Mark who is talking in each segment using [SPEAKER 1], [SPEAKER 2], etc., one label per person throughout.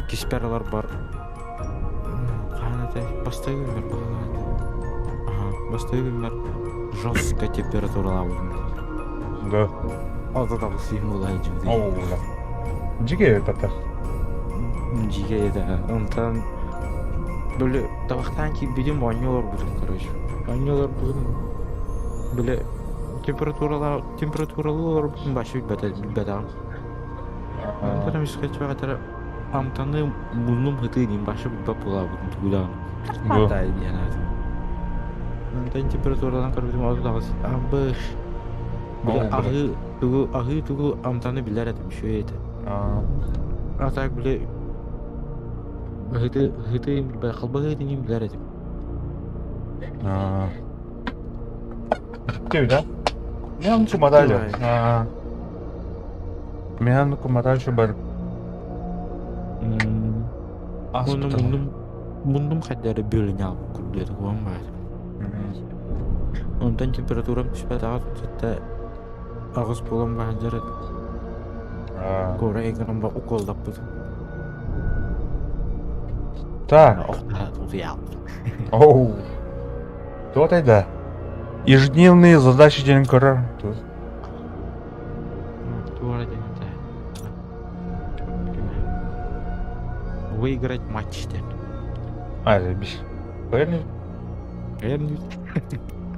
[SPEAKER 1] Киспералар бар. Канатай бастайгылар бар. Бастайгылар жестко температуралар будет.
[SPEAKER 2] Да.
[SPEAKER 1] Алда да символ айжуди.
[SPEAKER 2] Оу, да. Жиге это.
[SPEAKER 1] Жиге это. Онтан böyle табактан ки бидим аньолар будет, короче. Аньолар будет. Böyle температуралар башып бетадан. Онтан мискач багатара амтаны мунум хытыдин башып бапула будет тугудан. Матай дияна. Онтан температурадан карбидим алда абыш. Ahı tuğu amtanı bilir edim şu eti. Atak bile hıtı kalba hıtını bilir edim.
[SPEAKER 2] Değil mi? Mehan şu madalya. Mehan şu madalya şu bar.
[SPEAKER 1] Mundum kadar bölünya kuliah tu kuam bah. Ondan temperaturam cepat agat Agus pulang ngajar Korea kan nambah ukol dapet.
[SPEAKER 2] Так. Оу. Вот это. Ежедневные задачи день кора.
[SPEAKER 1] Выиграть матч.
[SPEAKER 2] Это биш. Правильно?
[SPEAKER 1] Каянный.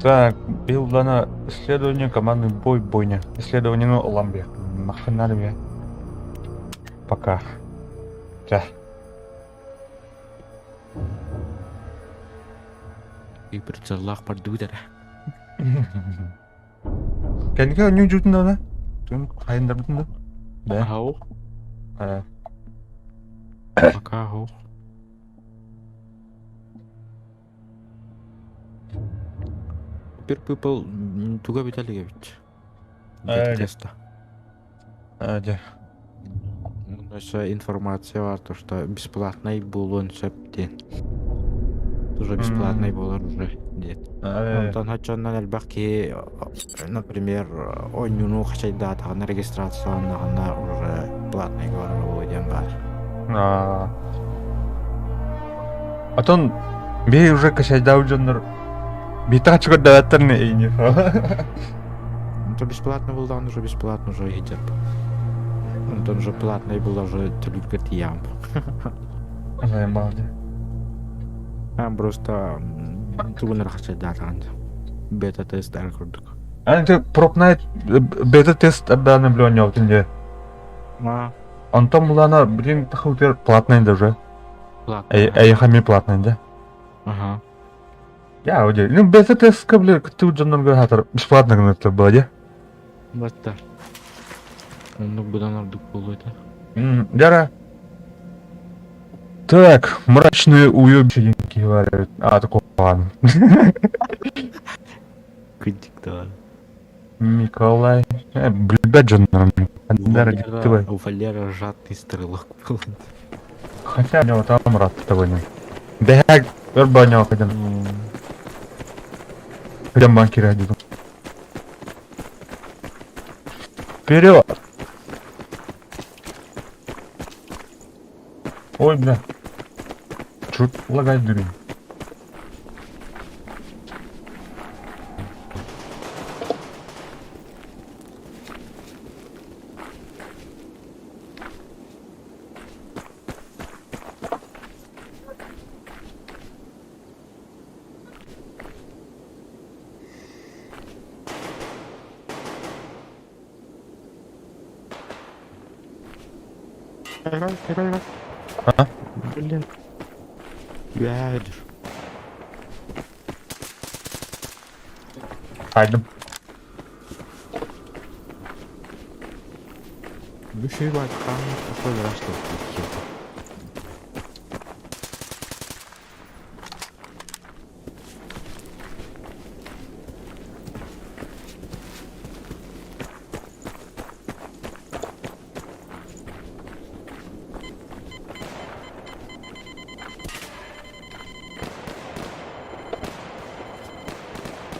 [SPEAKER 2] Так, Билдана исследование команды бойня. Исследование на Ламбе. Нахрен надо мне. Пока. Да.
[SPEAKER 1] И прицеллах поддудер.
[SPEAKER 2] Кенге не жутunda да? Тун хайындарында. Да.
[SPEAKER 1] Ау.
[SPEAKER 2] Э,
[SPEAKER 1] Пока ау. Бір people туга биталиге бит. Теста.
[SPEAKER 2] да.
[SPEAKER 1] Наша информация бар, то что бесплатный болон септен. Уже бесплатный болар уже нет. Онтан хачаннан элбаки, например, ойнуну хачайда тагына регистрациянагына уже платный болар ойден бар.
[SPEAKER 2] Атон бей уже кашайда уджоннор. Бита чуга даваттарны эйни.
[SPEAKER 1] Это бесплатно было, он уже бесплатно уже идет. Он уже платный был уже только тиям.
[SPEAKER 2] Заебалди.
[SPEAKER 1] Просто тугунар хачайда тагын. Бета-тест аркурдук.
[SPEAKER 2] Анте пропнайт бета-тест абданы блёнял тинде. Антон булана блин тахутер платный даже.
[SPEAKER 1] Платный.
[SPEAKER 2] Хами платный, да?
[SPEAKER 1] Ага.
[SPEAKER 2] Я уди. Ну бета-тест кабле ты уджоннор гатар бесплатно гнуться было.
[SPEAKER 1] Вот так. Ну, будан ардук болуйда.
[SPEAKER 2] Яра. Так, мрачные уёбищеньки говорят. Такой ладно.
[SPEAKER 1] Кыдик да.
[SPEAKER 2] Миколай. Блядь, Джоннор.
[SPEAKER 1] У Валера жадный стрелок был.
[SPEAKER 2] Хотя у него там рад того не. Бег, вербанял ходим. Ходим банки ради. Вперед! Ой, бля. Чуть лагать дурень. А?
[SPEAKER 1] Блин. Ядер.
[SPEAKER 2] Haydi.
[SPEAKER 1] Bir şey var. Kan kafa yaşlı.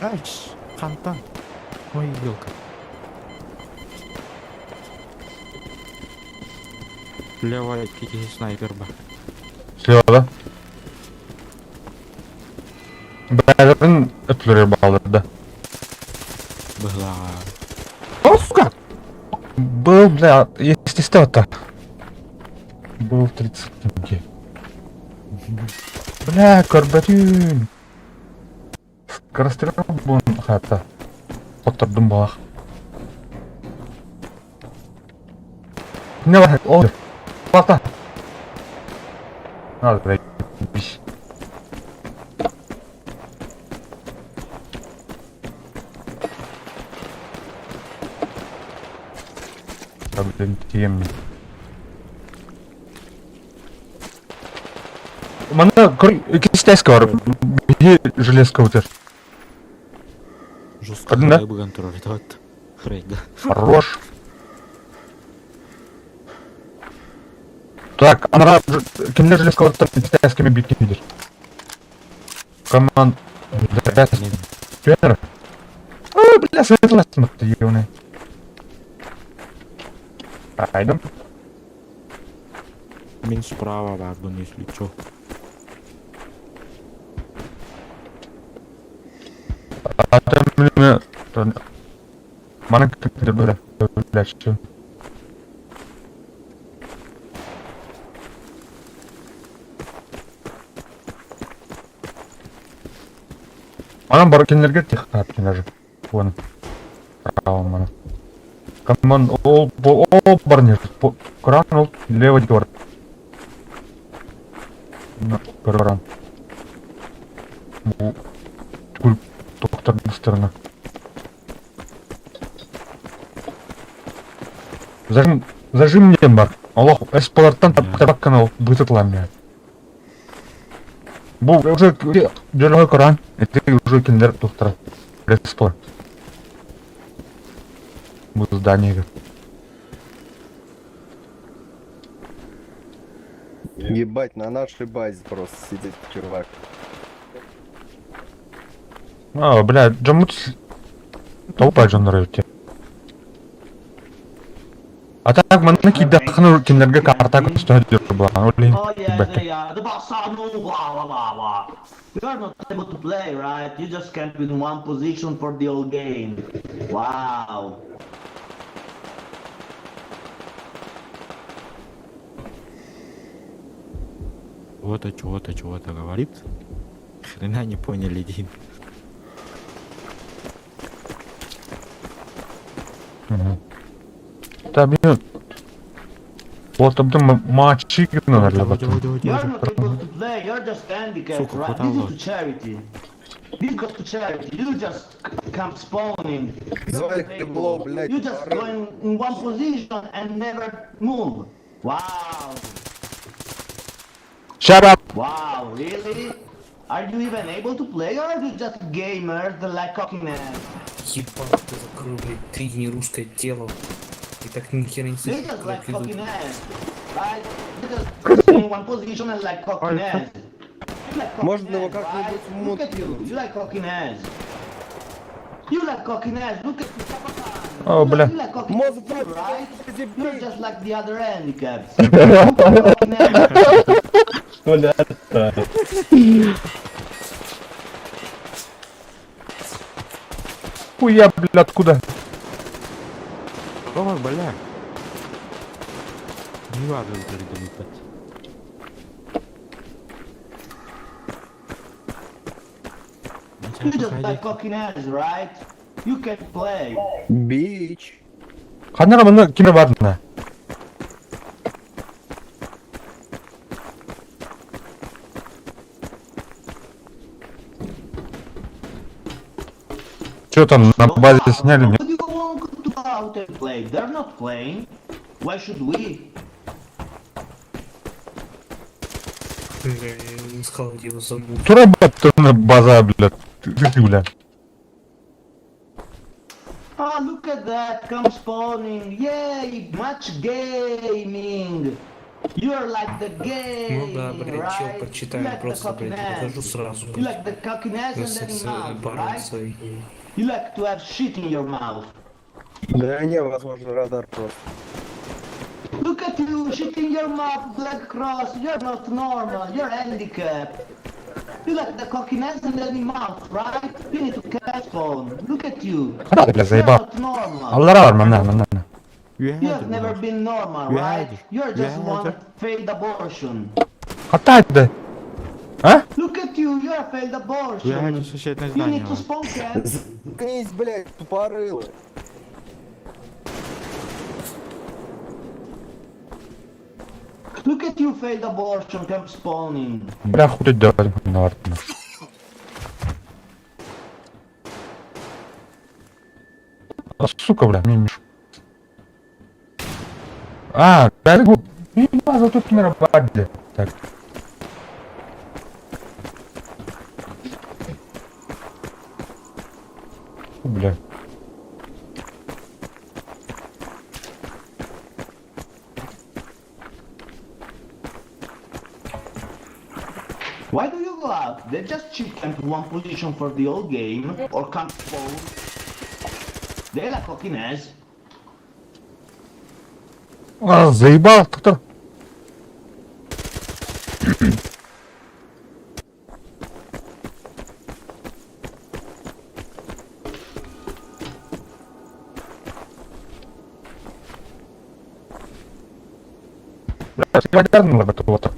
[SPEAKER 1] Aç. Kantan. Ой, елка. Левая кики снайпер ба.
[SPEAKER 2] Слева, да? Бәрін өтлері балырды.
[SPEAKER 1] Была.
[SPEAKER 2] О, сука! Был, бля, естественно-то. Был 30 тенге. Бля, Корбатюн. Скорострел бун хата. Отырдым балақ. Не бар? О, бата. Надо, блядь, биш. Блин, темный. Мана кистайска бар. Бие железка өтер.
[SPEAKER 1] Жестко
[SPEAKER 2] Один, да?
[SPEAKER 1] бүгін тұрар етіп Фрейда.
[SPEAKER 2] Хорош. Так, анара кимдер железка өтер китайскими битки видишь. Команд. Петр. Ой, бля, светлость ты ебаный. Айдем.
[SPEAKER 1] Мен справа бар бұны, если чё.
[SPEAKER 2] Атам мне мана кімдер бля, что? Анан бар кенлерге тех таптын даже. Вон. Правым мана. Камон ол бар не. Кран ол лево дике бар. Кран. Бу түгүл токтор стороны. Зажим мне бар. Аллах, эспларттан табак канал бытытлам я. Бу уже жерлой Коран, это уже киндер доктора. Эспларт. Бу здание.
[SPEAKER 3] Ебать, на нашей базе просто сидит чувак.
[SPEAKER 2] А, бля, Джамут толпа жанры. А так mana kita kan kinderga karta ko sto dirba only
[SPEAKER 4] Oh yeah, the boss no blah blah blah blah. You are not able to play, right? You just camped in one position for the whole game. Wow.
[SPEAKER 1] Чего-то говорит. Хрена не поняли, Дин.
[SPEAKER 2] Там вот там матчи наверное.
[SPEAKER 4] You are not able to play. You're just handicapped, right? This is to charity. This goes to charity. You just come spawning. You just go in one position and never move. Wow.
[SPEAKER 2] Shut up.
[SPEAKER 4] Wow, really? Are you even able to play or are you just gamers that like cockiness?
[SPEAKER 5] Ебать, ты закрыл, блядь, тренеруское тело. И так ни хера не
[SPEAKER 4] You
[SPEAKER 5] слышишь,
[SPEAKER 4] just
[SPEAKER 5] как
[SPEAKER 4] like
[SPEAKER 5] идут.
[SPEAKER 4] cockiness, right? You just in one position and like cockiness. You like
[SPEAKER 3] Можно
[SPEAKER 4] cockiness,
[SPEAKER 3] его как-нибудь
[SPEAKER 4] right?
[SPEAKER 3] в мут
[SPEAKER 4] Look at you,
[SPEAKER 3] кинуть.
[SPEAKER 4] you like cockiness. You like cockiness, look at you,
[SPEAKER 2] Oh, бля.
[SPEAKER 4] You like cockiness
[SPEAKER 3] Может,
[SPEAKER 4] too, right? You're
[SPEAKER 3] блядь,
[SPEAKER 4] just like the other handicaps. You like cockiness.
[SPEAKER 2] Что ли это? Хуя, бля, откуда?
[SPEAKER 1] О, бля. Не важно, как летать.
[SPEAKER 4] You just like cockiness, right? You can play.
[SPEAKER 3] бич.
[SPEAKER 2] Ханара мына киме бардына? Чё там на базе сняли?
[SPEAKER 4] But you won't go out and play. They're not playing. Why should we?
[SPEAKER 5] Бля, я не сказал, где его зовут.
[SPEAKER 2] Турабат на база, бля. Ты, бля.
[SPEAKER 4] Oh, look at that, come spawning. Yay, much gaming. You're like the game,
[SPEAKER 5] Ну да, блядь, чел,
[SPEAKER 4] right?
[SPEAKER 5] почитаю,
[SPEAKER 4] You like
[SPEAKER 5] просто,
[SPEAKER 4] the
[SPEAKER 5] блядь,
[SPEAKER 4] cockiness.
[SPEAKER 5] выхожу сразу.
[SPEAKER 4] You like the cockiness and then in mouth, right?
[SPEAKER 5] Свои.
[SPEAKER 4] You like to have shit in your mouth.
[SPEAKER 3] Да не, возможно, радар просто.
[SPEAKER 4] Look at you, shit in your mouth, Black Cross. You're not normal, you're handicapped. You like the cockiness and then in mouth, right? You need to catch phone. Look at you.
[SPEAKER 2] Хана, бля,
[SPEAKER 4] You're
[SPEAKER 2] заебал.
[SPEAKER 4] not normal.
[SPEAKER 2] Аллара бар, мана.
[SPEAKER 4] You have never been normal,
[SPEAKER 1] You
[SPEAKER 4] right?
[SPEAKER 1] had it.
[SPEAKER 4] You're
[SPEAKER 1] You
[SPEAKER 4] just
[SPEAKER 1] had
[SPEAKER 4] one
[SPEAKER 1] it.
[SPEAKER 4] failed abortion.
[SPEAKER 2] Хатать, да. А?
[SPEAKER 4] Look at you, you're a failed
[SPEAKER 1] Я
[SPEAKER 4] abortion.
[SPEAKER 1] хочу соседнее
[SPEAKER 4] You
[SPEAKER 1] здание.
[SPEAKER 4] need to spawn camp.
[SPEAKER 3] Заткнись, блядь, тупорылый.
[SPEAKER 4] Look at you, failed abortion, camp spawning.
[SPEAKER 2] Бля, хуй делать, наверное. А, сука, бля, мне меш. А, да, не база тут не работает. Так. Бля.
[SPEAKER 4] Why do you go out? They just cheat camp one position for the whole game, or camp spawn. They like cockiness.
[SPEAKER 2] А, заебал, кто? Бля, сегодня это вот.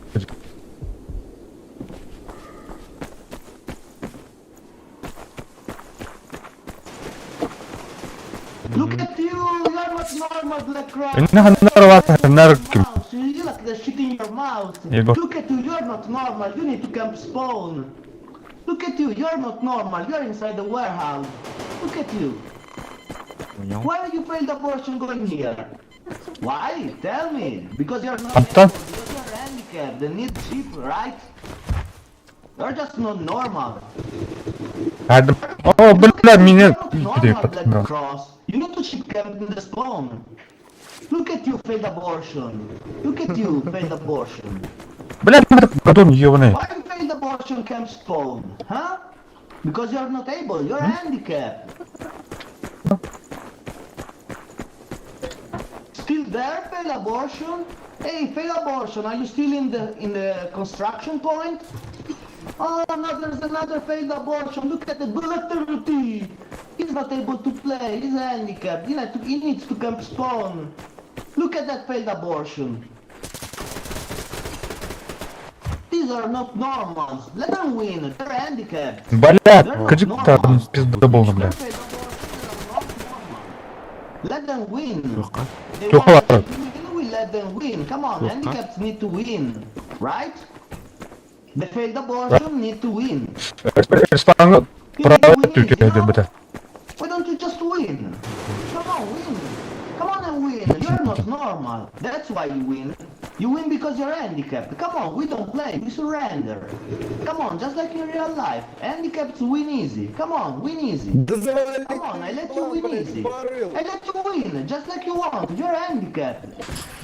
[SPEAKER 4] Look at you, you're not normal, Black Cross.
[SPEAKER 2] Ini narwata narkim.
[SPEAKER 4] You like the shit in your mouth.
[SPEAKER 2] Igor.
[SPEAKER 4] Look at you, you're not normal. You need to camp spawn. Look at you, you're not normal. You're inside the warehouse. Look at you.
[SPEAKER 1] Punya.
[SPEAKER 4] Why you failed abortion going here? Why? Tell me. Because you're not
[SPEAKER 2] Apa?
[SPEAKER 4] able, because you're handicapped. They need chip, right? You're just not normal.
[SPEAKER 2] Adam. Oh, бля, меня...
[SPEAKER 4] You're not normal, Black Cross. You need to chip camp in the spawn. Look at you, failed abortion. Look at you, failed abortion.
[SPEAKER 2] Бля, гадон ебаный.
[SPEAKER 4] Why you failed abortion camp spawn? Huh? Because you're not able. You're handicapped. Still there, failed abortion? Hey, failed abortion, are you still in the construction point? Oh no, there's another failed abortion. Look at the bullet 30. He's not able to play. He's handicapped. He needs to camp spawn. Look at that failed abortion. These are not normals. Let them win. They're handicapped.
[SPEAKER 2] Бля, каджик там пиздоболно, бля.
[SPEAKER 4] Their failed abortions are not normal. Let them win.
[SPEAKER 1] Yok.
[SPEAKER 4] They
[SPEAKER 2] Yok
[SPEAKER 4] want
[SPEAKER 2] abi.
[SPEAKER 4] to win, we let them win. Come on,
[SPEAKER 1] Yok
[SPEAKER 4] handicaps need to win, right? The failed abortion need to win.
[SPEAKER 2] Респанга право тютя, бля.
[SPEAKER 4] Why don't you just win? Come on, win. Come on and win. You're not normal. That's why you win. You win because you're handicapped. Come on, we don't play. We surrender. Come on, just like in real life. Handicaps win easy. Come on, win easy.
[SPEAKER 3] Да завали.
[SPEAKER 4] Come on, I let you win easy.
[SPEAKER 3] Порыл.
[SPEAKER 4] I let you win, just like you want. You're handicapped.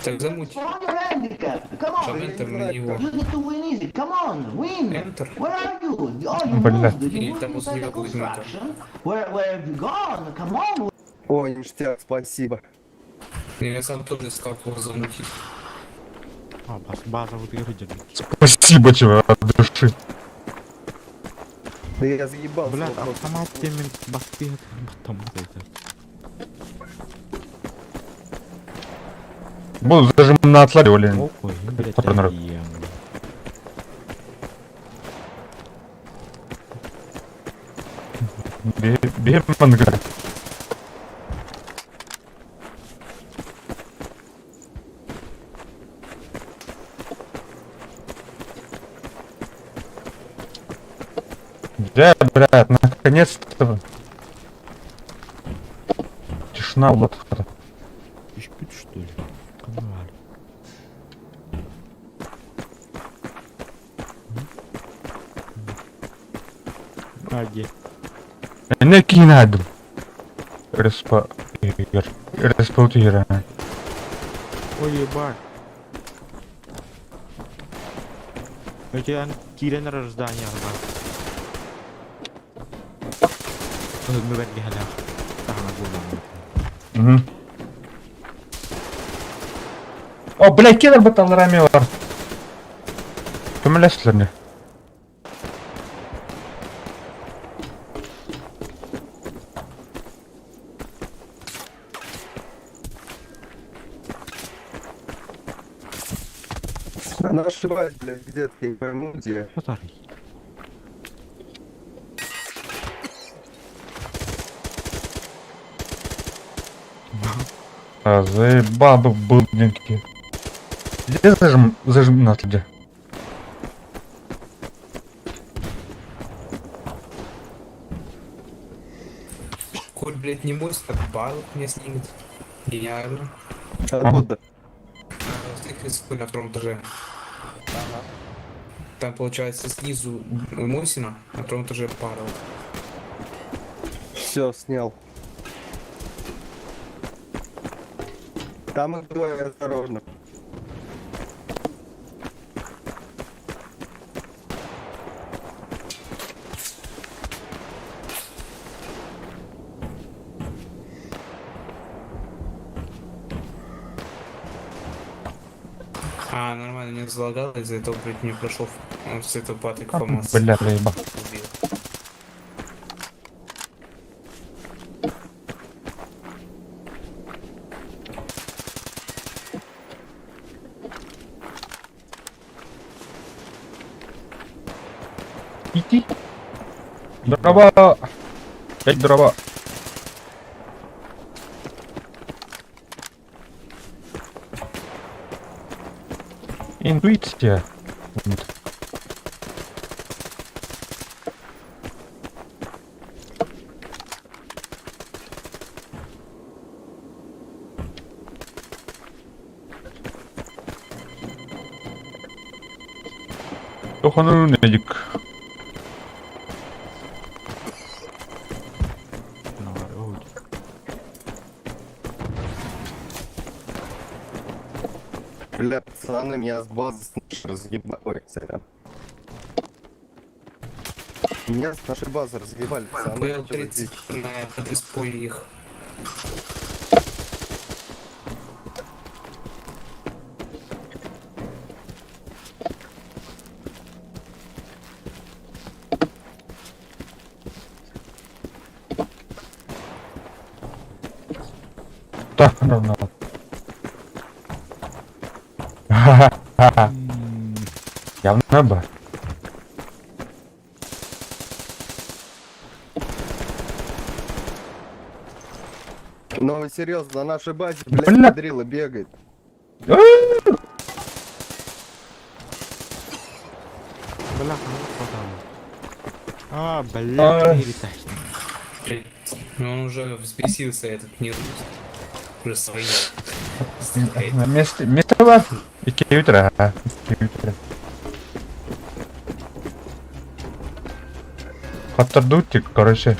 [SPEAKER 5] Так замуть.
[SPEAKER 4] Spawn, you're handicapped. Come on.
[SPEAKER 5] Enter на него.
[SPEAKER 4] You need to win easy. Come on, win.
[SPEAKER 5] Enter.
[SPEAKER 4] Where are you? Oh, you
[SPEAKER 2] Бля.
[SPEAKER 4] moved. You
[SPEAKER 5] И
[SPEAKER 4] moved
[SPEAKER 5] там
[SPEAKER 4] inside
[SPEAKER 5] возле
[SPEAKER 4] the
[SPEAKER 5] него будет enter.
[SPEAKER 4] construction. Where have you gone? Come on.
[SPEAKER 3] О, ништяк, спасибо.
[SPEAKER 5] Я сам тоже искал кого замутить.
[SPEAKER 1] А, база вот игры делает.
[SPEAKER 2] Спасибо, чувак, от души.
[SPEAKER 3] Да я заебался.
[SPEAKER 1] Бля,
[SPEAKER 3] вот просто.
[SPEAKER 1] автомат темен баспет. Потом это.
[SPEAKER 2] Буду даже на отладе, блин.
[SPEAKER 1] Ой, блядь,
[SPEAKER 2] Патрон рот.
[SPEAKER 1] ем.
[SPEAKER 2] Бегеманга. Да, блядь, наконец-то. Тишина, вот.
[SPEAKER 1] Ты спит, что ли? Канал. А, где?
[SPEAKER 2] Не кинадым. Респаутира.
[SPEAKER 1] Ой, ебать. У тебя кире на рождение, да? Мы в этой галях. Так, на гулам.
[SPEAKER 2] Угу. О, блядь, кедр баталрами var. Kömürleştiler ne?
[SPEAKER 3] Она ошибается, блядь, где-то, я не пойму где.
[SPEAKER 1] Посмотри.
[SPEAKER 2] А, заебал бы будненький. Где зажим на где?
[SPEAKER 5] Коль, блядь, не мой, так балок мне снимет. Гениально.
[SPEAKER 3] Откуда?
[SPEAKER 5] Коль на втором этаже. Там получается снизу Мосина, на втором этаже пара.
[SPEAKER 3] Все, снял. Там их двое, осторожно.
[SPEAKER 5] А, нормально, не залагало, из-за этого, блядь, не прошел с этого Патрик
[SPEAKER 2] А,
[SPEAKER 5] ФАМАС.
[SPEAKER 2] бля, заебал.
[SPEAKER 5] Убил.
[SPEAKER 2] Иди. Дрова. 5 дрова. Интуиция. Тохану недик.
[SPEAKER 1] Народ.
[SPEAKER 3] Бля, пацаны, меня с базы разъебали. Ой, сорян. Меня с нашей базы разъебали, пацаны. Что за
[SPEAKER 5] ПЛ-30
[SPEAKER 3] дичь?
[SPEAKER 5] на ХДСПО их.
[SPEAKER 2] Так, равно. Ха-ха-ха. Явно бы.
[SPEAKER 3] Ну, серьезно, на нашей базе, блядь,
[SPEAKER 2] Бля.
[SPEAKER 3] кадрила бегает.
[SPEAKER 1] Бляха, ну что там? А, бля,
[SPEAKER 2] Ай.
[SPEAKER 1] перетащит.
[SPEAKER 5] Блядь, ну он уже взбесился, этот не русский. Уже свои.
[SPEAKER 2] Вместо вас. И кьютера. Хаттардутик, короче.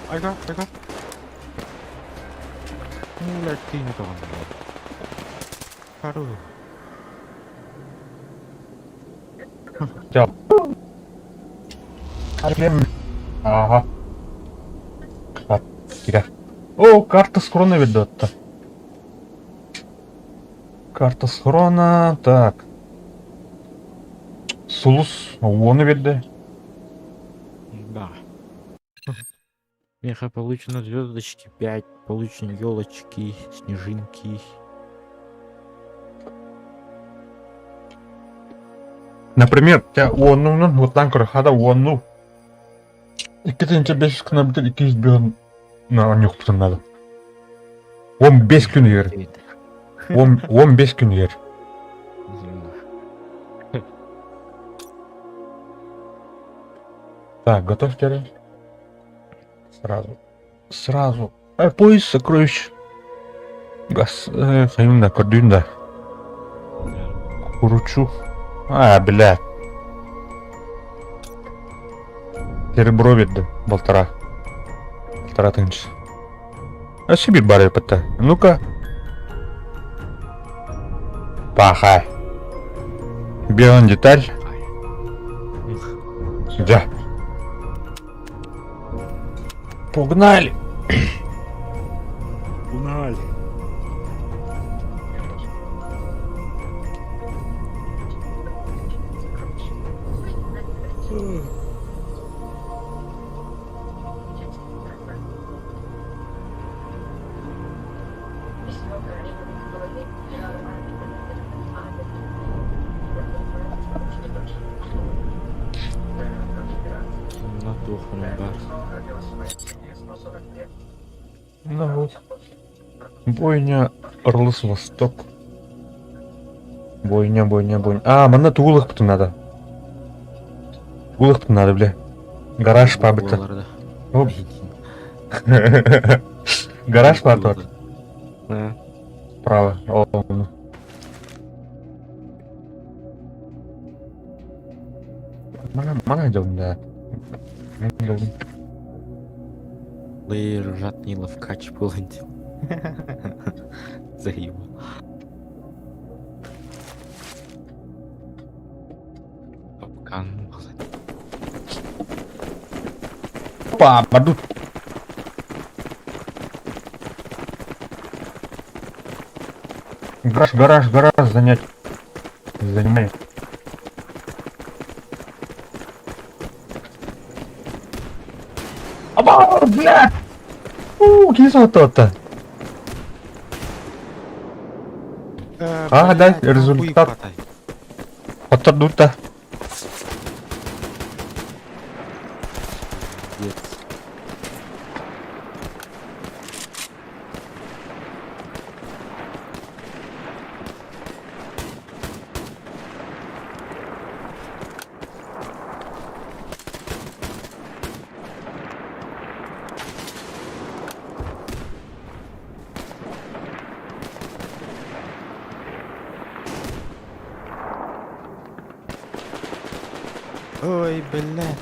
[SPEAKER 1] Ага. Ну, блядь, ты не там. Хорош.
[SPEAKER 2] Все. Ага. Кира. О, карта схрона ведет-то. Карта схрона. Так. Сулус. Вон веде.
[SPEAKER 1] Да. Меха, получено звездочки 5, получено елочки, снежинки.
[SPEAKER 2] Например, тебя оннун вот там крахада онну. И кетен тебе беш кына битер 200 бен на нюх путун надо. 15 күн егер. 15 күн егер. Так, готов теперь? Сразу. Поезд сокровищ. Газ. Хайм да, кордюн да. Куручу. А, бля. Серебро ведді, полтора тысячи. А себе барай пата. Ну-ка. Пахай. Белая деталь. Да. Погнали.
[SPEAKER 1] Погнали. Натуханый бар.
[SPEAKER 2] Ну вот. Бойня Орлыс Восток. Бойня. А, мана тулых потом надо. Тулых потом надо, бля. Гараж пабыта.
[SPEAKER 1] Долларда.
[SPEAKER 2] Оп. Гараж пабыта.
[SPEAKER 1] Да.
[SPEAKER 2] Право. О. Mana jauh dah.
[SPEAKER 1] Лейер жатный ловкач полонтил. Заебал. Топкан.
[SPEAKER 2] Опа, падут. Гараж занять. Занимай. Опа, блядь! Кислота-то. А, да, результат. Отдут-то.
[SPEAKER 1] Ой, блядь.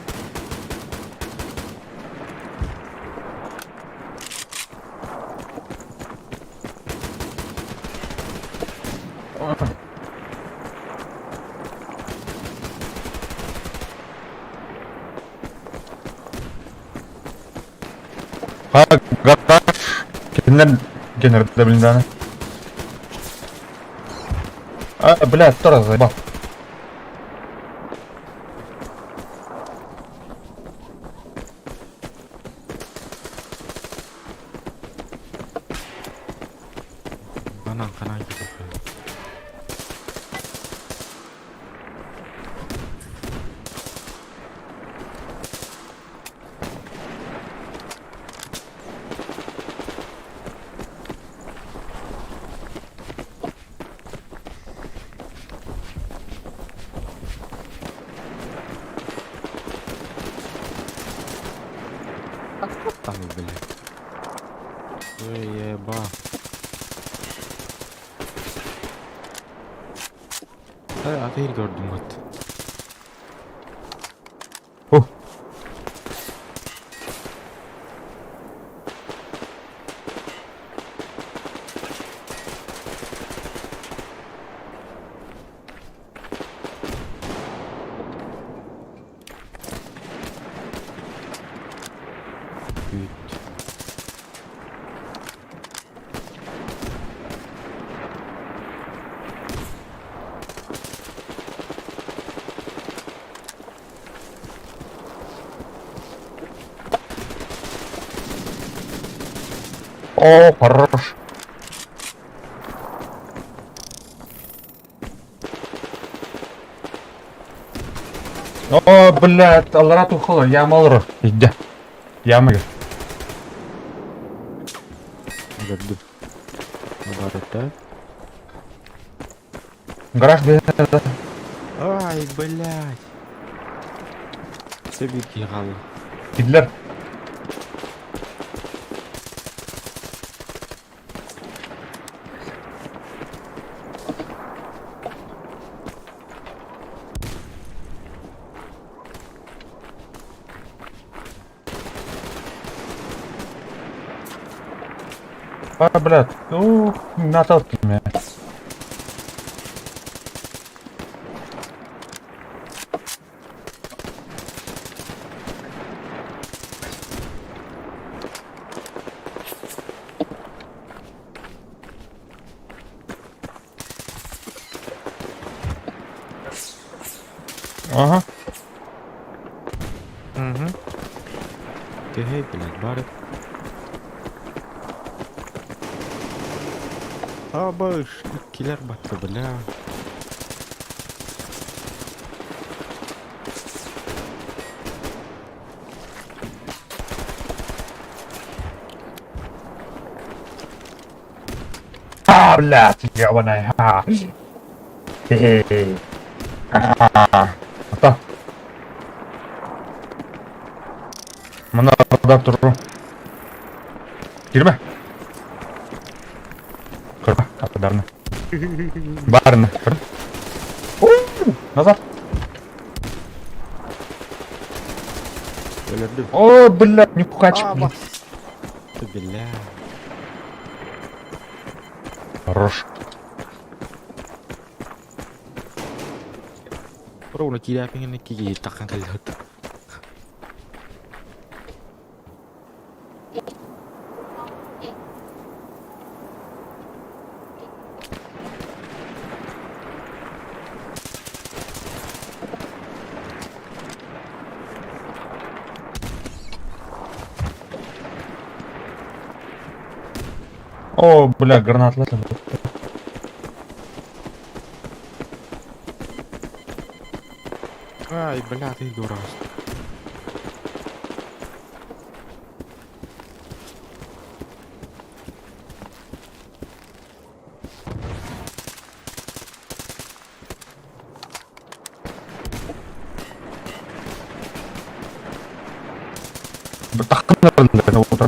[SPEAKER 2] Ha, garaj. Kimden generде, блин, да? А, блядь, тоже заебал.
[SPEAKER 1] Kanan gitu. Там, блядь. Ой, еба. Akhir gördüm bak.
[SPEAKER 2] Ух.
[SPEAKER 1] Büyük.
[SPEAKER 2] О, хорош. О, блядь, Аллара тухала, ямалыр. Иди. Ямы.
[SPEAKER 1] Gördüm. Наоборот,
[SPEAKER 2] Гараж бе.
[SPEAKER 1] Ай, блядь. Все беги, галы.
[SPEAKER 2] Идлер. А, блядь, ну, наталкивай меня. Ага.
[SPEAKER 1] Угу. Ты гей, блядь, барик. А, баш, киллер батты, бля.
[SPEAKER 2] А, блядь, ебаная. А. Хе-хе. А. Ата. Мына доктор. Кирме. Кырма, ападарны. Барны. Кыр. Назад.
[SPEAKER 1] Öldürdüm.
[SPEAKER 2] О, блядь, не пухач.
[SPEAKER 1] А, бас. Ты, бля.
[SPEAKER 2] Хорош.
[SPEAKER 1] Bro, udah kira pengen kita kan kali itu.
[SPEAKER 2] О, бля, гранат летом.
[SPEAKER 1] Ай, бля, ты дурак.
[SPEAKER 2] Bertahan rendah utara.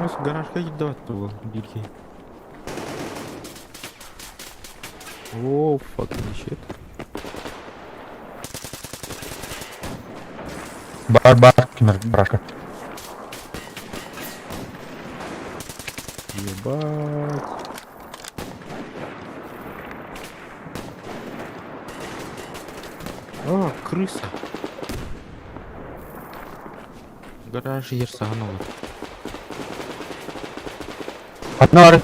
[SPEAKER 1] Ось гаражка йде до того, більки. Оу, fucking shit.
[SPEAKER 2] Барбаркинер, брашка.
[SPEAKER 1] Ебать. О, крыса. Гараж ерсанула.
[SPEAKER 2] Одна.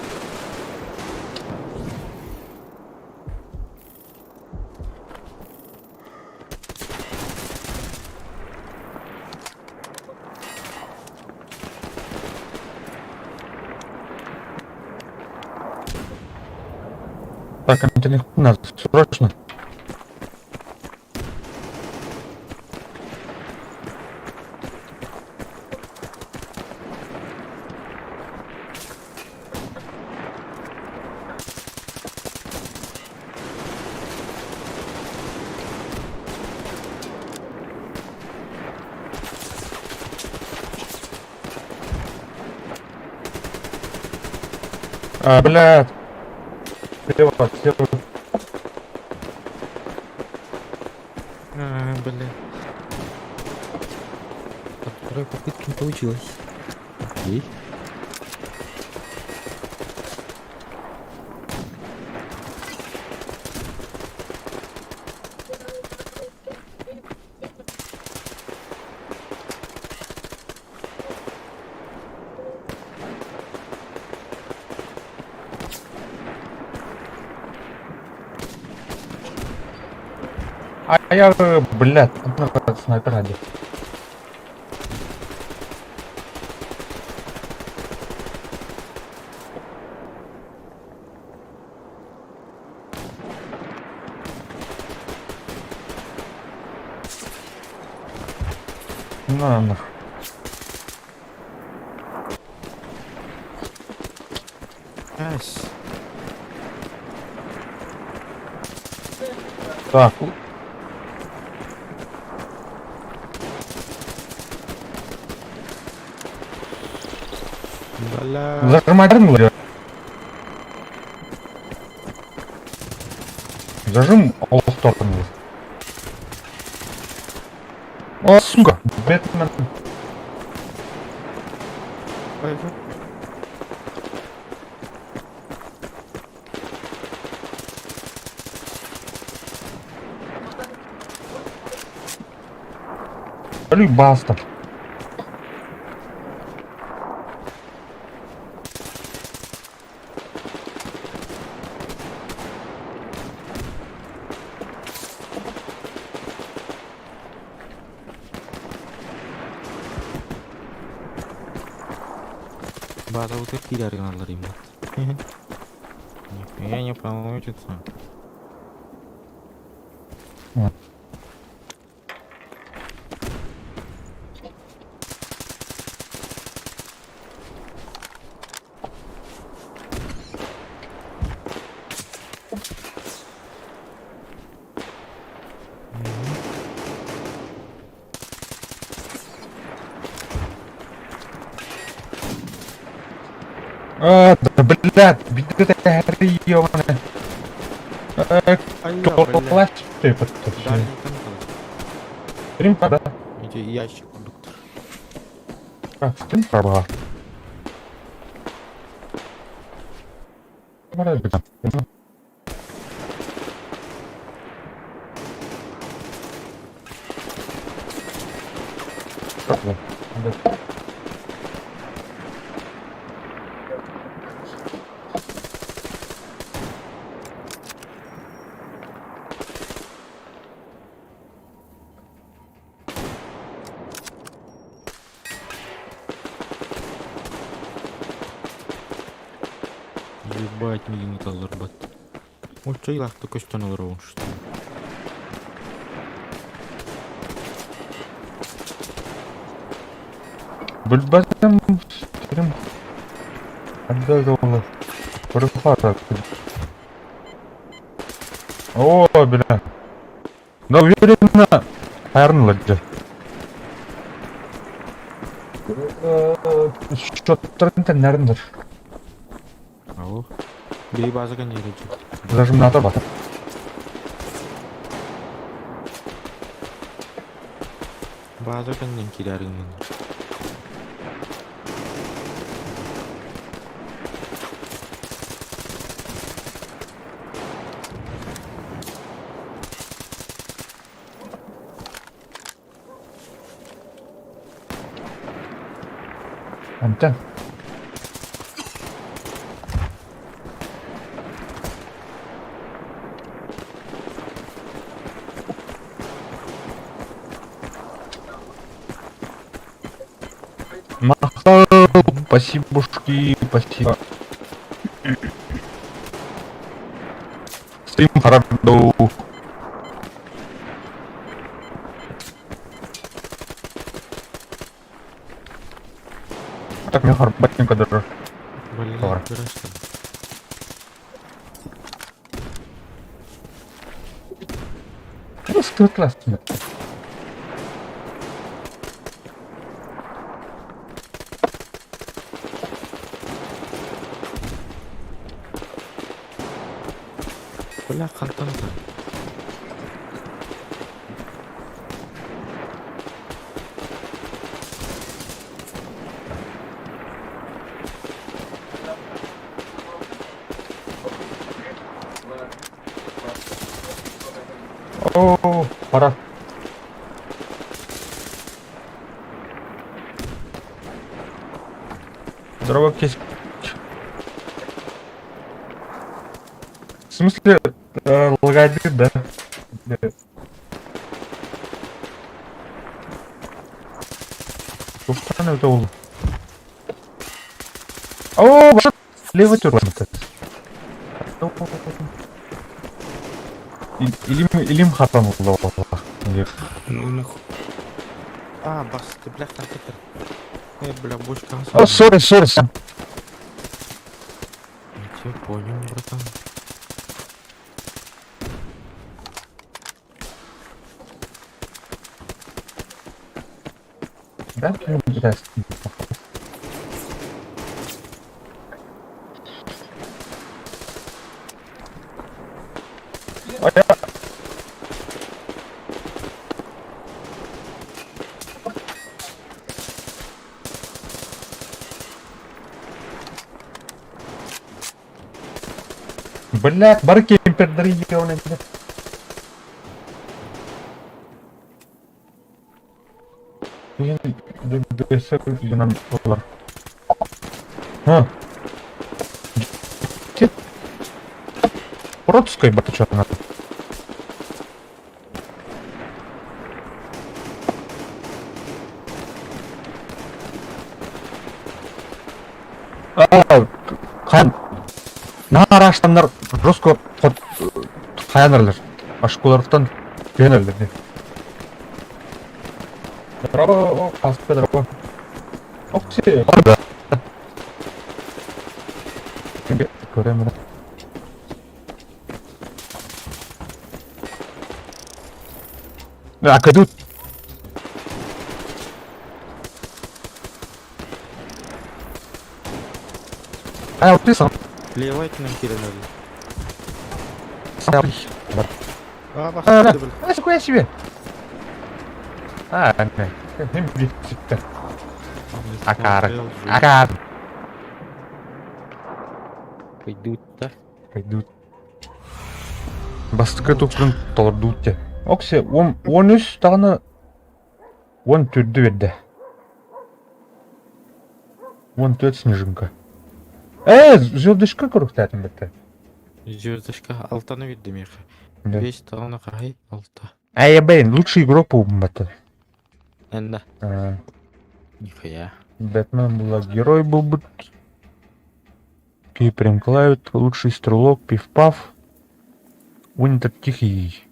[SPEAKER 2] Так, это не надо, срочно. А, блядь. Слева.
[SPEAKER 1] Блин. От второй попытки не получилось. Окей.
[SPEAKER 2] А я, блядь, снайпер ради. На нах.
[SPEAKER 1] Ась.
[SPEAKER 2] Так.
[SPEAKER 1] Бля.
[SPEAKER 2] Зажимай трангл. Зажим all стороны. О, сука! Бэтмен.
[SPEAKER 1] Пойду.
[SPEAKER 2] Блин, баста.
[SPEAKER 1] База утырки арганалар имат. Нихуя не получится.
[SPEAKER 2] А, да, блядь, бедная ёбаная. Кто
[SPEAKER 1] блядь.
[SPEAKER 2] плащ ты под
[SPEAKER 1] Дальний контроль.
[SPEAKER 2] Стримка, да?
[SPEAKER 1] Иди ящик кондуктор.
[SPEAKER 2] А, стримка была.
[SPEAKER 1] Ебать, милиный таларбат. Ой, что я только что наворовал, что ли?
[SPEAKER 2] Бульбазом стрим. Отдал. Порыхата. О, бля. Да уверенно. Арнольд. Счеттарын нәріндір.
[SPEAKER 1] Ау. Бей базыға не речі?
[SPEAKER 2] Зажимнатор бар.
[SPEAKER 1] Базыға нен келеріңнен.
[SPEAKER 2] Антен. Махал, спасибушки, спасибо. Стрим хорошо. Так, мне батенька даже.
[SPEAKER 1] Блин,
[SPEAKER 2] Давай.
[SPEAKER 1] хорошо.
[SPEAKER 2] Просто классно.
[SPEAKER 1] Бля, қантанды.
[SPEAKER 2] О, пора. Здорово, кись. В смысле, лагает, да? Туфтан это улы. О, башат, левый тюрман. Илим хатан улы.
[SPEAKER 5] Ну нахуй.
[SPEAKER 1] А, бас, ты, бля, қантатыр. Бля, бочка.
[SPEAKER 2] О, сори, сам.
[SPEAKER 1] Я тебя понял, братан.
[SPEAKER 2] Да, ты блядь. А я... Блядь, бар кемпердер ебаный, блядь. Блин, да нам доллар. А. Протской батачок надо. Қан нараштандар жоско қаянарлар ашкулардан бенерлер. Здорово, паспорт, здорово. Ох ты, ладно. Көремін. А, кайдут. А, вот ты сам.
[SPEAKER 1] Левай к нам келеріңнен.
[SPEAKER 2] Сам.
[SPEAKER 1] А, бас,
[SPEAKER 2] А,
[SPEAKER 1] ты, бля.
[SPEAKER 2] а, нихуя себе. А, не. Битті. Акар. Акар.
[SPEAKER 1] Пойдут, да?
[SPEAKER 2] Кайдут. Бастықы тұқырын толырдуыт те. Оксе, 13 тағыны 14 берді. 14 снежинка. Звездочка көріктәтін бітті.
[SPEAKER 1] Звездочка алтаны видді меха.
[SPEAKER 2] Да.
[SPEAKER 1] 5 тағына қарай алты.
[SPEAKER 2] Бәйін, лучший игрок болдым бәтті.
[SPEAKER 1] Энда. Нихуя.
[SPEAKER 2] Бэтмен была герой был бы. Киприн Клайд, лучший стрелок, пиф-паф. Уинтер тихий.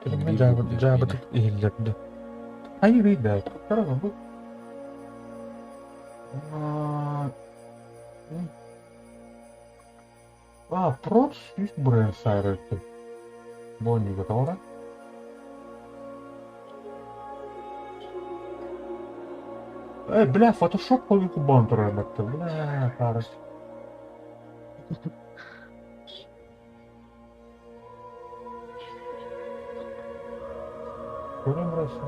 [SPEAKER 2] Джаба тут или да. Ай, ребят, здорово, был. А, проц есть бренд сайры. Бонни готова? Бля, фотошоп по кубанту работает. Бля, хорошо. Көрем расы.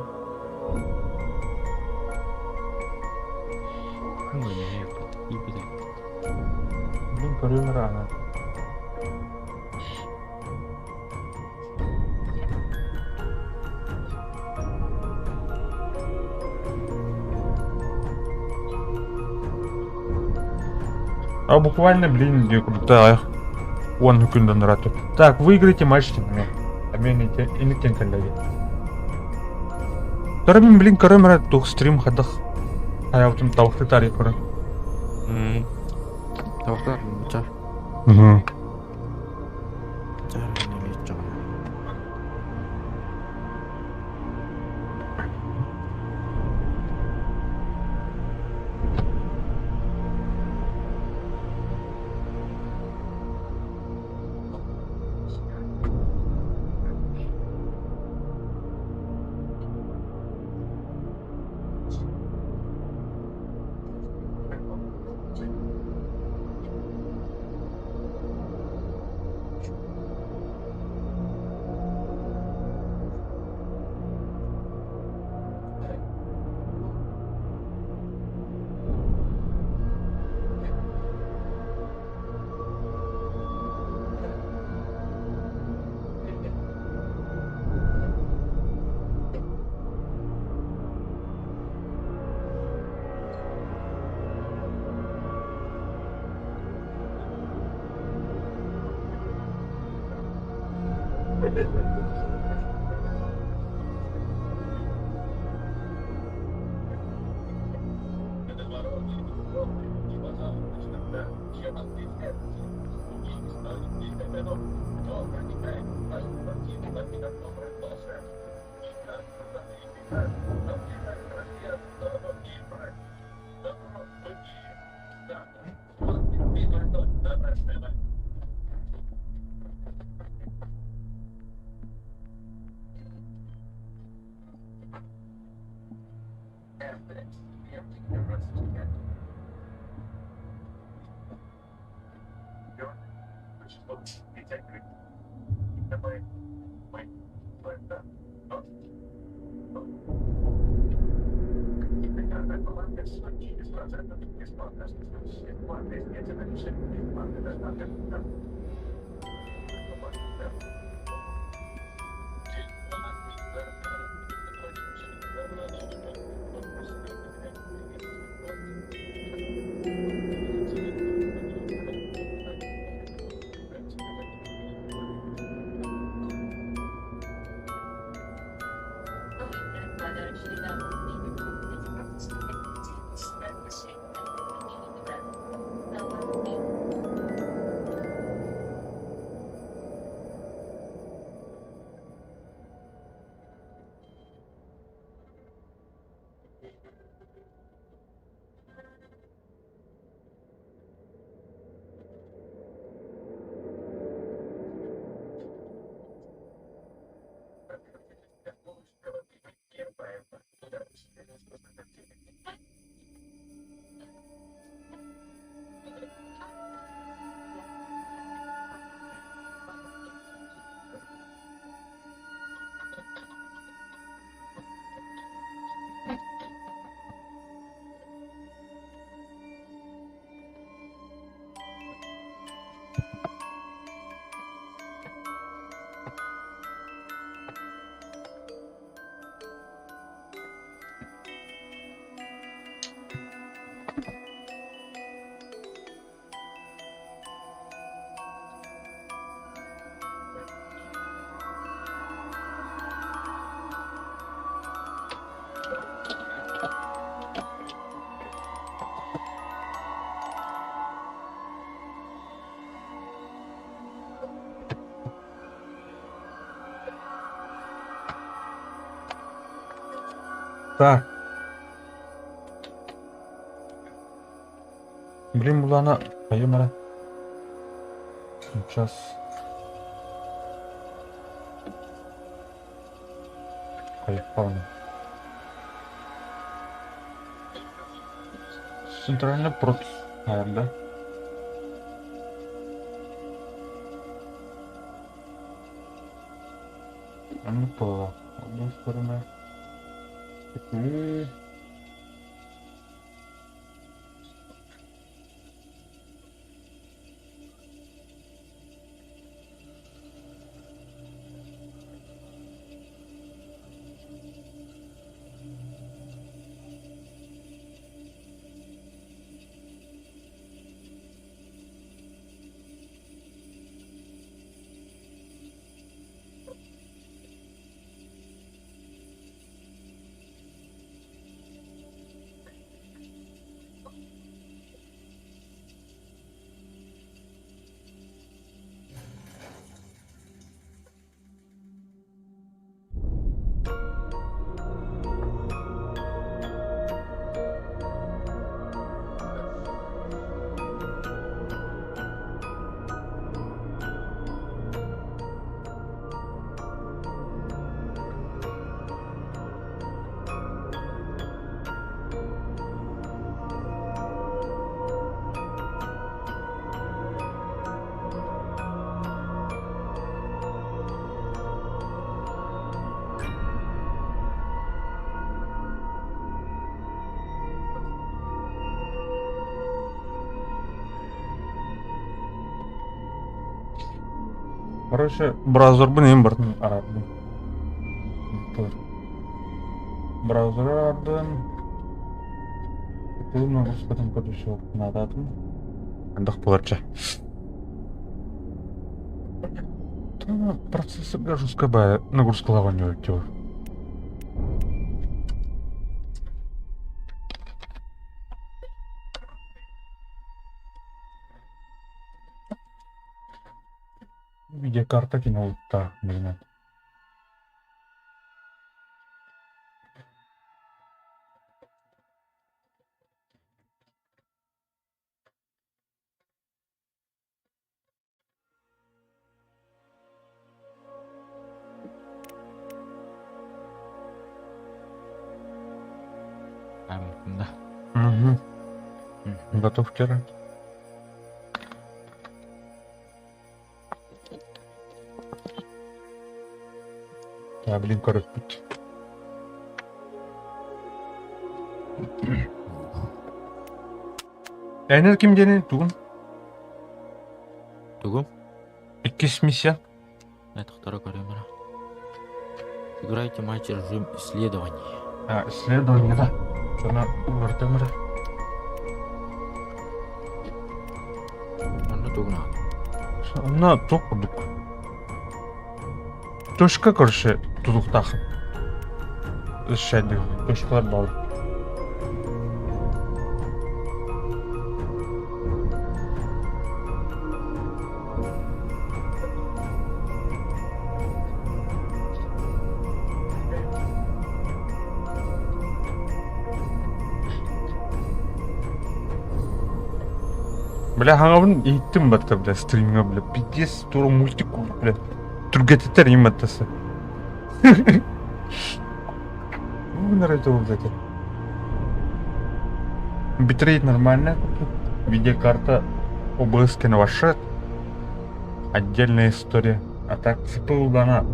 [SPEAKER 1] Ой, и блин.
[SPEAKER 2] Блин, көрем рано. А буквально, блин, да, он күнден рату. Так, выиграйте матч с ними. А мен инетен коллеги. Тарабин, блин, көрем рат тух стрим хадах. Хаявтым тавықты тарих көрем.
[SPEAKER 1] Тавықтар чар. Чар неме чар.
[SPEAKER 2] Так. Блин, булана, пойдем, Сейчас. Поехали. Центральный процесс, да? Ну, по одной стороне. Короче, браузер нем бардым арадым. Браузер арадым. Бұл нагрузкадан көруші нададым. Андақ боларча. Процессорға жестко бәрі нагрузкалаған өтті. Видеокарта кинулта, блин.
[SPEAKER 1] Да.
[SPEAKER 2] Угу. Готов вчера. Я, блин, короче. Әйнер кім дені туғын?
[SPEAKER 1] Тугум?
[SPEAKER 2] Иккес миссия.
[SPEAKER 1] Это второй камера. Играйте матч режим исследований.
[SPEAKER 2] Исследование, да. Sana uğraştığımda.
[SPEAKER 1] Onu тугна.
[SPEAKER 2] Ona çok bulduk. Toşka karşı tutuk takım. Şeydi, toşkalar bağlı. Бля, хангабын иттім батта, бля, стримға, бля, пиздец, тура мультик, бля, түргететтер ематтасы. Ну, нравится вот это. Битрейт нормально, видеокарта OBS киновашет, отдельная история. А так, CPU дана,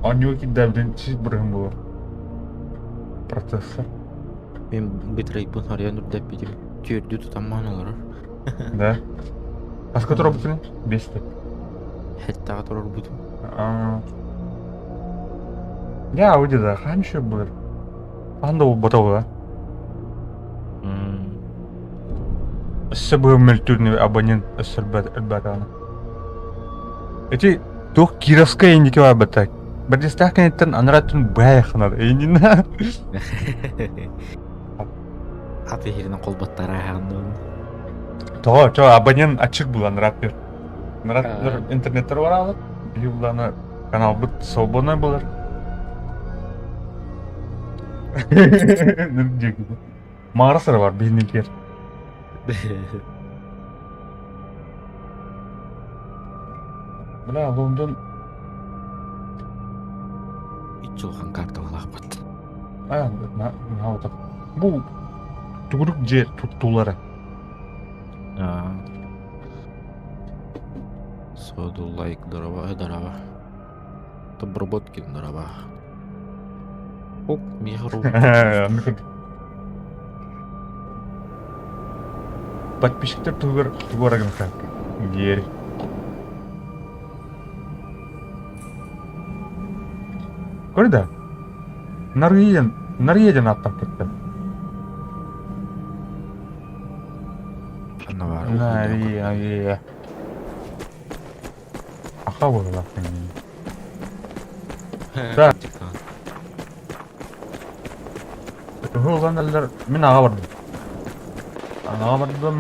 [SPEAKER 2] у него какие-то давленчись брым было. Процессор.
[SPEAKER 1] Мен битрейт бұн ариян үрдәп бедім. Түйерді тұтаман олар.
[SPEAKER 2] Да. А с которого бутыны? Бесты.
[SPEAKER 1] Хәттәға тұрар бұдым.
[SPEAKER 2] Я аудида, қанша бұлар? Анда ол ботау, да? Сәбі мүлтүріне абонент әлбәтіғаны. Эти тух кировская индики var бәтәк. Бірдестәк кәнеттен аныраттың бәйіқынар. Эйнина.
[SPEAKER 1] Аты жерінен қолбаттары ағанды.
[SPEAKER 2] Тоға, абонент açık бұл аныраттыр. Аныраттыр интернеттер бар алып. Бейі бұланы канал бұт свободной бұлар. Мағырысыр бар, бейнекер. Бля, Лондон...
[SPEAKER 1] Ит жылған карта лақпат.
[SPEAKER 2] Вот так. Бұл түгірік жер тұттулары.
[SPEAKER 1] Соду лайк дорова. Обработки дорова. Оп, мигру.
[SPEAKER 2] Подписчиктер түгірігін қап. Гер. Көрді? Норвегиян аттап кетті.
[SPEAKER 1] Ана бар.
[SPEAKER 2] Норвегия. Ақа болды лақтың. Да. Олған әлдер, мен аға бардым. Аға бардым.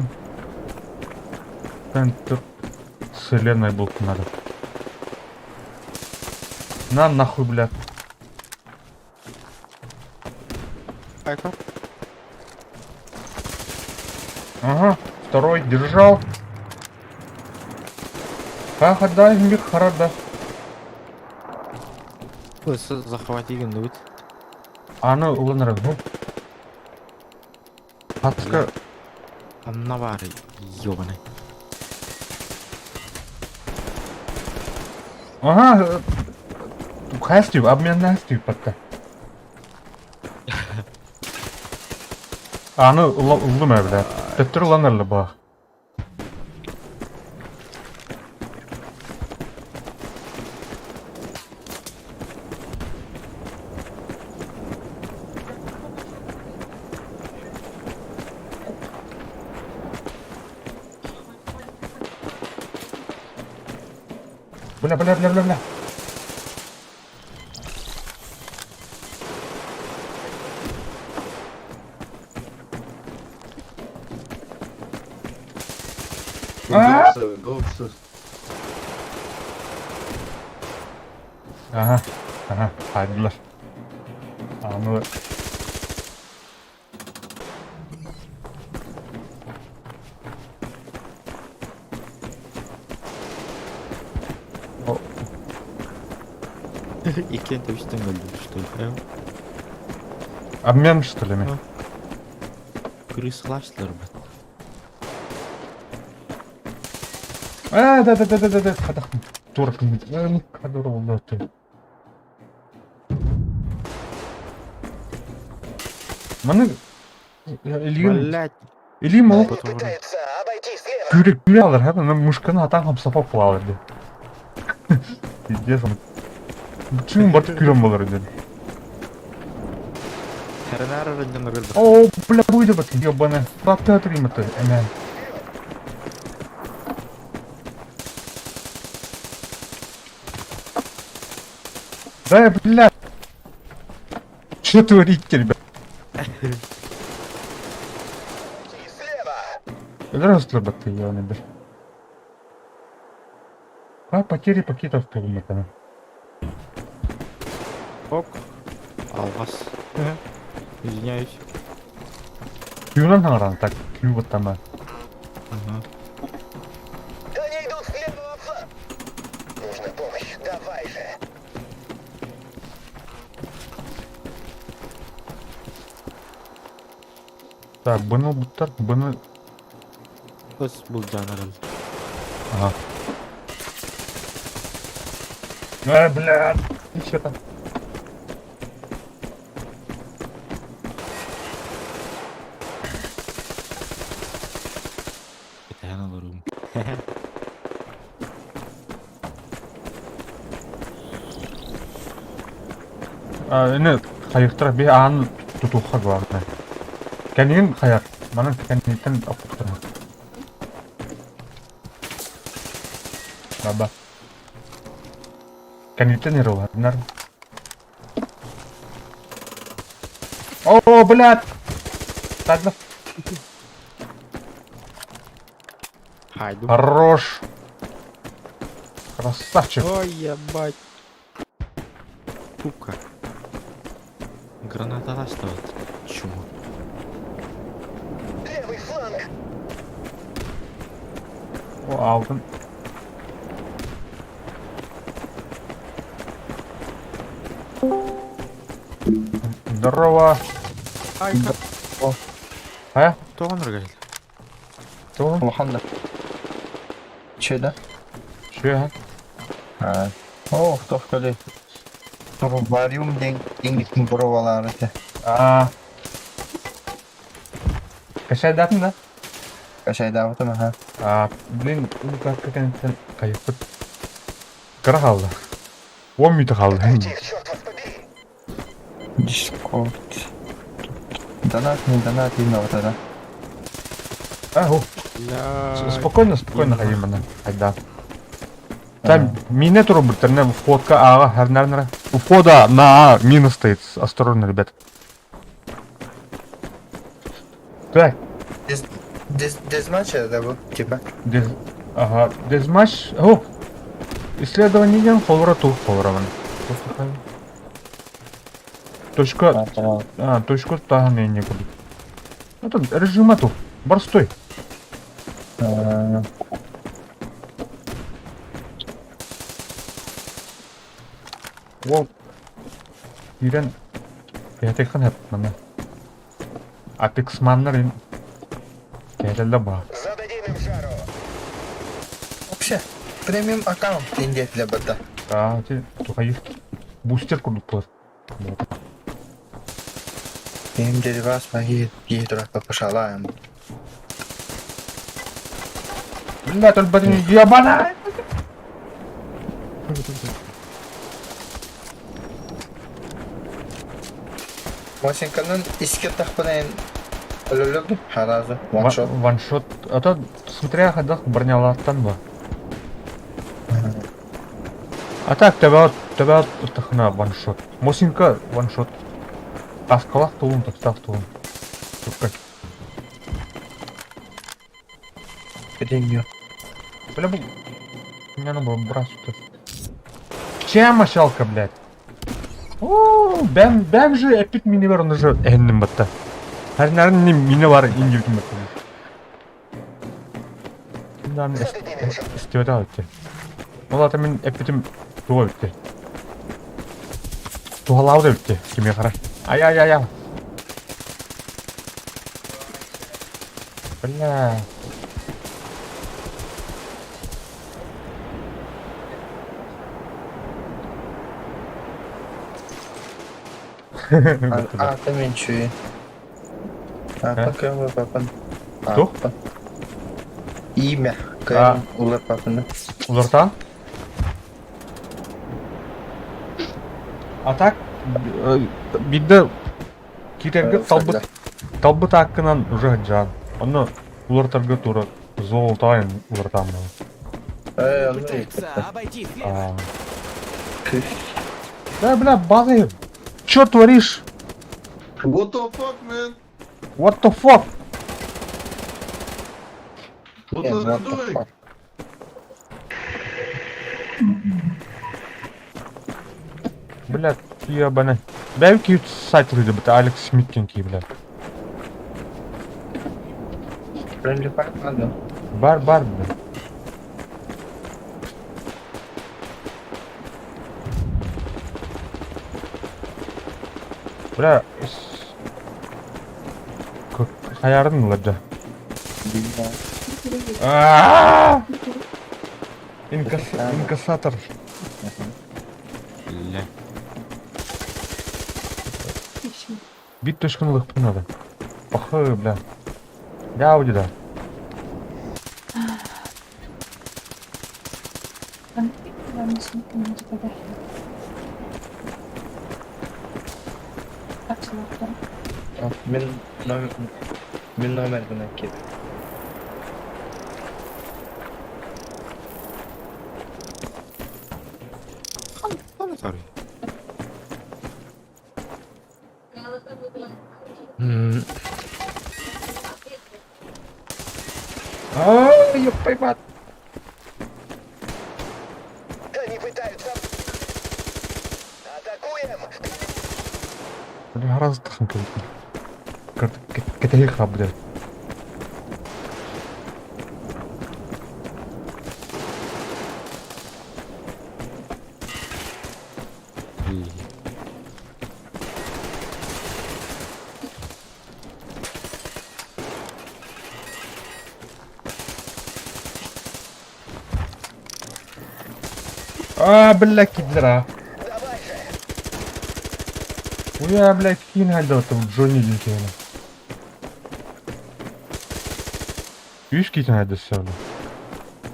[SPEAKER 2] Мен түк вселенной был надо. На нахуй, блядь.
[SPEAKER 1] Айка.
[SPEAKER 2] Ага, второй держал. Как отдай мне харада.
[SPEAKER 1] Захвати егенді өт.
[SPEAKER 2] Аны уланыр. Атыска.
[SPEAKER 1] Ана бар, ебаный.
[SPEAKER 2] Ага. Хастив, обмен на хастив пока. Аны улым әбілі. Тәттір уланырлы ба. Бля.
[SPEAKER 4] Go.
[SPEAKER 2] Aha. Hayırlar. Anı.
[SPEAKER 1] И кем-то üstten öldürdü, что ли?
[SPEAKER 2] Обмен что ли?
[SPEAKER 1] Kırısılaştılar mı?
[SPEAKER 2] Да. Кадахым. Туркым. Кадыр oldu ты. Маны
[SPEAKER 1] Блять.
[SPEAKER 2] Или мол
[SPEAKER 6] Пытается обойти слева.
[SPEAKER 2] күрек алыр, ха, мен мушканы атаң қапсапап алыр ди. Пиздец. Чын бат күрем болар ди.
[SPEAKER 1] Herner öldün öldü.
[SPEAKER 2] О, бля, буйды бат, ёбаный. Бат атырым это, эмен. Да, бля. Что творите, ребят?
[SPEAKER 6] Слева.
[SPEAKER 2] Здравствуй, баты, ёбаный, бля. Потери пакетов в полуметана.
[SPEAKER 1] Ок. Алгас. Извиняюсь.
[SPEAKER 2] Кюнан таңыран, так, кю вот там.
[SPEAKER 1] Ага.
[SPEAKER 6] Они идут с левого фланга. Нужна помощь. Давай же.
[SPEAKER 2] Так, bunu буттар, bunu...
[SPEAKER 1] Öz bulacağın herhalde.
[SPEAKER 2] Ага. Блядь, еще там.
[SPEAKER 1] Bir tane alırım.
[SPEAKER 2] Ini kayıktır, bir an tutuğa var. Kendin kayak, mana kendin apıktır. Baba. Kendin nere var, benar? Oh, блядь! Tadla.
[SPEAKER 1] Haydi.
[SPEAKER 2] Хорош. Красавчик.
[SPEAKER 1] Ой, ебать. Сука. Граната оставит. Чему?
[SPEAKER 6] Левый фланг.
[SPEAKER 2] O aldın. Здорово.
[SPEAKER 1] Ай,
[SPEAKER 2] А?
[SPEAKER 1] тоған ұргайыл.
[SPEAKER 2] Кто?
[SPEAKER 7] Лоханда. Че, да?
[SPEAKER 2] Че?
[SPEAKER 7] О, кто сказал? Варюм деньги буровалар это.
[SPEAKER 2] Кашай датын да?
[SPEAKER 7] Кашай да вот ага.
[SPEAKER 2] Блин, как-то кайфы. Кара қалды. 10 минут қалды.
[SPEAKER 6] Тихо, черт вас побери.
[SPEAKER 7] Дискорд. Донат, именно вот это.
[SPEAKER 2] Спокойно ходим, мына. Хайда. Там мина туру бітірне входка Аға, әрнәрнәрі. У входа на А мина стоит. Осторожно, ребят. Так,
[SPEAKER 7] Дезматч это был, типа.
[SPEAKER 2] ага, дезматч. О, исследование ден холврату холвраван. Точка, точку тағы не куди. Это режим ату. Бар стой. Ол ирен ятекхан хеп мана. Апекс маннар кәлелі ба.
[SPEAKER 6] Зададим им жару.
[SPEAKER 7] Вообще, премиум аккаунт инде для бота.
[SPEAKER 2] Те тухай бустер курдук болар.
[SPEAKER 7] Им дери вас маги гидрока пошалаем.
[SPEAKER 2] Бля, только не ебана.
[SPEAKER 7] Мосинканын иске тахпанайын өлөлөк харазы. Ваншот.
[SPEAKER 2] Ваншот. Это смотря ходах бронялаттан ба. А так тебя тахна ваншот. Мосинка ваншот. Аскалах тулун, тастав тулун. Только.
[SPEAKER 7] Деньги.
[SPEAKER 2] Бля, меня надо было брать тут. Чем мочалка, блядь? О, бәм же эпик мини бар, он же энним батта. Her nerede mini var indirdim bakalım. Bundan istiyordu abi. Valla temin epitim tuğa bitti. Tuğalağı da bitti. Kime karar. Ay. Bля.
[SPEAKER 7] Ты меньше. Пока вы папан.
[SPEAKER 2] Кто?
[SPEAKER 7] Имя. Кайын улар папаны.
[SPEAKER 2] Улардан? А так бидde кирерге талбыт аккынан уже жан. Оны улартарга тура золотайын улартан. Да, бля, базы. Чё творишь?
[SPEAKER 3] What the fuck, man?
[SPEAKER 2] What the fuck?
[SPEAKER 3] What are you doing?
[SPEAKER 2] Бля, ебаный. Belki сайтлıydı bu da Alex Smith'inki bile.
[SPEAKER 7] Friendly fire надо.
[SPEAKER 2] Бар bile. Бля, hayarın mı ladı? İnkasatör.
[SPEAKER 1] Бля.
[SPEAKER 2] Бит точканулых надо. Похуй, бля. Я уйду, да.
[SPEAKER 7] Мен номер гына кет.
[SPEAKER 1] Sorry.
[SPEAKER 2] Ёпай мать.
[SPEAKER 6] Они пытаются... Атакуем!
[SPEAKER 2] Бля, гораздо ханкал. Каталиха, блядь. Блядь, кидлера.
[SPEAKER 6] Давай же.
[SPEAKER 2] Уя, блядь, кин хальда там Джонни Линкена. Видишь, кин хальда все, блядь.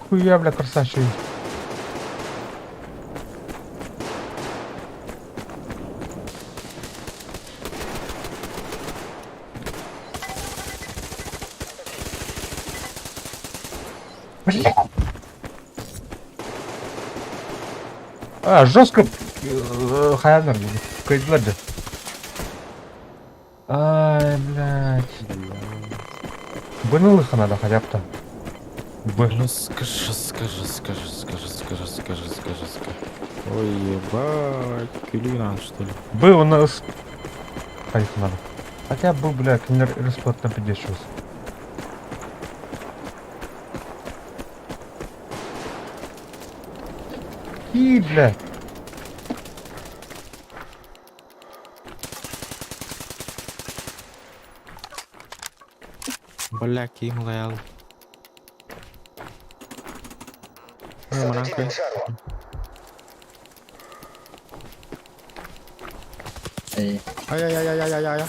[SPEAKER 2] Хуя, блядь, красавчик. Блядь. Жестко хаяндар gibi. Kaydılar da. Ай, блядь. Бынылых надо хотя бы там.
[SPEAKER 1] Ну скажи. Ой, ебать, Кюлинан, что ли?
[SPEAKER 2] Был у нас... Ходить надо. Хотя был, блядь, респорт на 50. И, блядь.
[SPEAKER 1] Бля, ким лаял.
[SPEAKER 6] Зададим им жару.
[SPEAKER 7] Эй,
[SPEAKER 1] Ай-яй-яй-яй-яй-яй.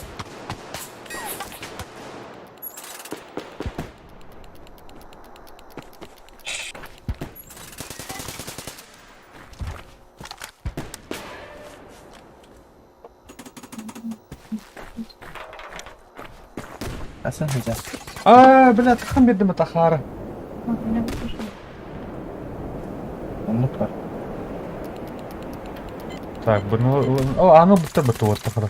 [SPEAKER 7] Асан хожа.
[SPEAKER 2] Блядь, хан бердім атахары.
[SPEAKER 7] Умут бар.
[SPEAKER 2] Так, аны бітір вот атахары.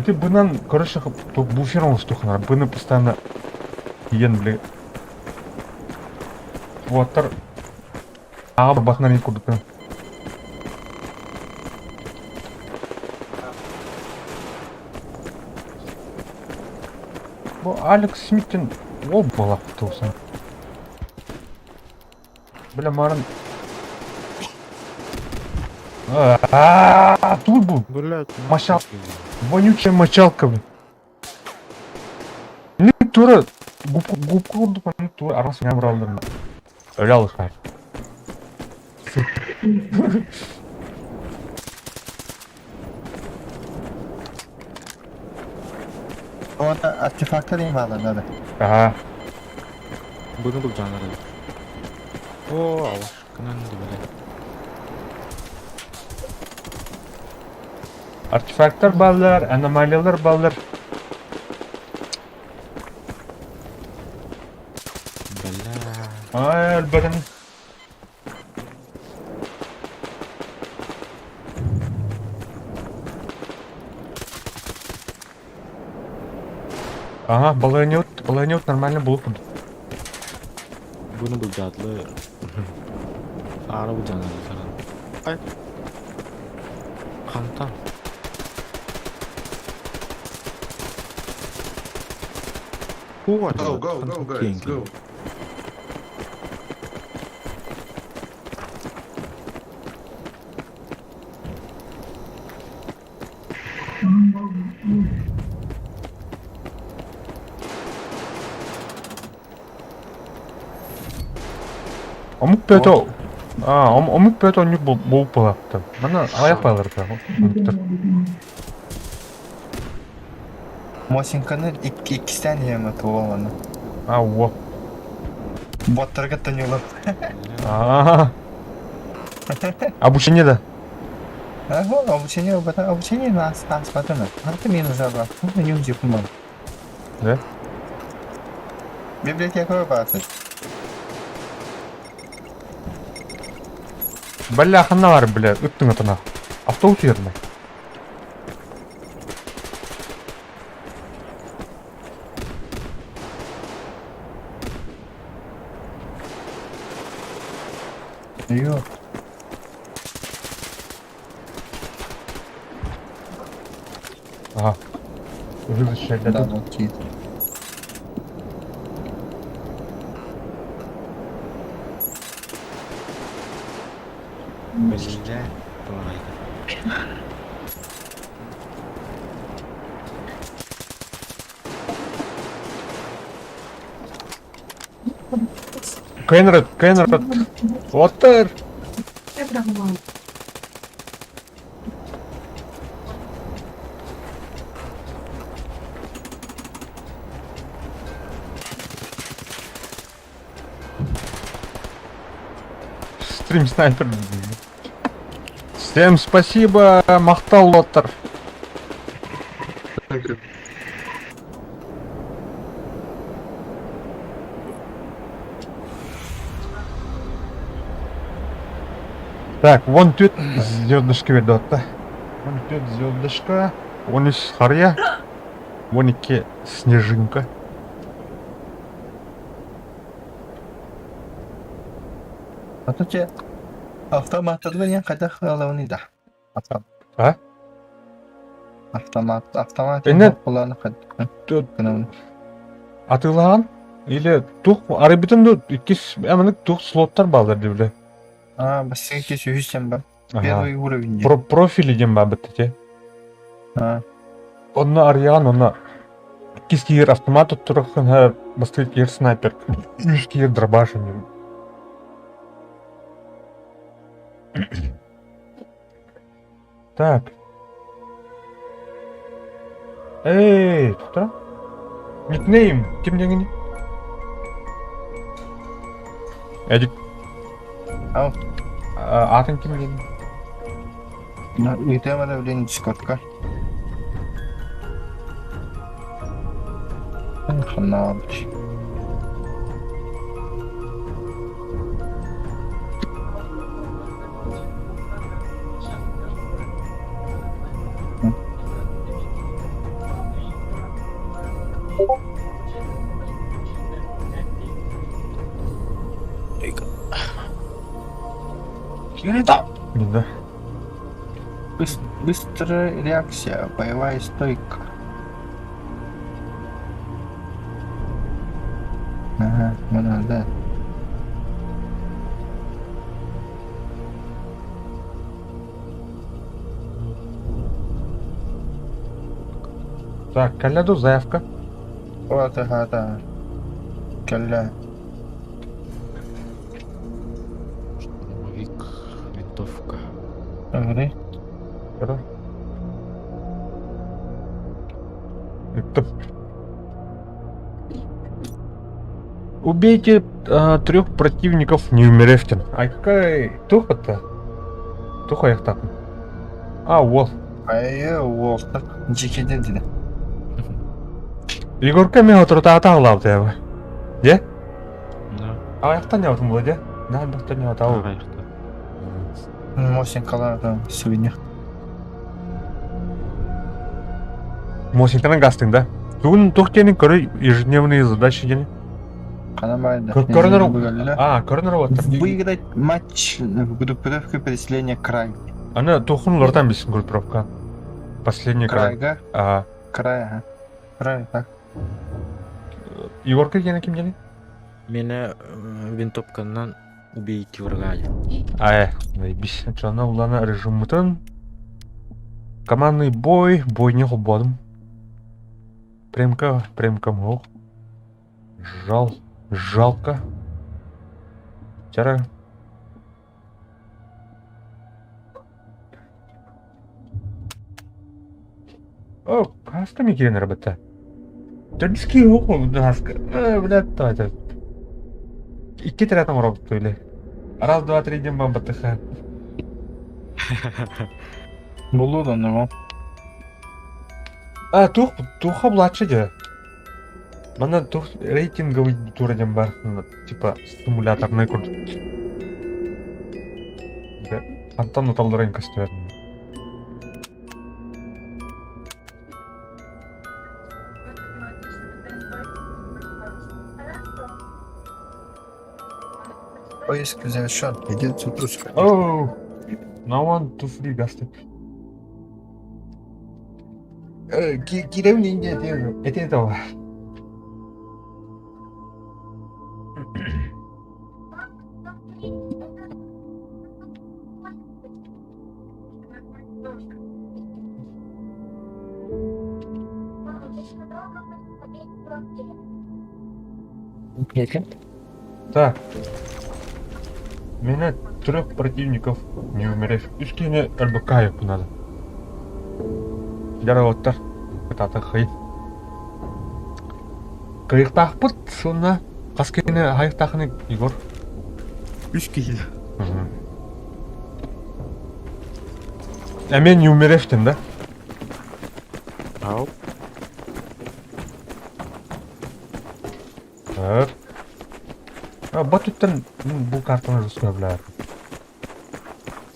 [SPEAKER 2] Ты бынан, короче, буфером устуханар. Быны постоянно ен, блядь. Ваттар. Батна не кудыпын. Бу Алекс Смиттен ол балап тусын. Бля, марын. Тут был.
[SPEAKER 1] Блядь,
[SPEAKER 2] Мочал. Вонючая мочалка, блин. Не тура. Губку урду, не тура. Арас меня брал, блин. Öyle хай.
[SPEAKER 7] Orada artefaktlar iyi bağlar abi.
[SPEAKER 2] Ага.
[SPEAKER 1] Bunu bul canları. Oo, avaş. Kınan da böyle.
[SPEAKER 2] Artefaktlar bağlar, anomaliyalar bağlar.
[SPEAKER 1] Bля.
[SPEAKER 2] Ay, elbette. Ага, баланет нормально булып.
[SPEAKER 1] Bunu bul cadlı. Ara bu canları falan. Ay. Kantan. Go, guys, go.
[SPEAKER 2] Омук бето. Омук бето не булып балапты. Мана аяк байлар да.
[SPEAKER 7] Мосинканы ikisinden yeme tuğulanı.
[SPEAKER 2] Во.
[SPEAKER 7] Bottарға tanıyorlar.
[SPEAKER 2] Обучение да.
[SPEAKER 7] Обучение нас смотрим. Арты минус забрал. Ну, не уйди куман.
[SPEAKER 2] Да?
[SPEAKER 7] Библиотека бацет.
[SPEAKER 2] Бля, ханалар, бля, ыттың атына. Автобус ерді.
[SPEAKER 7] Yok.
[SPEAKER 2] Ага. Уже защищали.
[SPEAKER 7] Да, вот кит.
[SPEAKER 1] Bля. Давай.
[SPEAKER 2] Кенред. Отыр. Стрим снайпер. Всем спасибо, мақтал отыр. Так, вон тут звездочка ведет, да? Вон тут звездочка, вон из харья, вон ике снежинка.
[SPEAKER 7] А тут я автоматтардан қайда қалауыны да.
[SPEAKER 2] А?
[SPEAKER 7] Автомат.
[SPEAKER 2] Эне-
[SPEAKER 7] Қоланы қайда.
[SPEAKER 2] Тут
[SPEAKER 7] Кінауыны.
[SPEAKER 2] атылған? Или тух, арабитымды икис, әмінік тух слоттар балдар дебілі.
[SPEAKER 7] Бассеге кесі үйсен ба. Первый уровень.
[SPEAKER 2] Профили дем ба бітті те. Оны ариян, оны икис кейер автомат ұттырықын, басты кейер снайпер. Үш кейер драбашын дем. Так. Эй, тұра? Никнейм, кем дегені? Эдик.
[SPEAKER 7] Ау.
[SPEAKER 2] Атын кем дегені?
[SPEAKER 7] Үйтем әлі дискордқа. Қанна алыш.
[SPEAKER 2] Да.
[SPEAKER 7] Быстрая реакция, боевая стойка. Ага, да.
[SPEAKER 2] Так, кәлләду заявка.
[SPEAKER 7] Вот, ага, да. Кәллә.
[SPEAKER 1] Штурмовик, винтовка.
[SPEAKER 7] Говори.
[SPEAKER 2] Кара. Это... Убейте 3 противников, не умеревтен. Ай, какая туха-то? Туха я так. Вот.
[SPEAKER 7] Уолтер. Жекеден дейді.
[SPEAKER 2] Егорка мен отырда атағылау дәбі. Де?
[SPEAKER 1] Да.
[SPEAKER 2] Аяқтан яутын бұл, де? Да, бақтан яутау.
[SPEAKER 1] Аяқта.
[SPEAKER 7] Мосин қалады сегодня.
[SPEAKER 2] Мосинканың гастың, да? Бүгін тұқтенің көрі ежедневные задачи дені.
[SPEAKER 7] Қанамайды.
[SPEAKER 2] Көрінер... көрінер отыр.
[SPEAKER 7] Выиграть матч в группировке переселения край.
[SPEAKER 2] Аны тұқын лордан бесін группировка. Последний край.
[SPEAKER 7] Крайга? Край, Край, так.
[SPEAKER 2] Егорка дені кем дені?
[SPEAKER 1] Мені винтовканнан убейте врага.
[SPEAKER 2] Наебись. Чана улана режим мытын. Командный бой, не ғылбадым. Премка мол. Жалко. Чара. Каста ми керен работа. Төрдіски оқу, наска. Блядь, давай. Икки тірәтім робот өйлі. Раз, два, три ден бам батыха.
[SPEAKER 7] Булу да нема.
[SPEAKER 2] Туха бұлатшы де. Мана тух рейтинговый тура ден бар. Типа стимуляторный күрд. Антон ұталдырайын костюм.
[SPEAKER 7] Поиск завершен. Идет сутушка.
[SPEAKER 2] No one to free гасты. Кирем ниндзя это этого. Так, Меня 3 противников не умерев. Üstüne РБК yapın Жараваттар. Кытаты хый. Кайықтақпыт, сонна қаскені қайықтақыны Егор.
[SPEAKER 1] 3 kişi.
[SPEAKER 2] Мен не умеревтен, да?
[SPEAKER 1] Hop.
[SPEAKER 2] Так. Батуттан бұл картаны распавляю.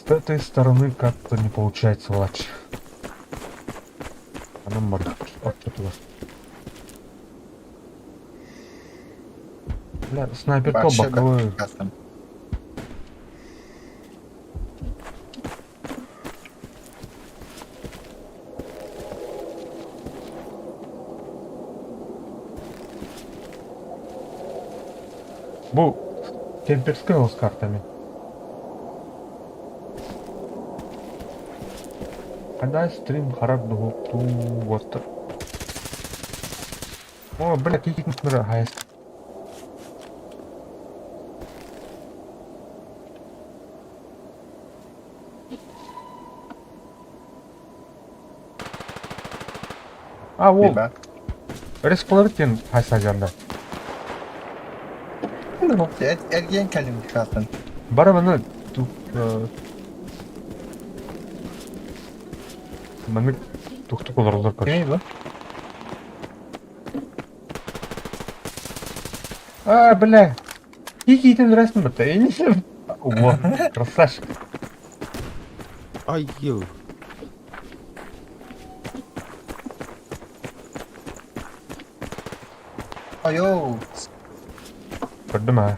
[SPEAKER 2] С этой стороны как-то не получается лач. Она морда. Вот что туда. Бля, снайперка
[SPEAKER 7] Вообще,
[SPEAKER 2] боковой.
[SPEAKER 7] Кастом.
[SPEAKER 2] Бұл кемперская с картами. Когда стрим харап дұғылту вот. О, бля, кейкін смірі хайст. Ол
[SPEAKER 7] Бейба.
[SPEAKER 2] респалырken хайса жанда.
[SPEAKER 7] Ergen kelim kastım.
[SPEAKER 2] Бара мені мені туқтық оларлар көрші.
[SPEAKER 7] Kimey bu?
[SPEAKER 2] Бля. Кейкейтен рәсін бітті. О, красавчик.
[SPEAKER 1] Ay yo.
[SPEAKER 7] Ayo.
[SPEAKER 2] Көрдім ә.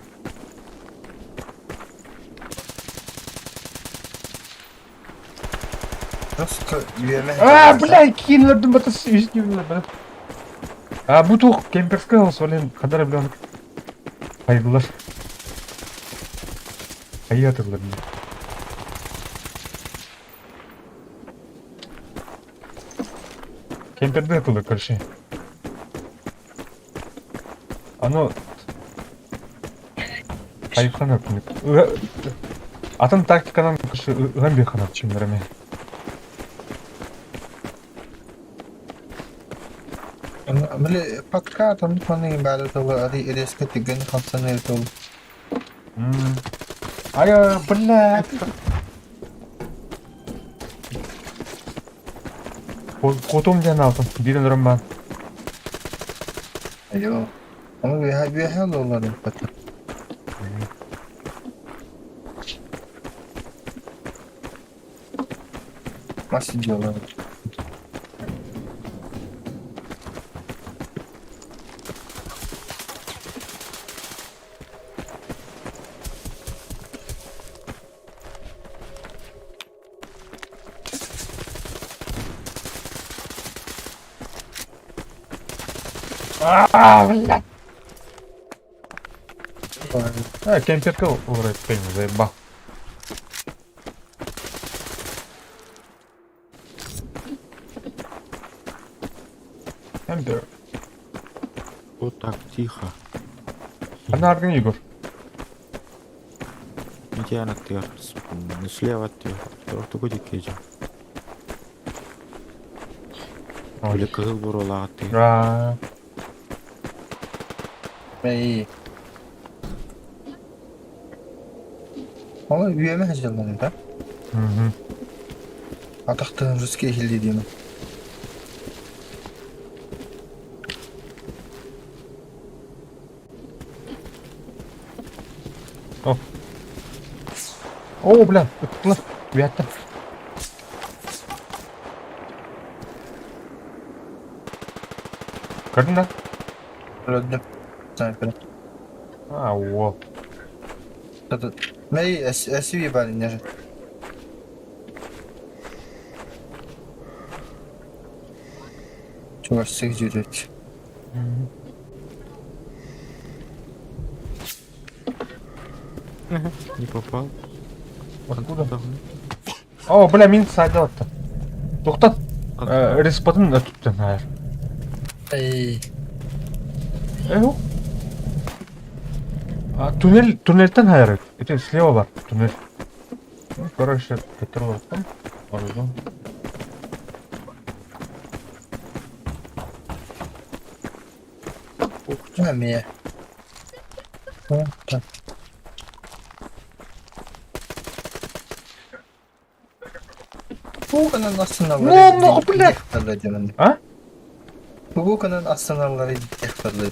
[SPEAKER 7] Nasıl üyeme?
[SPEAKER 2] Бля, кейін өрдім бітті үйісіне бітті. Бұл туқ кемперская олсы олен қадар білен қайдылар. Қайы атырлар. Кемперді атылы көрші. Ано қайыққан өпінік. Атын тактикадан көрші ұған бей қанат чымдырымен.
[SPEAKER 7] Böyle patka atom tutmanın ibadet olu. Adi edeske tügün kapsanı et olu.
[SPEAKER 2] Aya, бля. Котум ден алдым. Бірін ұрым бан.
[SPEAKER 7] Ayo. Ama bir hal olalım patka. Nasıl diyorlar?
[SPEAKER 2] Бля. Кемперка урать пейну, заебал. Кемпер.
[SPEAKER 1] Вот так, тихо.
[SPEAKER 2] Одна арган Егор.
[SPEAKER 1] Где она ты? Слева от тебя. Кто будет кеджа? Или кызыл бурала ты?
[SPEAKER 7] İyi. Ama üyeme hazırlanıyor da. Ataktığın riske ehildi diyeyim.
[SPEAKER 2] О, бля, ıkla. Uyattım. Gördün lan.
[SPEAKER 7] Öldüm. Sniper'ı.
[SPEAKER 2] O.
[SPEAKER 7] Tadı. Neyi SUV bari nere? Çok 8 yürüyüş.
[SPEAKER 1] Не попал.
[SPEAKER 2] Откуда? О, бля, мин сайда attı. Тоқтат. Респатын öttürdün hayır.
[SPEAKER 7] Ey.
[SPEAKER 2] Eyo. Туннельден хайрык. Это слева бар, туннель. Ну, короче, петрол attım. Oradan.
[SPEAKER 7] Маме. О, так. Bu kanın aslanları
[SPEAKER 2] No, блядь.
[SPEAKER 7] canım.
[SPEAKER 2] Ha?
[SPEAKER 7] Bu kanın aslanları fırladı.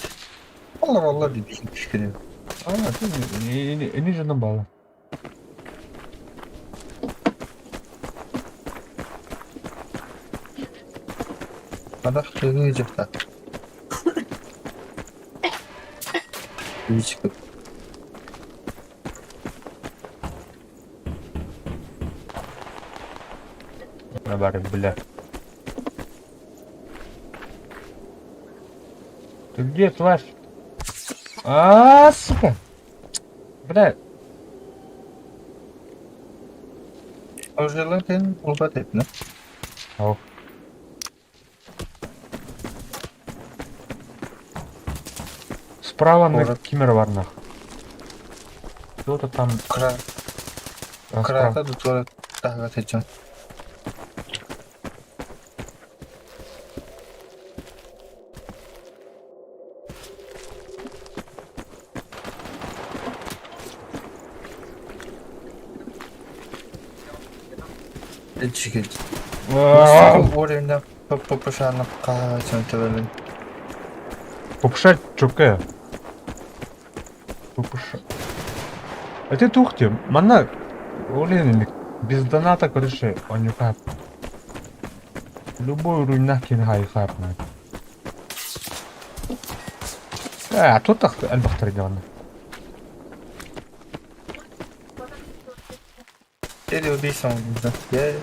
[SPEAKER 7] Allah Allah dedi fikrim.
[SPEAKER 2] Aa, ini canım bağlı.
[SPEAKER 7] Adak sığıyacak da. İyi çıkıp.
[SPEAKER 2] Ne bari bля. Ты где, тварь? Сука! Бля,
[SPEAKER 7] Avcılarken ulbat etme.
[SPEAKER 2] ау. Справа на
[SPEAKER 7] Город.
[SPEAKER 2] Кимер Варнах. Кто-то там...
[SPEAKER 7] Kıra,
[SPEAKER 2] справа.
[SPEAKER 7] kırata tutuyor. Davet edeceğim. Çıkıyor. Oraya попушана kaçın tövbenin.
[SPEAKER 2] Попушать чука. Попушать. А ты тухти, мана, блин, без доната, короче, он не хап. Любой руйнах кингай хап, на. А тут так альбахтар делано.
[SPEAKER 7] Дядя убийца он да. Я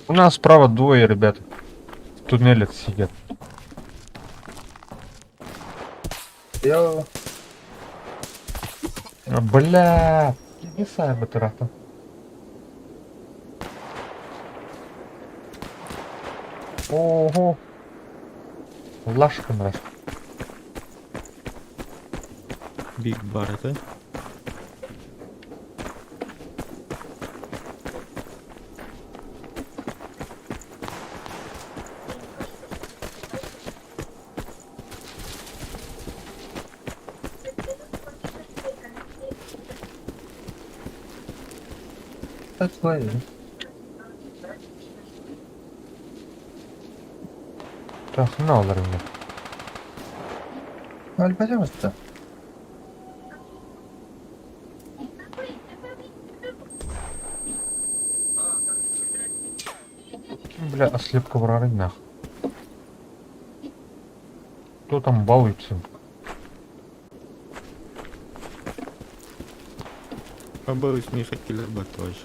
[SPEAKER 2] У нас справа двое, ребята. В туннеле сидят. Бля, не сайба ты рафта. Ого. Лашка нравится.
[SPEAKER 1] Big bar это.
[SPEAKER 7] так твои.
[SPEAKER 2] Так, ne alırım ya?
[SPEAKER 7] Аль, пожалуйста.
[SPEAKER 2] Бля, ослепка врары нах. Кто там балуется?
[SPEAKER 1] Побоюсь, Миша киллер тоже.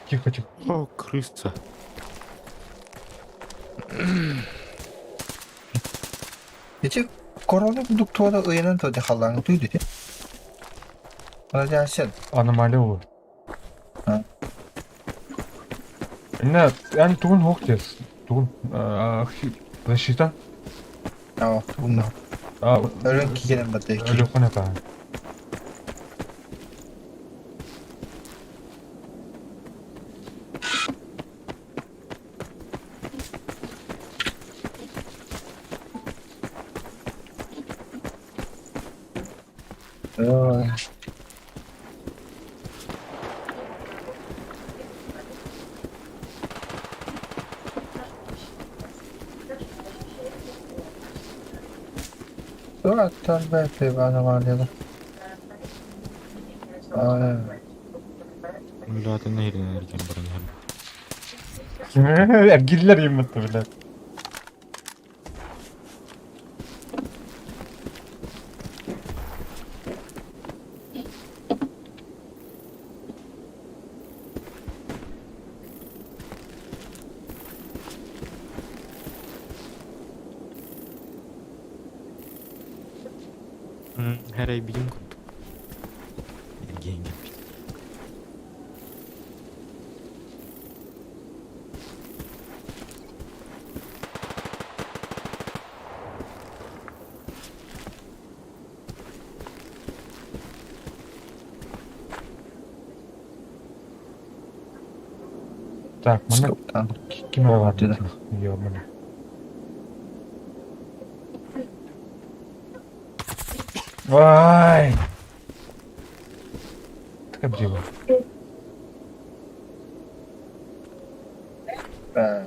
[SPEAKER 2] Тихо, тихо.
[SPEAKER 1] О, крыса.
[SPEAKER 7] Geçik korona doktora uyanan da halanı duydu diye. Radyasyon.
[SPEAKER 2] Аномалия olur.
[SPEAKER 7] Ha.
[SPEAKER 2] Ne? Yani tuğun hok des. Tuğun. Защита.
[SPEAKER 7] Ama bunu.
[SPEAKER 2] А,
[SPEAKER 7] Öğren ki gelen badı ki.
[SPEAKER 2] Öyle kone pa.
[SPEAKER 7] Sonra atlar belki bana var ya da. Aa,
[SPEAKER 1] Bля, ты нахрен эрген броням.
[SPEAKER 2] Ergiller yemetti bile.
[SPEAKER 1] Her ay bilim kurdu. деньги.
[SPEAKER 2] Так, mana
[SPEAKER 7] Скоптан.
[SPEAKER 2] kime
[SPEAKER 7] О,
[SPEAKER 2] var
[SPEAKER 7] dedi.
[SPEAKER 2] dedi. Yok mana. Vay. Tıkıp diyor.
[SPEAKER 7] Ee,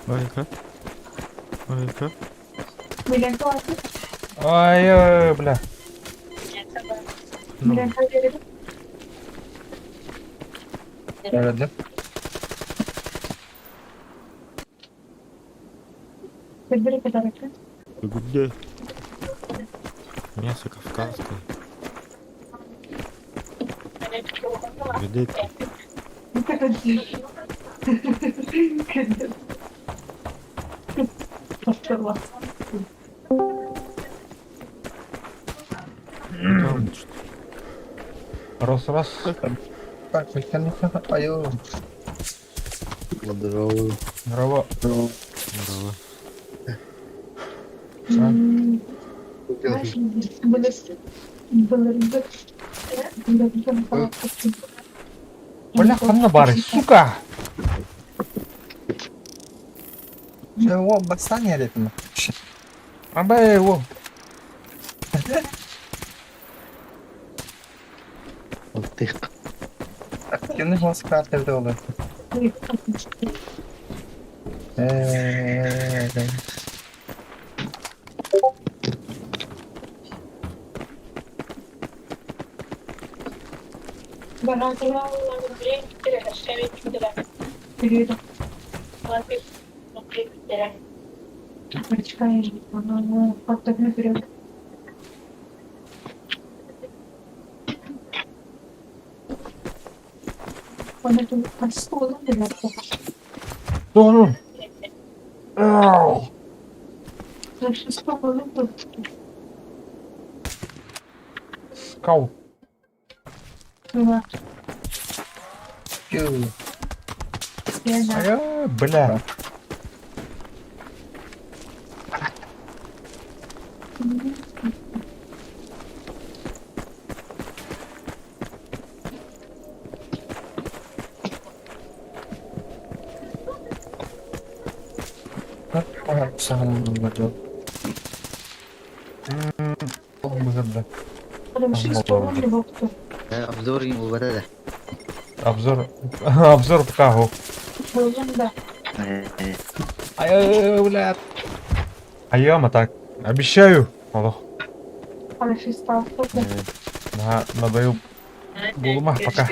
[SPEAKER 1] Harika. Harika.
[SPEAKER 2] Ay bля.
[SPEAKER 7] Nerede?
[SPEAKER 1] Где? Мясо кавказское. Видите? Там что?
[SPEAKER 2] Раз.
[SPEAKER 7] Bak mekanik ayo.
[SPEAKER 3] Здорово.
[SPEAKER 2] Здорово.
[SPEAKER 1] Здорово.
[SPEAKER 2] Бля, қанна бар, сука.
[SPEAKER 7] О, бастание dedim.
[SPEAKER 2] Абай, о.
[SPEAKER 3] Алтык.
[SPEAKER 7] Активный маскаторда olur. Evet.
[SPEAKER 2] Doğru. Au. Скау.
[SPEAKER 7] Ю.
[SPEAKER 2] Ай, бля.
[SPEAKER 7] Сам говорю.
[SPEAKER 2] Бля.
[SPEAKER 3] Обзор ему вот это.
[SPEAKER 2] Обзор ПК. Ай, бля. Айома так. Обещаю. Алло. Надаю булма пока.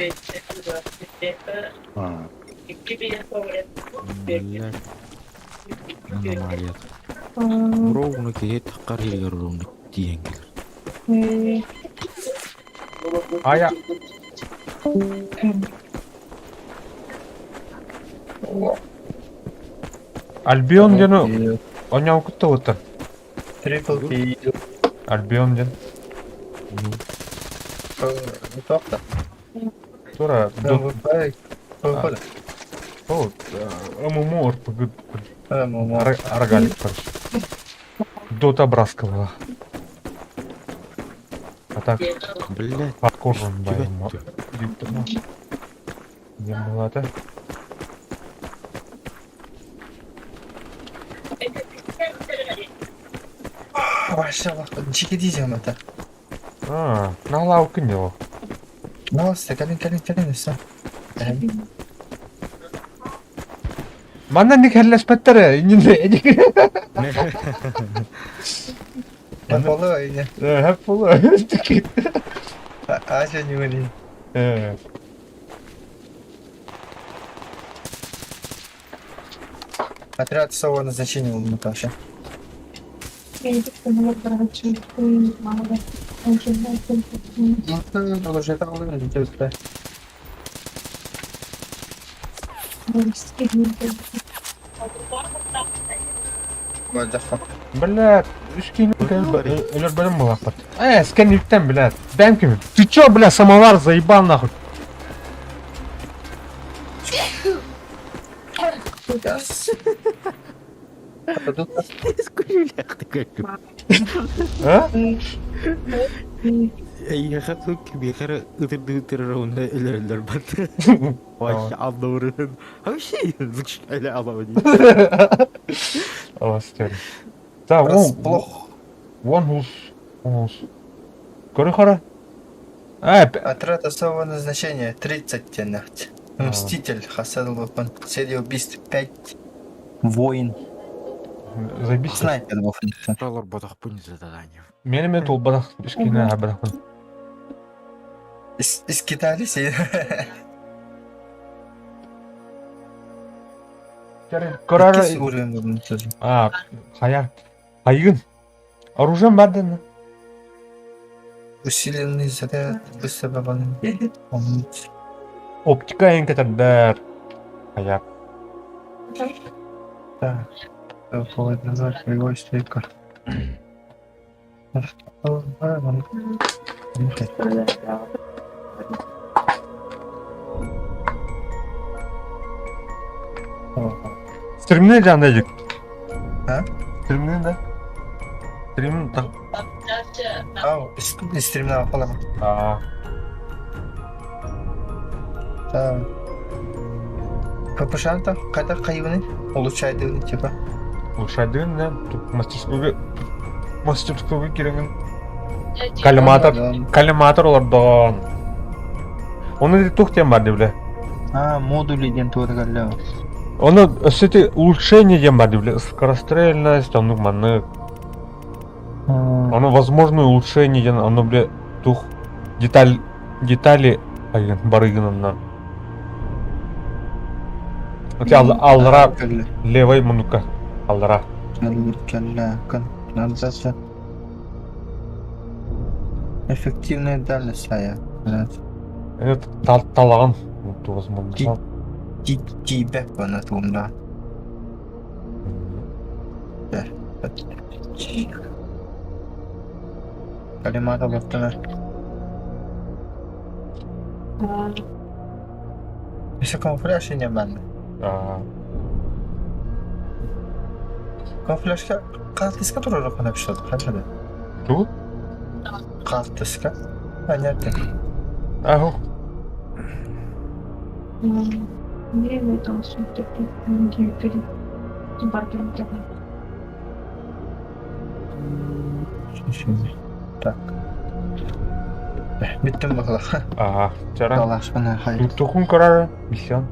[SPEAKER 1] Блядь. Аномалия. Броуны кейт қарилер ұрымды дейінгілер.
[SPEAKER 2] Ая. Альбион жана оняу күтті отыр.
[SPEAKER 7] Triple kill.
[SPEAKER 2] Альбион жан.
[SPEAKER 7] Тоқта.
[SPEAKER 2] Тура.
[SPEAKER 7] PvP. PvP.
[SPEAKER 2] О, ММО РПГ.
[SPEAKER 7] MMO.
[SPEAKER 2] Аргалик, короче. Дота Браска была. А так,
[SPEAKER 1] Блядь.
[SPEAKER 2] подкожен байым.
[SPEAKER 1] Түбәтті.
[SPEAKER 2] Где была-то?
[SPEAKER 7] Maşallah. Çiki diyeceğim hatta.
[SPEAKER 2] Нала укинил.
[SPEAKER 7] Nossa, gelin üstüne.
[SPEAKER 2] Мана не херлеспеттер.
[SPEAKER 7] Hep oluyor yine.
[SPEAKER 2] Hep olur.
[SPEAKER 7] Ağaç önüme. Отряд сового назначения у Наташи.
[SPEAKER 8] Я не так поняла, про что ты мало.
[SPEAKER 7] Ну, уже это уже. What the fuck?
[SPEAKER 2] Блядь, скинь, или блин, малахат. Скинь там, блядь. Дамки. Ты чё, блядь, самовар заебал нахуй? А?
[SPEAKER 1] Я хочу кибикара утыр раунда элерлер бат. Вообще абдурын. Вообще звучит эля абавди.
[SPEAKER 2] Аластер. Да,
[SPEAKER 7] Расплох.
[SPEAKER 2] вон гус. Коры.
[SPEAKER 7] Отряд особого назначения 30 теннахт. Мститель Хасан Лупан. Серия убийств 5. Воин.
[SPEAKER 2] Заебись.
[SPEAKER 7] Снайпер Лупан.
[SPEAKER 1] Пролор батах пунит задание.
[SPEAKER 2] Менемен толбадах бишкине абрахун.
[SPEAKER 7] Из Китая сей.
[SPEAKER 2] Корара.
[SPEAKER 7] Уровень будем тоже.
[SPEAKER 2] Хая. Хайгын. Оружием бардын.
[SPEAKER 7] Усиленный заряд. Быстро пополнение. Помнить.
[SPEAKER 2] Оптика энкетердер. Хая.
[SPEAKER 7] Так. Повод назад. Боевой стейкер.
[SPEAKER 2] Стримне жандайдык.
[SPEAKER 7] А?
[SPEAKER 2] Стримне да? Стрим так.
[SPEAKER 7] Из стримного пола. Так. Пропашанта, когда кайваны улучшайды типа.
[SPEAKER 2] Улучшайдын да. Тут мастерскойга кереген. Коллиматор олардан. Оны да тухтен бар деп.
[SPEAKER 7] Модули ден тур галла.
[SPEAKER 2] Оны өсөтө улучшение дем бар деп. Скорострельность, ону манны. Оно возможно улучшение ден, оно бля тух детали барыгынынан. Оте алдыра левой мунука алдыра.
[SPEAKER 7] Эффективная дальность я.
[SPEAKER 2] Это талаган. Это возможно.
[SPEAKER 7] Тебя на том, да. Коллиматор баттана. Если камуфляж не банда. Камуфляжка калтыска туруру кана пишет, ханчада.
[SPEAKER 2] Ту?
[SPEAKER 7] Калтыска. Понятно.
[SPEAKER 2] Аху.
[SPEAKER 8] Время там сутки, перед барбером.
[SPEAKER 7] Так. Биттим бакала.
[SPEAKER 2] Чара.
[SPEAKER 7] Далаш мына хай.
[SPEAKER 2] Тухун карары. Миссион.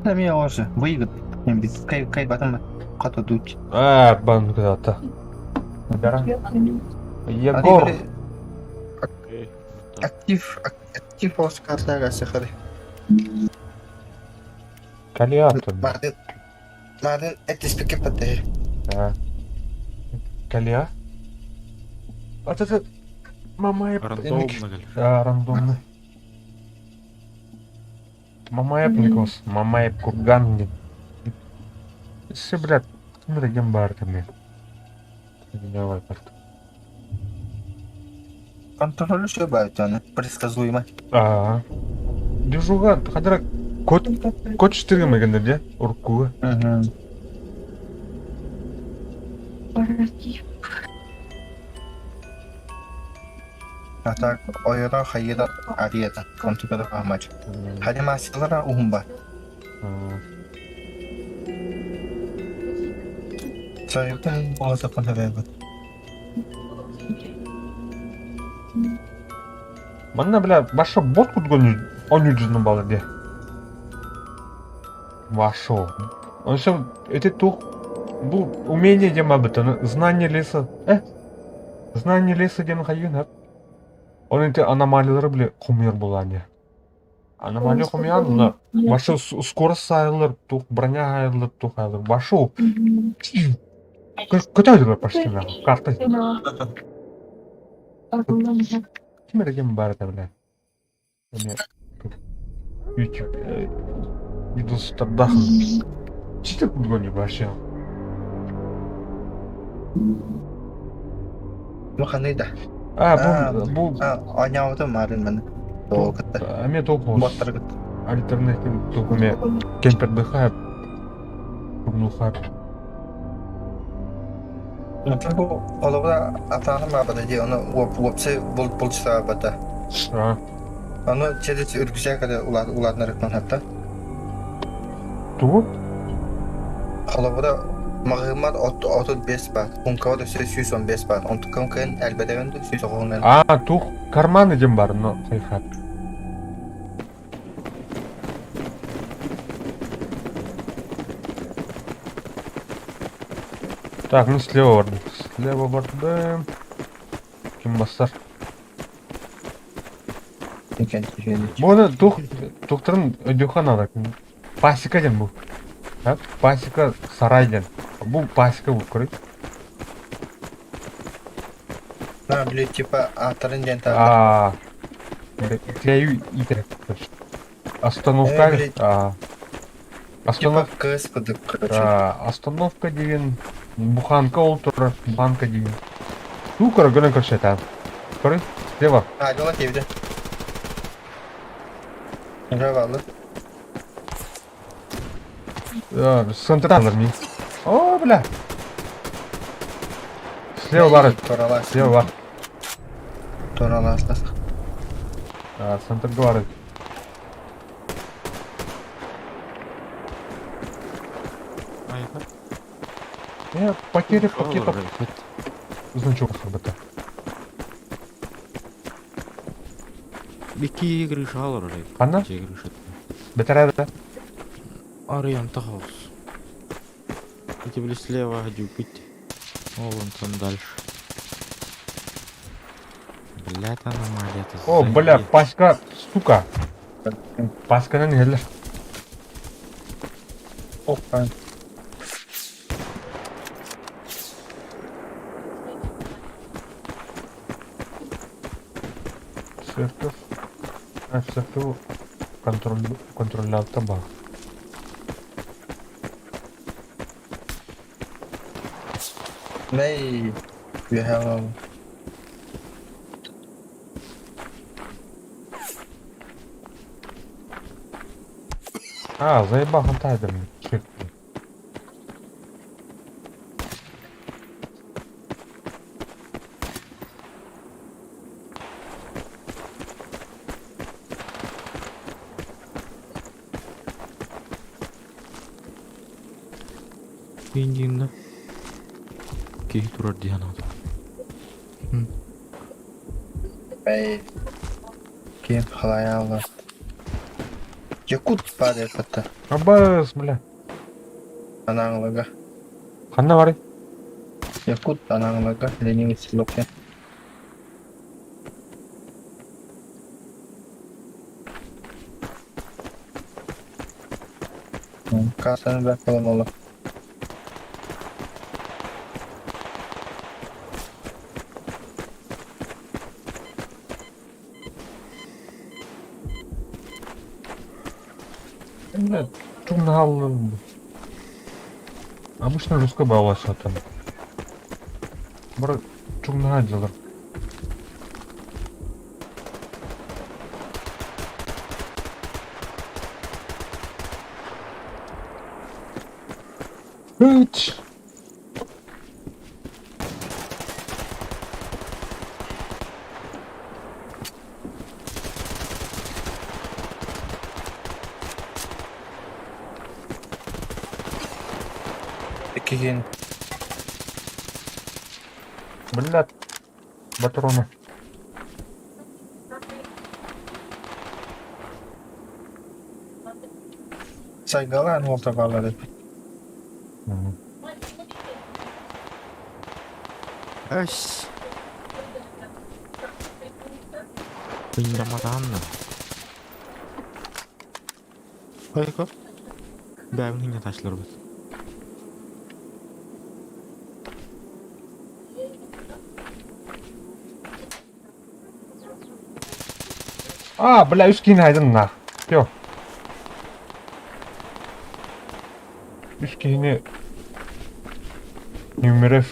[SPEAKER 7] Да меня уже выиграть. Мен бит кай батам ката дуть.
[SPEAKER 2] Бан куда-то. Егор.
[SPEAKER 7] Актив Оскар сахары.
[SPEAKER 2] Калиатор.
[SPEAKER 7] Мадын это спекепате.
[SPEAKER 2] Калия. Вот это Мамаев.
[SPEAKER 1] Рандомно.
[SPEAKER 2] Рандомно. Мамаев Никос. Мамаев Курган. Все, блядь, мы дадим бартами. Давай, парт.
[SPEAKER 7] Контроль все байтаны, предсказуемо.
[SPEAKER 2] Дежуга, хадра код 4 меганда, да? Уркуга. А
[SPEAKER 7] так, ойра хайда ариета, контипер амач. Хади масилара ухумба. Сайптан болса контебе.
[SPEAKER 2] Манна, бля, ваша бот кудгон он юджин баладе. Вашо. Он все эти тух бу умение дема бетон, знание леса. Знание леса дем хайын. Он эти аномалиялар бля кумир булане. Аномалия кумир, но ваша скорость сайылар, тух броня сайылар, тух сайылар. Вашо. Куда идет почти на карты?
[SPEAKER 8] Balkonda
[SPEAKER 2] Kim ergen var da bile. Yani YouTube videolarda işte bu ne başa.
[SPEAKER 7] Bu qanday da?
[SPEAKER 2] Bu
[SPEAKER 7] Oynayaptım Marin meni.
[SPEAKER 2] bu ame topu.
[SPEAKER 7] Botlar git.
[SPEAKER 2] Альтернатив тупыми кемпер дыхает, нухает.
[SPEAKER 7] Bu olabda atağım abada diye onu wopse bulsa abada.
[SPEAKER 2] А,
[SPEAKER 7] Onu çedet ürküse kadar ulatına rıkman hatta.
[SPEAKER 2] ту?
[SPEAKER 7] Olabda mağımat 35 baht. Punkava da 115 baht. Onu tıkım elbette ben de 110
[SPEAKER 2] А, тух карманы дем бар, но хайхат. Так, ну слева барды. Слева барды. Ким бастар?
[SPEAKER 7] Екен түйені.
[SPEAKER 2] Bunu тухтырын өдеухан алады. Пасека ден бұл. Пасека сарай ден. Бұл пасека бұл көрейт.
[SPEAKER 7] Na bile tipa atların jenta.
[SPEAKER 2] Тлею итерек. Остановка.
[SPEAKER 7] блядь. Tipa
[SPEAKER 2] Остановка.
[SPEAKER 7] kız bıdık короче.
[SPEAKER 2] Остановка деген. Буханка ол тұр. Банка деген. Ту көрі гөнен көрсет әм. Көрей? Слева.
[SPEAKER 7] Yola evde. Ne var
[SPEAKER 2] Централар не. О, бля. Слева бар. Слева бар.
[SPEAKER 7] Toralar.
[SPEAKER 2] Центрга бар. Потеря пакетов. Значок хабата.
[SPEAKER 1] İki kırış alır orayı.
[SPEAKER 2] Ana?
[SPEAKER 1] İki kırış et.
[SPEAKER 2] Бетерәді.
[SPEAKER 1] Arayan тахалс. Эти были слева, дюпить. О, вон там дальше. Блядь, аномалия. Это
[SPEAKER 2] О, бля, паська, сука. Паськаның елі.
[SPEAKER 7] Опа.
[SPEAKER 2] Сектор. Сектор контроль табак.
[SPEAKER 7] Ney? Bir hava.
[SPEAKER 2] Заебал хантайдер.
[SPEAKER 1] Индийна. Какие тут дианаты?
[SPEAKER 7] Bey. Kim halaya Allah. Yakut bade katta.
[SPEAKER 2] Абас, бля.
[SPEAKER 7] Ananglaga.
[SPEAKER 2] Ханна бар.
[SPEAKER 7] Yakut ananglaga. Lenin isilokya. Kasanı bırakalım oğlum.
[SPEAKER 2] Журнал. Обычно русская баласа там. Бір журнал жылыр. Үч.
[SPEAKER 7] Кейін.
[SPEAKER 2] Блядь. Патроны.
[SPEAKER 7] Saygalan olta bağladı.
[SPEAKER 1] Эс. Пиндамаданна. Хайка. Бәвін не ташлар бит.
[SPEAKER 2] А, бля, üç kişi aydın na. Yok. Üç kişini Nümeref.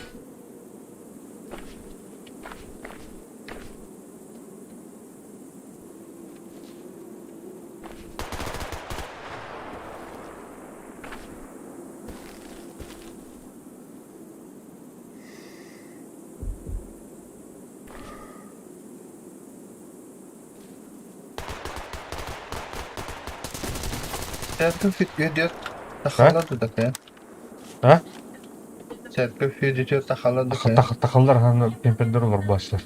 [SPEAKER 7] Selfie video takaladı da ya.
[SPEAKER 2] Ha?
[SPEAKER 7] Selfie video takaladı
[SPEAKER 2] Takıl
[SPEAKER 7] ya.
[SPEAKER 2] takıl takıllar hani kemperler olur başlar.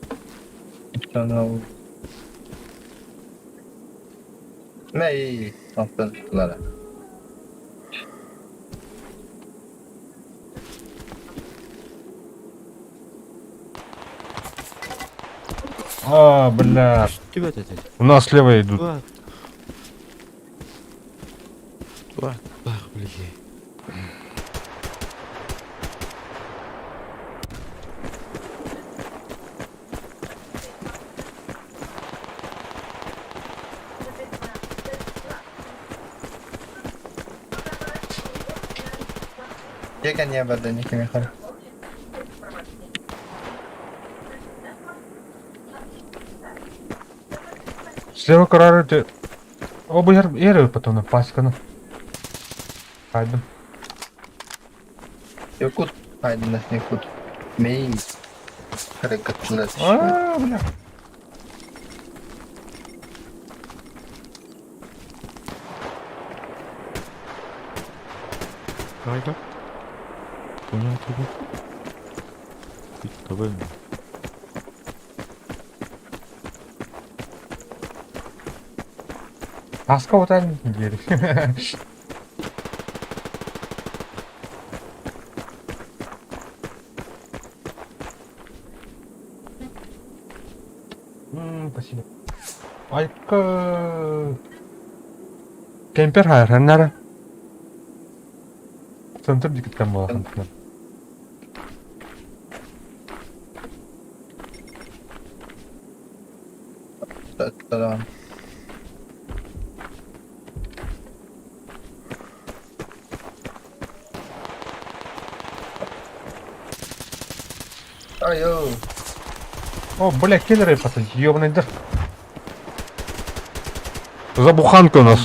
[SPEAKER 7] Sana o. Ne iyi. Aferin.
[SPEAKER 2] А, бля.
[SPEAKER 1] Что это?
[SPEAKER 2] У нас слева идут.
[SPEAKER 1] Туа. Туа. Ах, блин.
[SPEAKER 7] Я не обладаю никакими характерами.
[SPEAKER 2] Слева карары те. О, bu yer потом пасканы. Haydi.
[SPEAKER 7] Yakut. Aydınlık Yakut. Main. Hareketler.
[SPEAKER 2] А, бля.
[SPEAKER 1] Кайда? Понял тебя. Давай.
[SPEAKER 2] Таска вот они двери. Спасибо. Айка. Кемпер хайр, нара. Центр дикеттен болған.
[SPEAKER 7] Tamam. Айо.
[SPEAKER 2] О, бля, киллеры потом, ёбаный дыр. Забуханка у нас.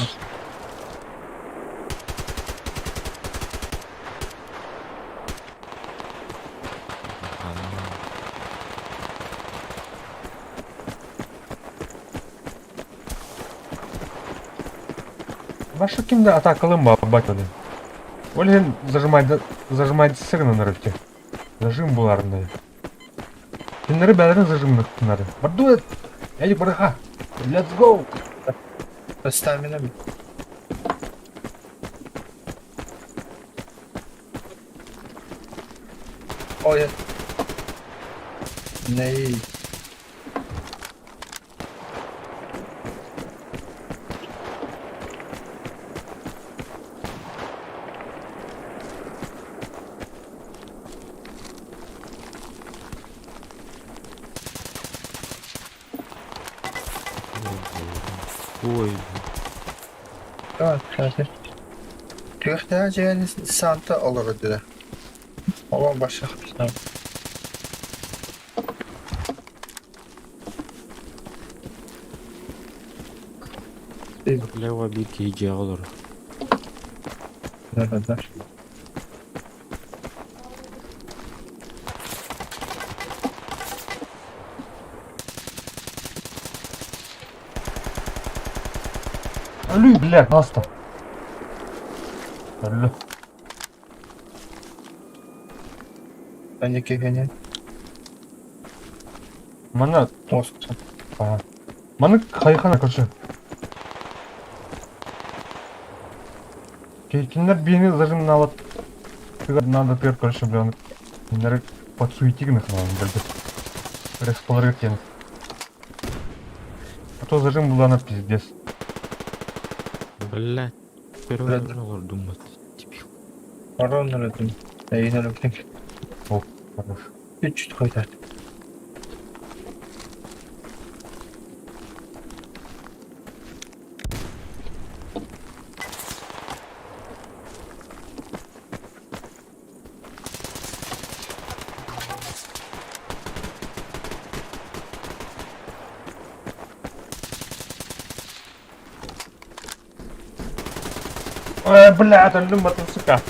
[SPEAKER 2] Ваша кимде атакалым ба батады. Олен зажимайды сырны нарыфте. Зажим буларында. Киндері бәрін зажимны тұтынады. Бардуэт! Әйді барыға! Let's go!
[SPEAKER 7] Стамина. Ой. Не.
[SPEAKER 1] Ой.
[SPEAKER 7] Evet, evet. Göstereceğiniz santa olur dedi. Ama başka bir şey.
[SPEAKER 1] Лева битки идеалор.
[SPEAKER 7] Ne kadar?
[SPEAKER 2] Ölü bля, hasta. Ölü.
[SPEAKER 7] Bence kefeni.
[SPEAKER 2] Mana
[SPEAKER 7] Olsun.
[SPEAKER 2] ага. Mana кайхана көрші. Киндер биені зажимын алып. Надо тыр көрші білен. Киндер подсуетигных надо білді. Респалар кеткен. А то зажим булана пиздец.
[SPEAKER 1] Блядь. Первый
[SPEAKER 7] Блядь.
[SPEAKER 1] раз думать. Дебил.
[SPEAKER 7] Арон öğretim. Neyin öğretim?
[SPEAKER 2] О, хорош.
[SPEAKER 7] 300 koyar.
[SPEAKER 2] Ой, блядь, öldüm batın sıka.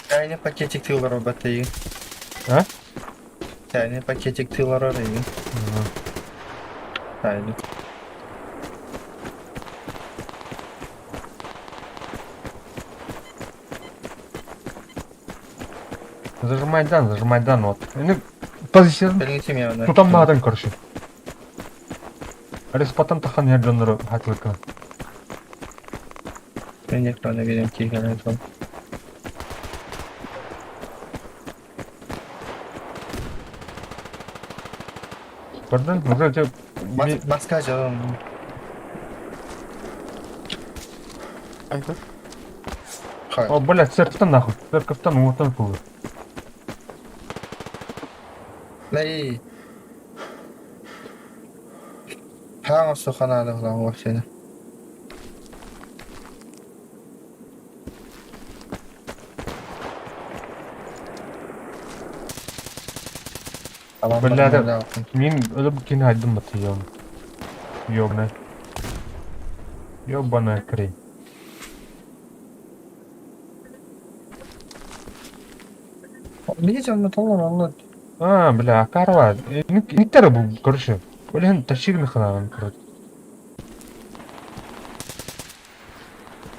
[SPEAKER 7] Чайный пакетик тылар батареи.
[SPEAKER 2] Ha?
[SPEAKER 7] Чайный пакетик тылар арayı. Чайный.
[SPEAKER 2] Зажимай дан вот. Ну, позициясын
[SPEAKER 7] Перенеси меня на...
[SPEAKER 2] тутамадың, короче. Респатан тахан ерденлері хатылыкка.
[SPEAKER 7] Ben ekrana vereyim ki gelen son.
[SPEAKER 2] Көрдің? Уже же...
[SPEAKER 7] Маска жалам.
[SPEAKER 1] Айдар.
[SPEAKER 7] Хай.
[SPEAKER 2] О, блядь, церковьтан нахуй. Церковьтан умотан пулы.
[SPEAKER 7] Лей. Hangi sokağına lan o seni?
[SPEAKER 2] Блядь, мен ölüp kini haydım batıyor. Ёбаный. Ёбаная крень.
[SPEAKER 7] Ne canım tamam anlat.
[SPEAKER 2] А, бля, карва. Никтер был, короче. Блин, тащили хана, короче.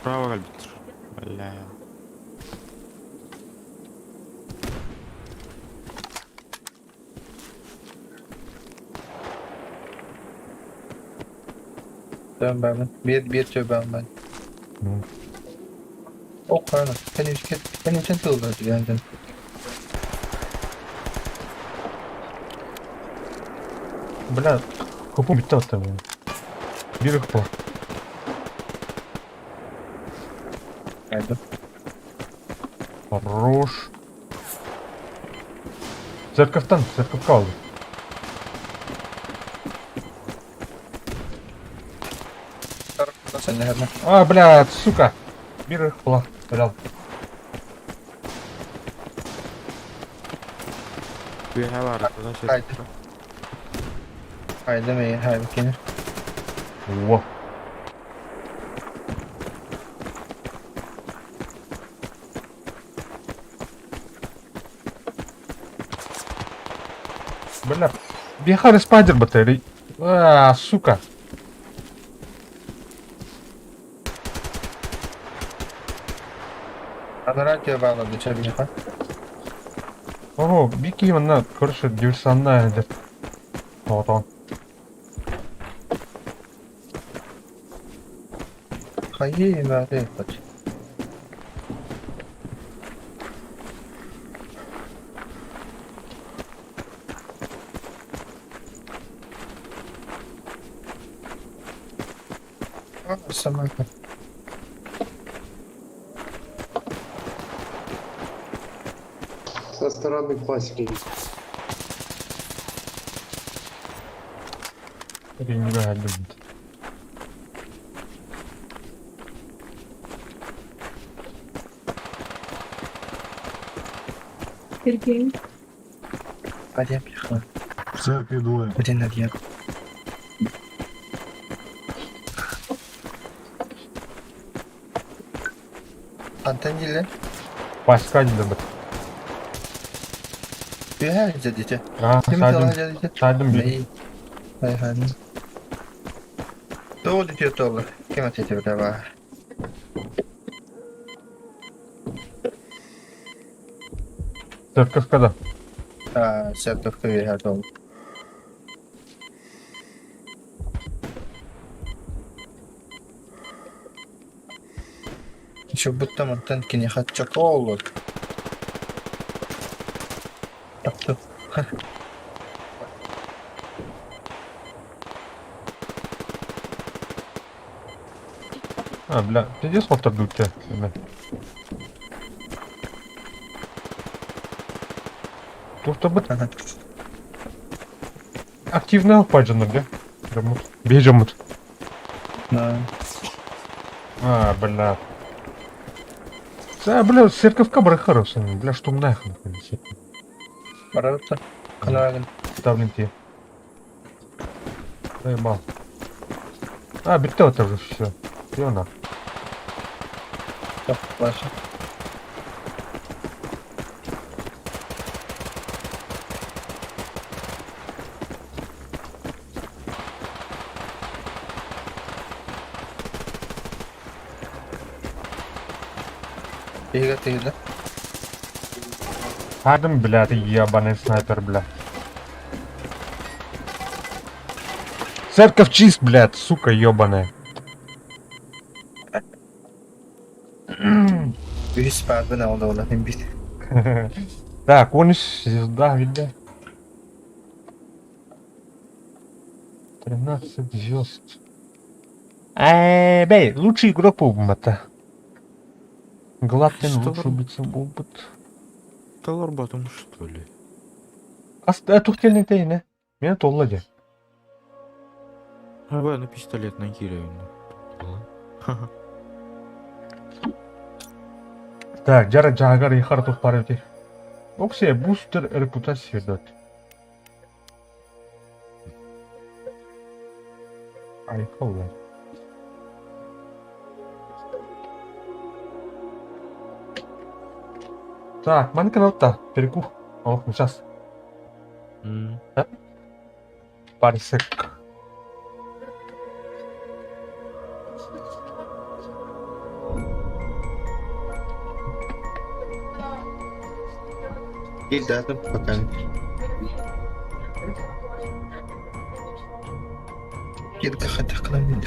[SPEAKER 1] Право альбитр. Бля.
[SPEAKER 7] Dön ben. Bir tövben ben. O kanı. Benim için tıldı yani.
[SPEAKER 2] Бля, хупу биtti hatta benim. Bir hıpı.
[SPEAKER 7] Geldim.
[SPEAKER 2] Хорош. Церковьтан aldı.
[SPEAKER 7] Sen de hemen.
[SPEAKER 2] А, блядь, сука. Bir hıpı. Helal.
[SPEAKER 1] Bir her var arkadaş.
[SPEAKER 7] Haydi. Haydi mi? Haydi kini.
[SPEAKER 2] Во. Бля, бехали спайдер батареи. А, сука.
[SPEAKER 7] Bana radyo bağladı çabuk yapar.
[SPEAKER 2] Ого, Бики именно, короче, диверсионная идет. Вот он.
[SPEAKER 7] Hayır nerede yapar? Сама.
[SPEAKER 9] Со стороны классики.
[SPEAKER 2] Это не реально.
[SPEAKER 8] Сергей.
[SPEAKER 7] Hadi yap yakın.
[SPEAKER 9] В церкви двое.
[SPEAKER 7] Hadi hadi yap. Antenli.
[SPEAKER 2] Başka gidelim.
[SPEAKER 7] Bir her dedi.
[SPEAKER 2] Ha,
[SPEAKER 7] Kim
[SPEAKER 2] saydım.
[SPEAKER 7] dedi?
[SPEAKER 2] Saydım bir.
[SPEAKER 7] Neyi? Hayır hayır. Doğru diyor doğru. Kim atıyor da var?
[SPEAKER 2] Церковька.
[SPEAKER 7] Ha, sertifika ver her doğru. Еще будто man tanki не хотчак olur. Yaptı.
[SPEAKER 2] А, бля, ты где смотр дуть? To'xtab
[SPEAKER 7] Aha.
[SPEAKER 2] активный алпаджаны, бля. Жамут. Бежамут.
[SPEAKER 7] Ha.
[SPEAKER 2] А, бля. Бля, церковька брахаровсан, бля, что нахуй.
[SPEAKER 7] Arabada. Kanalın.
[SPEAKER 2] Ставлен тебе. Заебал. А, битте это уже все. Пиона.
[SPEAKER 7] Yok, başla. Тихо.
[SPEAKER 2] Хадым, блядь, ебаный снайпер, блядь. Церковь чист, блядь, сука ебаная.
[SPEAKER 7] Üç perde ne oldu oğlum bir.
[SPEAKER 2] Так, он звезда, видно. 13 звезд. Бей, лучший игрок Пубмата. Гладкин
[SPEAKER 1] Что
[SPEAKER 2] лучший
[SPEAKER 1] вы-
[SPEAKER 2] убийца Бубмат.
[SPEAKER 1] Талар батым, что ли?
[SPEAKER 2] Тухтельный ты, не? Меня толлади.
[SPEAKER 1] А вы на пистолет накидаю. Ха-ха.
[SPEAKER 2] Так, жара жагар ихар тух парити. Оксе бустер репутация дат. Ай, холла. Так, манка нота, перекух. О, сейчас. Парсек.
[SPEAKER 7] Bir daha da bakalım. Bir daha takılalım.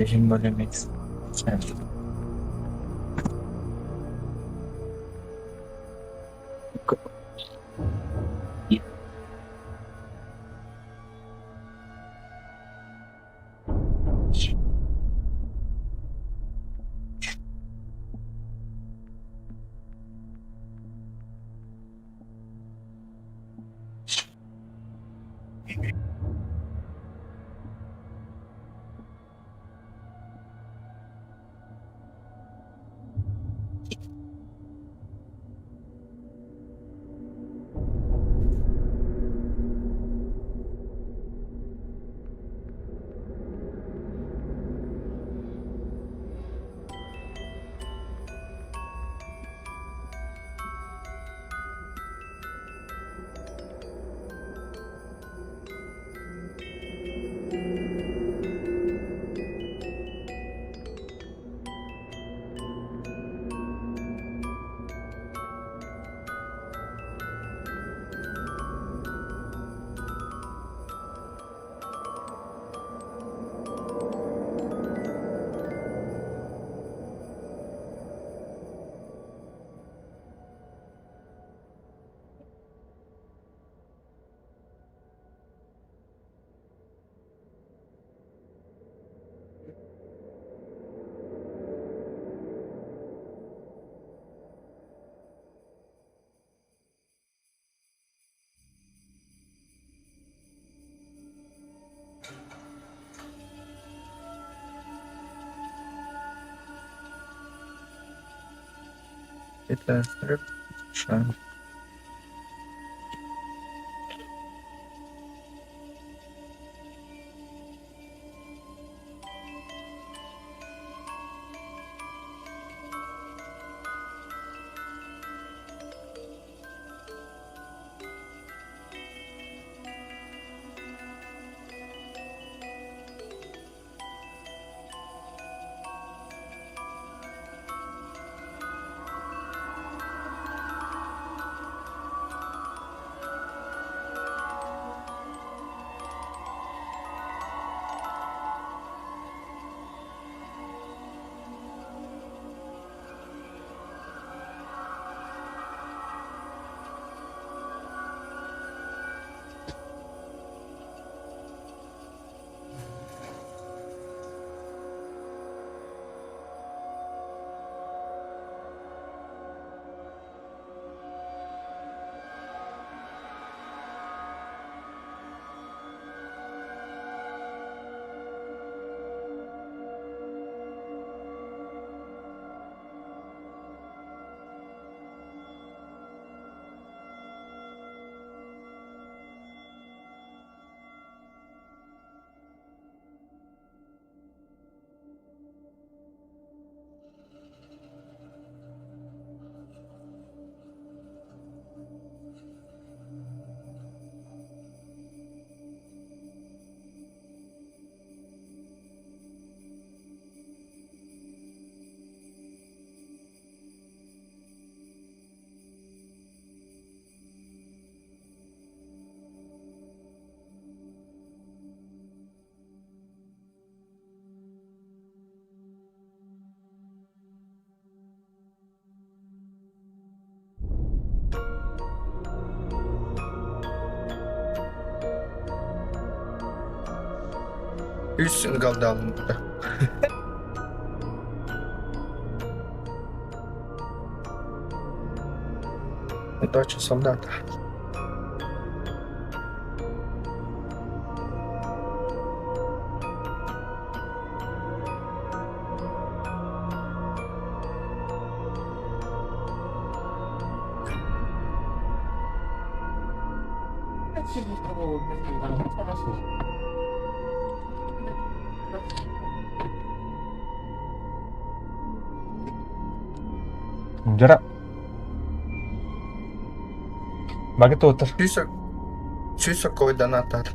[SPEAKER 7] Rejim böyle mix. Evet. Это... Что? Üstün kaldı alnımda. Дочь солдата.
[SPEAKER 2] Жара. Багет отыр.
[SPEAKER 7] Сүйсі койдан атар.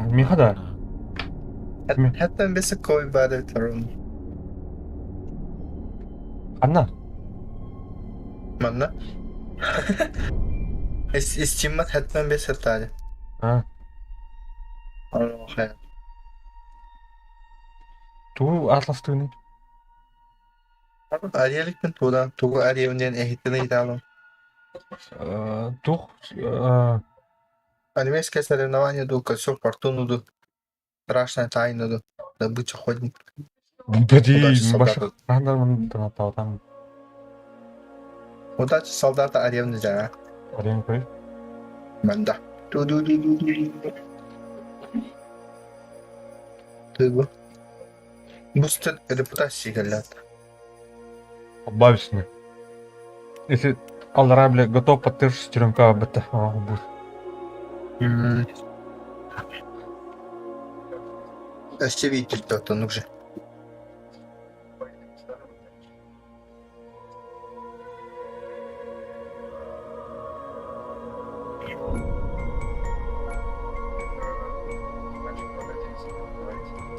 [SPEAKER 2] Михада.
[SPEAKER 7] Hatta besi koy bari tarım.
[SPEAKER 2] Anna.
[SPEAKER 7] Manna. İstimmat hatta besi tali.
[SPEAKER 2] Ha.
[SPEAKER 7] Allah hayat.
[SPEAKER 2] Туу атластыгны.
[SPEAKER 7] Ariyelik mi tuğdan? Tuğu ariyevden ehittine gidelim.
[SPEAKER 2] Тух.
[SPEAKER 7] Армейское соревнование, дука, все фортуну, страшная тайна, добыча охотник.
[SPEAKER 2] Бди,
[SPEAKER 7] Удачи
[SPEAKER 2] башы.
[SPEAKER 7] солдату.
[SPEAKER 2] Рандар там.
[SPEAKER 7] Удачи солдата аревны жара.
[SPEAKER 2] Арен кой.
[SPEAKER 7] Манда. Тыгу. Бустер репутации галят.
[SPEAKER 2] Обависны. Если Аллара, бля, готов подтыршить черенка, бета. Будет.
[SPEAKER 7] Ще видите, кто-то нужен.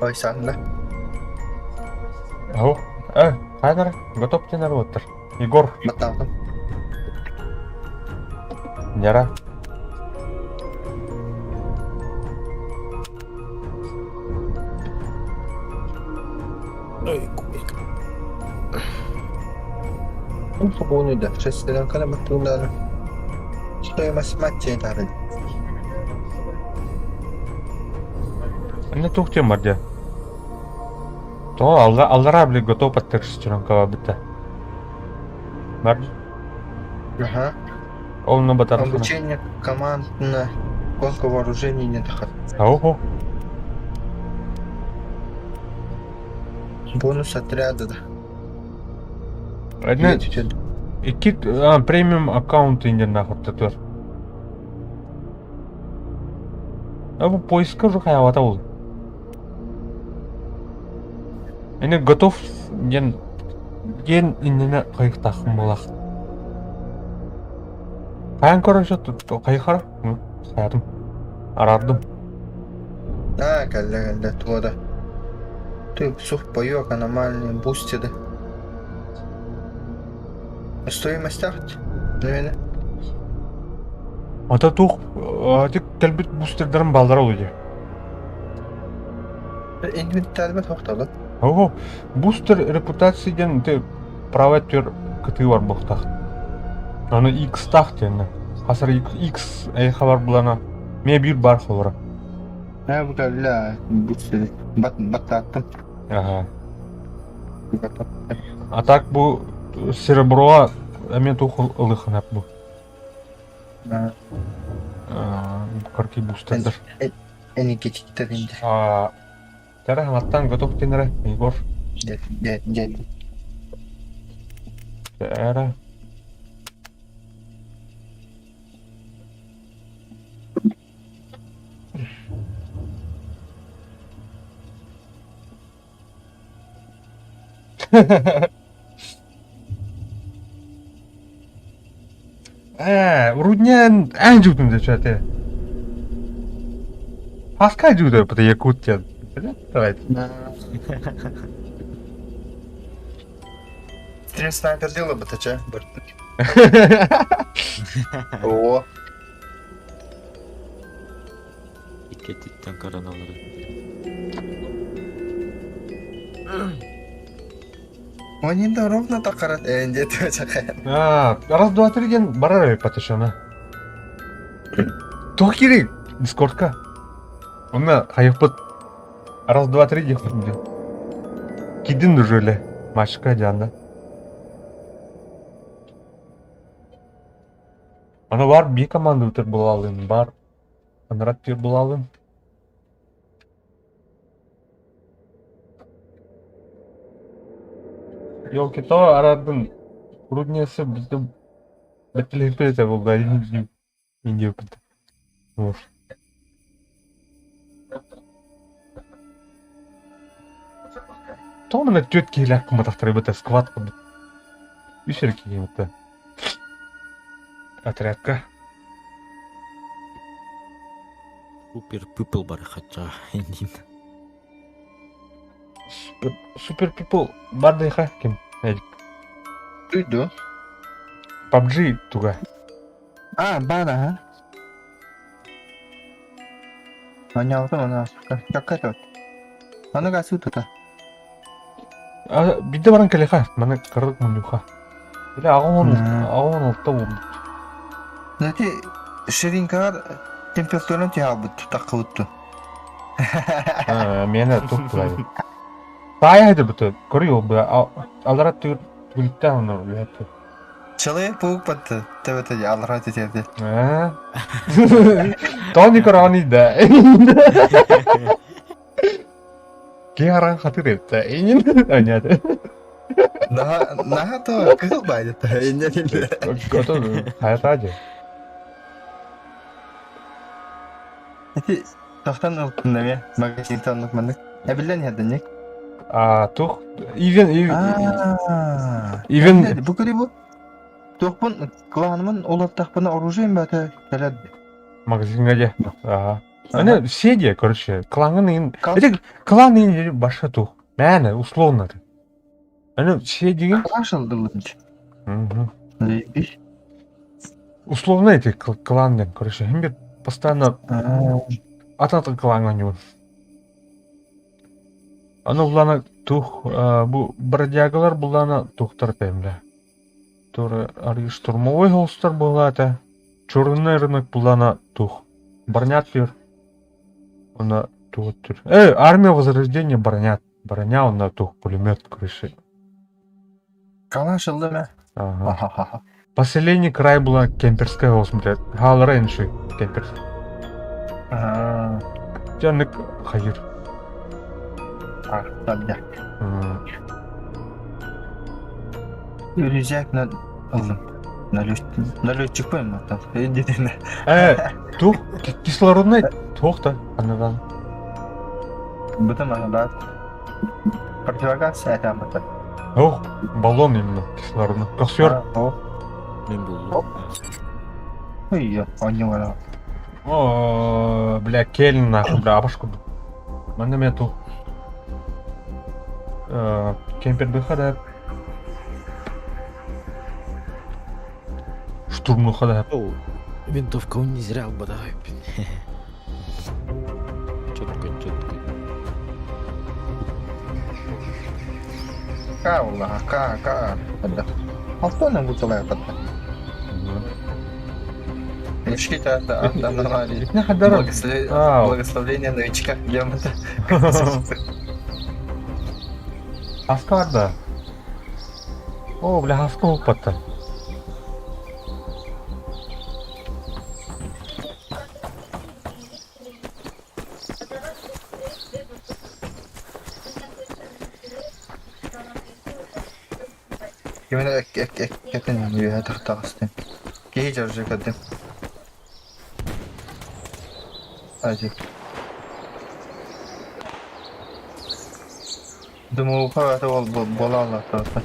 [SPEAKER 7] Ой, Санна.
[SPEAKER 2] Ау. Хайдар, готов тебе нарвотыр. Егор,
[SPEAKER 7] Маталым.
[SPEAKER 2] Яра.
[SPEAKER 5] Ой, кубик.
[SPEAKER 7] Ну, спокойно, да. Сейчас я когда бы туда. Что я матчей дали.
[SPEAKER 2] Не тух тем мордя. То Аллара, бля, готов подтыршить черенка, бета. Мордя.
[SPEAKER 7] Ага.
[SPEAKER 2] Он на батарфа.
[SPEAKER 7] Обучение командное. Гонка вооружений не доход.
[SPEAKER 2] Ау.
[SPEAKER 7] Бонус отряда, да.
[SPEAKER 2] Одна. Премиум аккаунт инден нахуй тұр. Бұл поиска уже хаявата ол. Эне готов ген иннене қайықтақым болақ. Қаян көрі тут қайықара? Қаядым. Арадым.
[SPEAKER 7] Кәлді, туада. Ты сухпайок, аномальный, бустеды. Стоимость ахт, наверное.
[SPEAKER 2] Ата тух, тек кәлбет бустердерін балдара олыды.
[SPEAKER 7] Инвентарбет хоқталы.
[SPEAKER 2] Ого, бустер репутациядан те правет төр кіті бар бұқтақ. Аны X тақ дені. Қасыр X әй хабар бұлана. Ме бір бар қолыра.
[SPEAKER 7] Бұл кәлі бустеды. Баттаттым.
[SPEAKER 2] Ага. А так бұл сереброа әмен тух ылықын әп бұл. Қарки бустердер.
[SPEAKER 7] Әне кетіктер енді.
[SPEAKER 2] Тәрі хаматтан готов тенері, Егор.
[SPEAKER 7] Дәді.
[SPEAKER 2] Тәрі. Руднян ән жүгдім де чәте. Паска жүгді бұда Якутия. Давайте.
[SPEAKER 7] Стрим снайпер дело бы тача. О.
[SPEAKER 1] Икетиттен караналары.
[SPEAKER 7] Он енді ровно тақарат әнде төчақай.
[SPEAKER 2] Раз, два, три ген барар паташана. Тоқ керек Дискордқа. Оны қайықпыт. Раз, два, три дек. Кидін дүжелі. Машқа жанды. Аны бар, бей команды өтір бұл алын. Бар. Анырат бер бұл алын. Yok ki to aradın. Rudnesi bizde betleyip bu gayet ince yapıdı. Vur. То на тетки легко мотовтребы сквад под вишерки это отрядка.
[SPEAKER 1] Супер пипл бар хача индин.
[SPEAKER 2] Супер пипл барды ха кем?
[SPEAKER 7] Үйді.
[SPEAKER 2] PUBG туга.
[SPEAKER 7] Бада, ха? Аняуты оны жаққа төт. Аны қасы тұта.
[SPEAKER 2] Бидде баран келе ха, мана кырдык мунюха. Или ағын ұлтта болды.
[SPEAKER 7] Нәте ширинкалар температурын тияғы тұтақы ұтты.
[SPEAKER 2] Мені тұқ бұлайды. Таяйды бұты, көрі ол бұя, алдарат түгір бүлітті оны үлетті.
[SPEAKER 7] Чылы паук бәтті, тәбәті де алдарат етерді.
[SPEAKER 2] Тони көранийді. Кей аран қатыр етті, енен өняды.
[SPEAKER 7] Наға тоға күзіл байды, енен енді.
[SPEAKER 2] Көті қайырады.
[SPEAKER 7] Нәте тоқтан ұлттында ме, магазин танық мандық. Әбілден ерден ек?
[SPEAKER 2] Тух, ивен...
[SPEAKER 7] Бұл көрі бұл? Тоқпын кланымын олаттақпына оружием бәті кәләді.
[SPEAKER 2] Магазинға де. Аны все де, короче, кланын ең... Это клан ең баша тух. Мәні, условно. Аны все деген...
[SPEAKER 7] Клашылды бұлынч.
[SPEAKER 2] Условно эти кланден, короче, хембет постоянно ататы кланға не Аны бұлана тух, бұл бродягалар бұлана тухтар пәмді. Торы арғы штурмовой холстар бұлаты. Черный рынок бұлана тух. Бронят пер. Она тух түр. Армия возрождения бронят. Броня он на тух, пулемет крыши.
[SPEAKER 7] Калашылды ме?
[SPEAKER 2] Последний край была кемперская осмотрят. Хал раньше кемперская. Жанык хайыр.
[SPEAKER 7] Tabii. Yürüyecek ne? Алdım. Налетчик поем там. Иди.
[SPEAKER 2] Тух, кислородный тух-то. Анадан.
[SPEAKER 7] Бутын да. Противогаз там это.
[SPEAKER 2] Ох, баллон именно кислородный. Косер.
[SPEAKER 1] Мен болдум.
[SPEAKER 7] Ой, он не валял.
[SPEAKER 2] О, бля, келін нахуй, бля, абашку. Манда мен тух. Кемпер быхада. Штурмну хада.
[SPEAKER 1] О, винтовка он не зря бодает. Четко.
[SPEAKER 7] Каула, ка. Это. Алтона бутылая под. Ишкита это нормально.
[SPEAKER 2] Не хадарам.
[SPEAKER 7] Благословение новичка. Гемата.
[SPEAKER 2] Аскарда. О, бля, хаска опыта.
[SPEAKER 7] Именно это не я тахтасты. Кейджер же кадым. Ази. Думаю, это болала просто.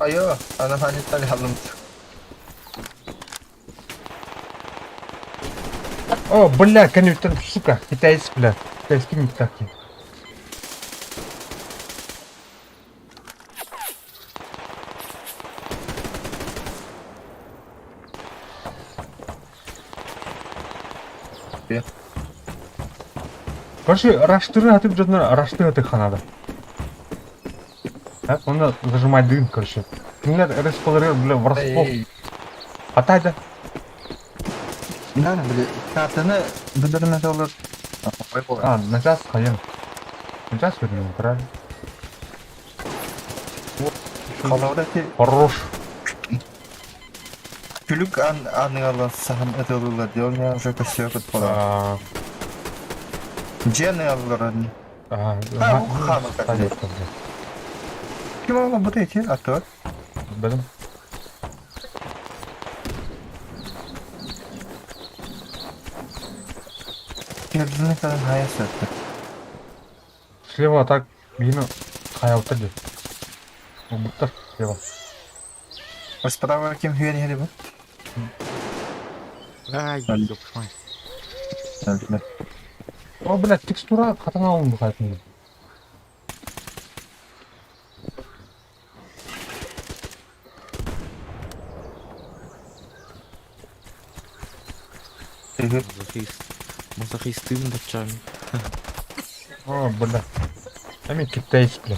[SPEAKER 7] Ayo, ana hani tali halım.
[SPEAKER 2] О, бля, конвертер, сука, китайский, бля. Китайский не такие. Короче, раштыры атып жатыр, рашты атыха надо. Так, оны зажимать дым, короче. Кимдер респалары, бля, врасплох. Атайды.
[SPEAKER 7] Надо, бля, картаны бідіріне толыр.
[SPEAKER 2] А, на час қайын. На час вернем, правильно?
[SPEAKER 7] Қалауда те
[SPEAKER 2] Хорош.
[SPEAKER 7] күлік аныңалы сағын өтілілер. Дел уже көсеуқыт бола. Жені алылар. Ханы қайды. Кім оған бұты ете, атыр?
[SPEAKER 2] Білім.
[SPEAKER 7] Кердіні кәдім хайасы өтті.
[SPEAKER 2] Слева так, мені қаяуты де. Бұттыр, слева.
[SPEAKER 7] Справа кем хүйен еді бұл?
[SPEAKER 1] Ай,
[SPEAKER 7] Аль.
[SPEAKER 1] ёпшмай.
[SPEAKER 7] Әлді.
[SPEAKER 2] О, блядь, текстура қатан алынды қайтын.
[SPEAKER 1] Мазохистым датчами.
[SPEAKER 2] О, бля. А мне китайский, бля.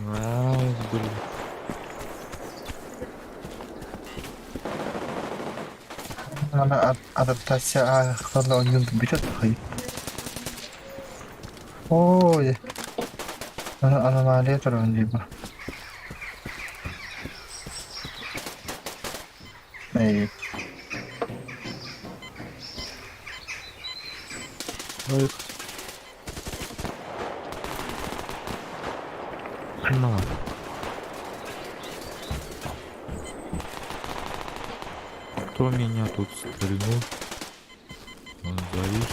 [SPEAKER 1] Ай, блин.
[SPEAKER 7] Ана адаптация аяқтарда ойынды бітет қай. Ой. Аномалия тұр өндей ба. Эй.
[SPEAKER 1] Ой. Ну. Кто меня тут стрельнул? Он завис.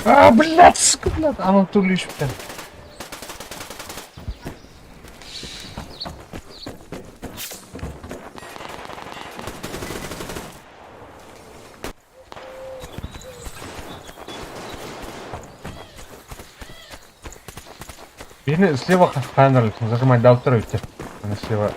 [SPEAKER 2] А, блядь, сука, блядь, Анатолий, блядь. Бери слева Ханнер, зажимай до второй. Она слева.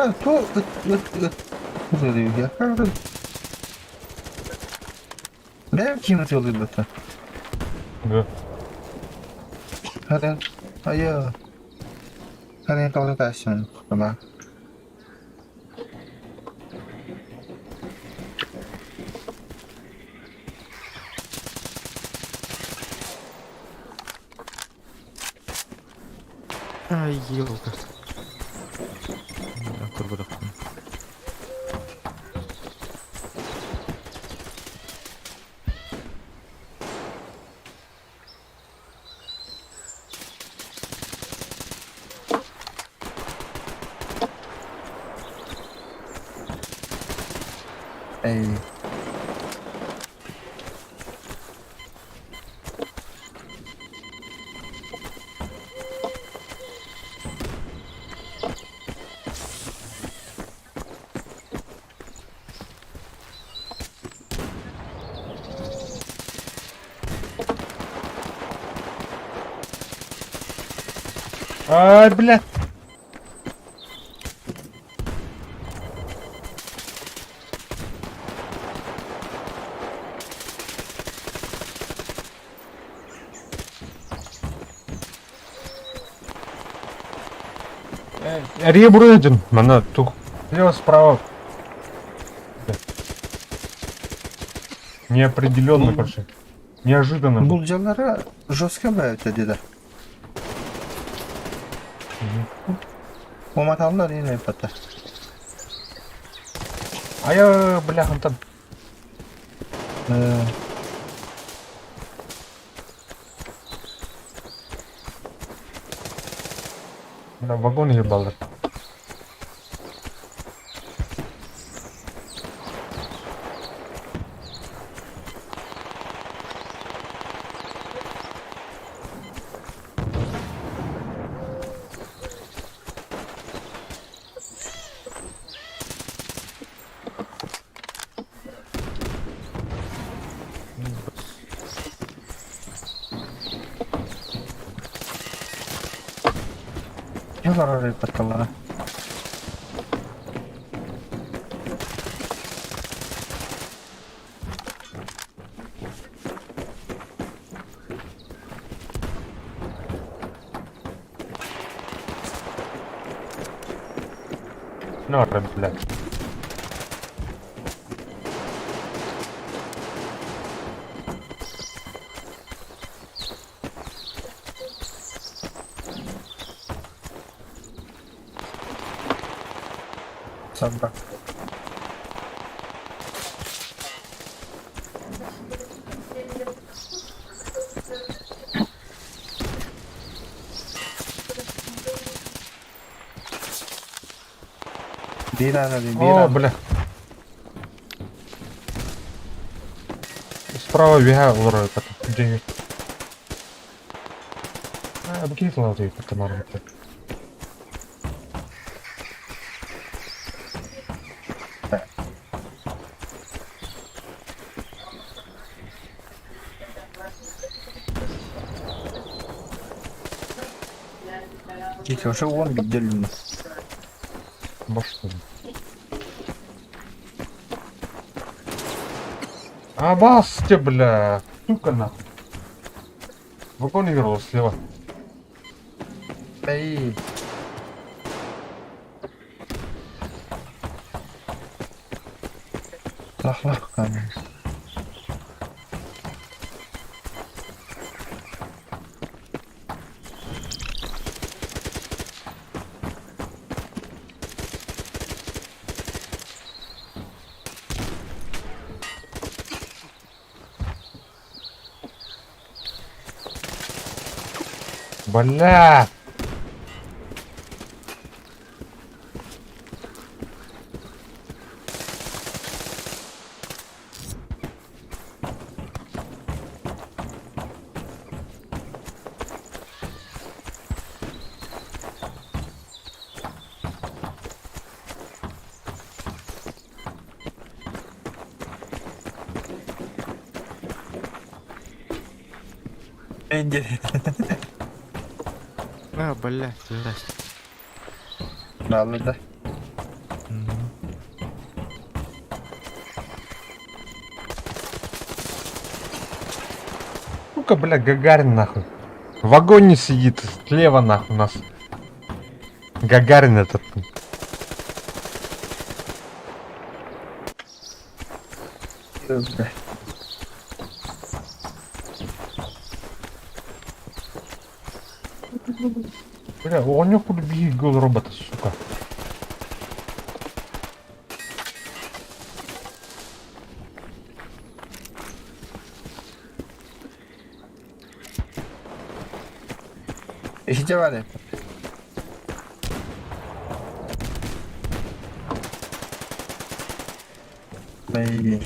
[SPEAKER 7] А, то... Куда ты я? Да, кем ты делаешь это?
[SPEAKER 2] Да.
[SPEAKER 7] Ada, ayo. Ada yang kau kasih, sama.
[SPEAKER 1] Ай, елка. Kurbarak.
[SPEAKER 7] Ey.
[SPEAKER 2] Ай, блядь. Ария Бурыдин, мана тух. Слева справа. Неопределенно, короче. Неожиданно.
[SPEAKER 7] Bu canlara Joska böyle dedi. O matallar yine yapatı.
[SPEAKER 2] Ая, бля, Антон. На вагон ебал.
[SPEAKER 7] Ne var oraya patallara?
[SPEAKER 2] Ne var bля.
[SPEAKER 7] Sabra.
[SPEAKER 2] О, бля. Справа вига лора это. Где? А, букет лауты, это нормально.
[SPEAKER 7] Тихо, уже вон видели.
[SPEAKER 2] Может, а басте, бля. Сука нахуй. Вагон вернул слева.
[SPEAKER 7] Эй. Лах-лах камень.
[SPEAKER 2] Бля!
[SPEAKER 1] А, бля, здрасте.
[SPEAKER 7] Нормально.
[SPEAKER 2] Сука, бля, Гагарин нахуй. В вагоне сидит, слева нахуй у нас. Гагарин этот.
[SPEAKER 7] Бля.
[SPEAKER 2] Бля, у него куда бегит гол робота, сука.
[SPEAKER 7] İkinci var ya. Ay.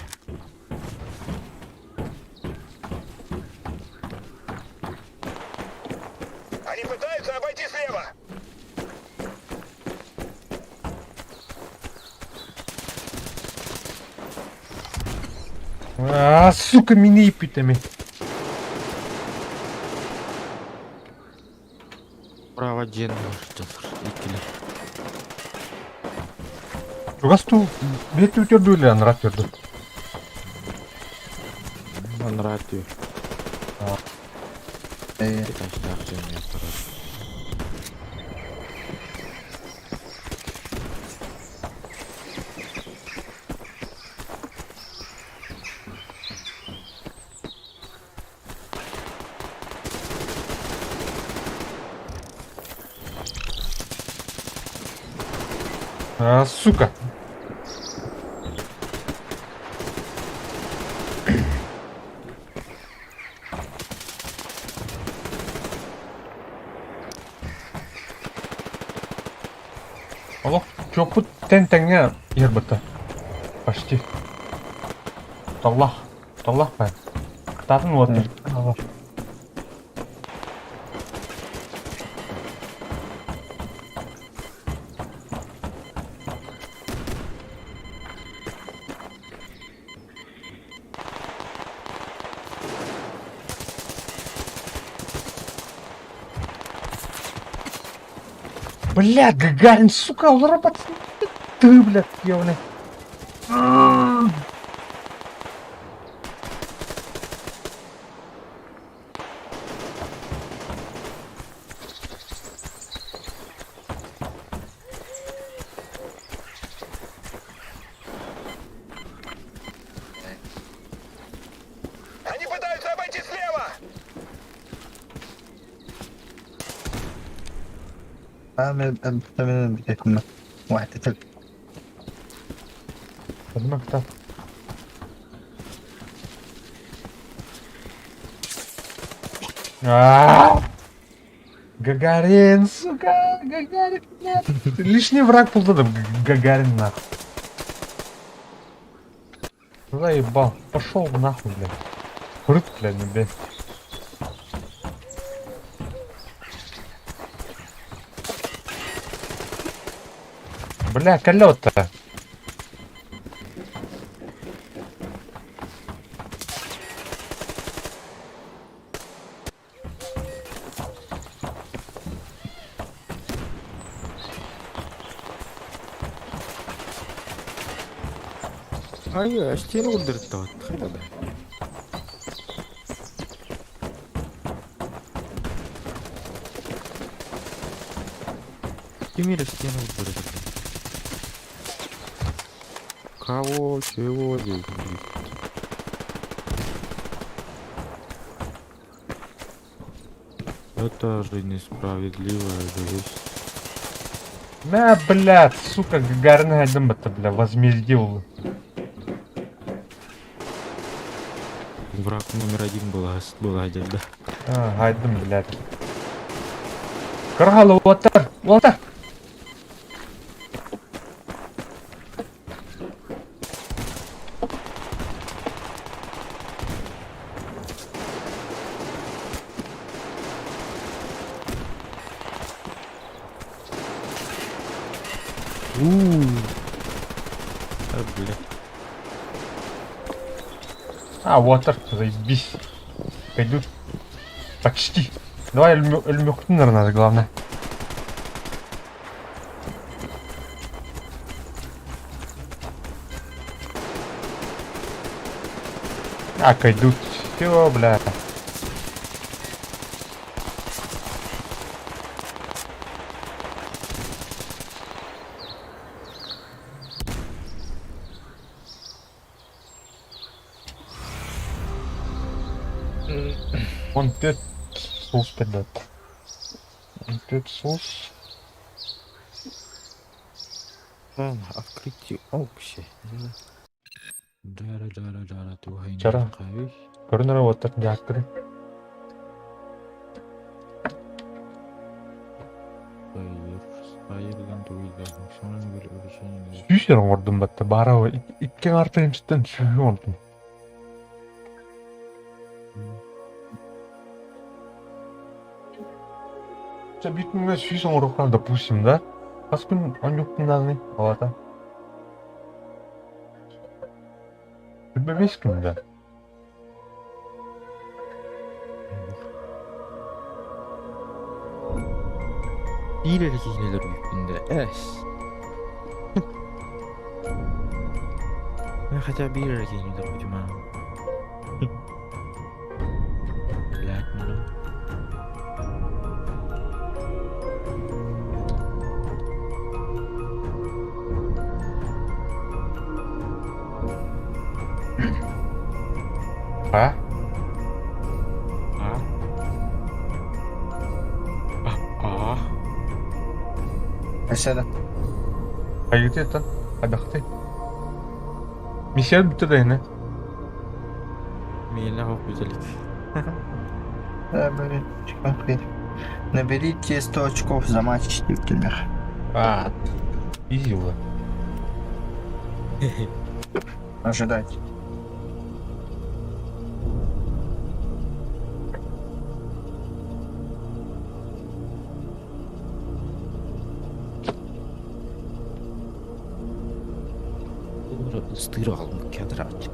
[SPEAKER 6] Они пытаются обойти слева.
[SPEAKER 2] Сука, мини ипитами.
[SPEAKER 1] Право джен может икили.
[SPEAKER 2] Расту, бети утерду или он ратерду?
[SPEAKER 1] Он радио.
[SPEAKER 7] Ay.
[SPEAKER 1] Taşlar джен yapar.
[SPEAKER 2] Сука. Алло, чё пут тен-тенге ербыты? Почти. Таллах, таллах бай. Татын вот. Алло. Бля, Гагарин, сука, он работает. Ты, блядь, ёбаный.
[SPEAKER 6] Они пытаются обойти слева.
[SPEAKER 7] Ben bir takımda. Vahdi tel.
[SPEAKER 2] Подумай, так. Гагарин, сука, Гагарин, нет. Лишний враг полтора, Гагарин нахуй. Заебал, пошел нахуй, блядь. Крут, блядь, блядь. Бля, колёта.
[SPEAKER 1] Ай, стену удыртты вот. Тимира стену удыртты. Кого, чего здесь? Это же несправедливая жизнь.
[SPEAKER 2] На, блядь, сука, Гагарин айдым это, бля, возмездил.
[SPEAKER 1] Враг номер один был, был один, да.
[SPEAKER 2] Айдым, блядь. Кыргалы Уаттар! Уаттар!
[SPEAKER 1] Блядь.
[SPEAKER 2] А, Уаттар, заебись. Пойдут. Почти. Давай Эльмюхту, наверное, надо, главное. А, идут. Все, бля. Он пьет соус пойдет. Он пьет соус.
[SPEAKER 1] Открытие общее. Дара, тугай.
[SPEAKER 2] Чара. Көрінер Уаттар жақтыры.
[SPEAKER 1] Сайырдан тугайдың. Шонын бір өршенің.
[SPEAKER 2] Сүйсер ордым батты. Барау. Иккен артын жыттын сүйсер ордым. Битімге сүйсен ордым, допустим, да? Қас күн он назны алата. Білбемес күн, да?
[SPEAKER 1] İyileri kihneler büyüklüğünde. Ben хотя бы iyileri kihneler büyüklüğünde. Lakin
[SPEAKER 2] Ha?
[SPEAKER 7] Mesela.
[SPEAKER 2] Hayır değil lan. Hadi hadi. Michel bitti de yine.
[SPEAKER 1] Миля güzellik.
[SPEAKER 7] Да, блин, смотри. Наберите 100 очков за матч действительно.
[SPEAKER 2] А, изи было.
[SPEAKER 7] Ожидать.
[SPEAKER 1] Ыстырып алdım kadar açık.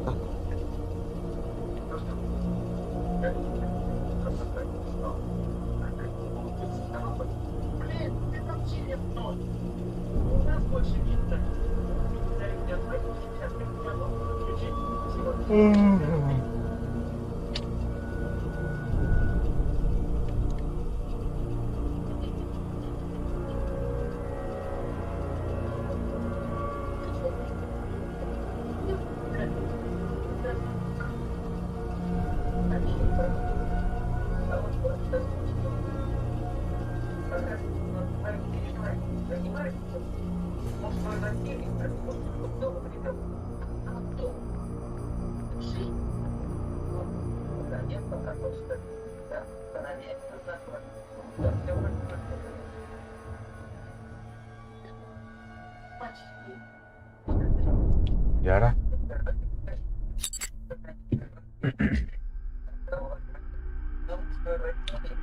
[SPEAKER 2] Яра.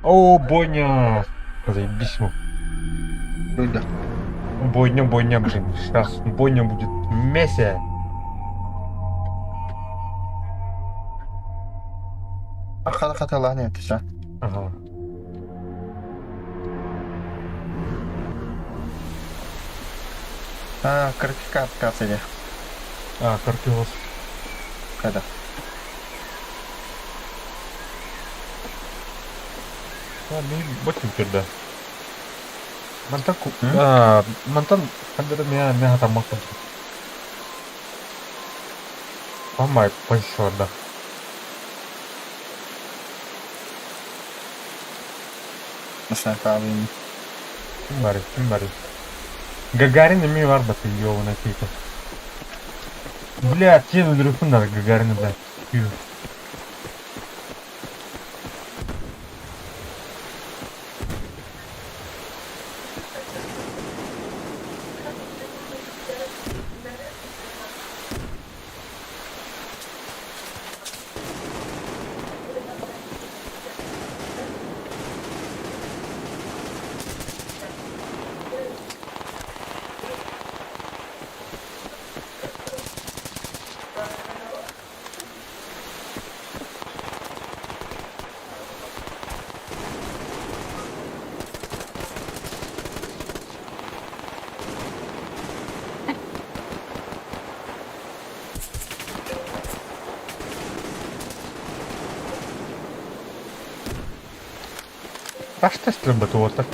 [SPEAKER 2] О, бойня! Заебись ему.
[SPEAKER 7] Да.
[SPEAKER 2] Бойня, блин. Сейчас бойня будет Месси.
[SPEAKER 7] Хаталаны это все.
[SPEAKER 2] Ага.
[SPEAKER 7] А, картификация.
[SPEAKER 2] А, картилос.
[SPEAKER 7] Когда?
[SPEAKER 2] Ботин перда. Мантаку. А, мантан. Когда меня там макан. Помай, позиция, да.
[SPEAKER 7] Mesela kahveyi.
[SPEAKER 2] Kim var? Гагарин ми var batı yoluna kıyıp. Бля, те öldürürsün da Gagarin'i ben. Yürü. Taş testlerim de tuvatta.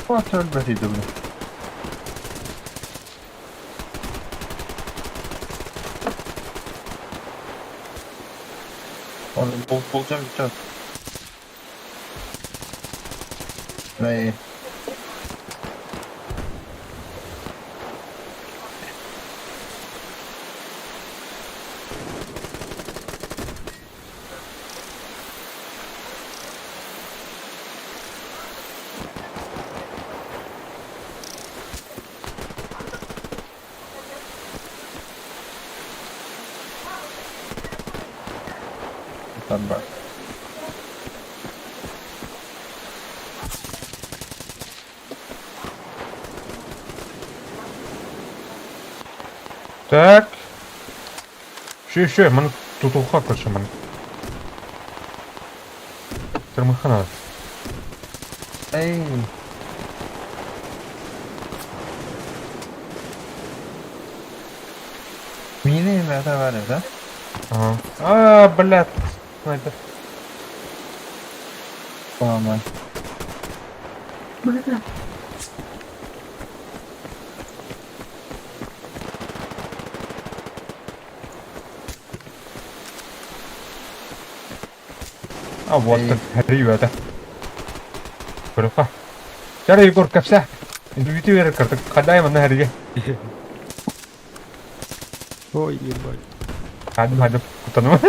[SPEAKER 2] Tuvat ölbetiydi bunu. Onu bulacağım bir tane. Ne? Tamam. Так. Ще, мене тут уха, короче, мене. Термохана. Ей. Мины это варят, да? Ага. Блядь. Снайпер. Поломай.
[SPEAKER 8] Burada.
[SPEAKER 2] Вот так, ребята. Круто. Сейчас Егор капся. Интуитивер как хадаем на хариге.
[SPEAKER 1] Ой, ебать.
[SPEAKER 2] Хадим, кутану.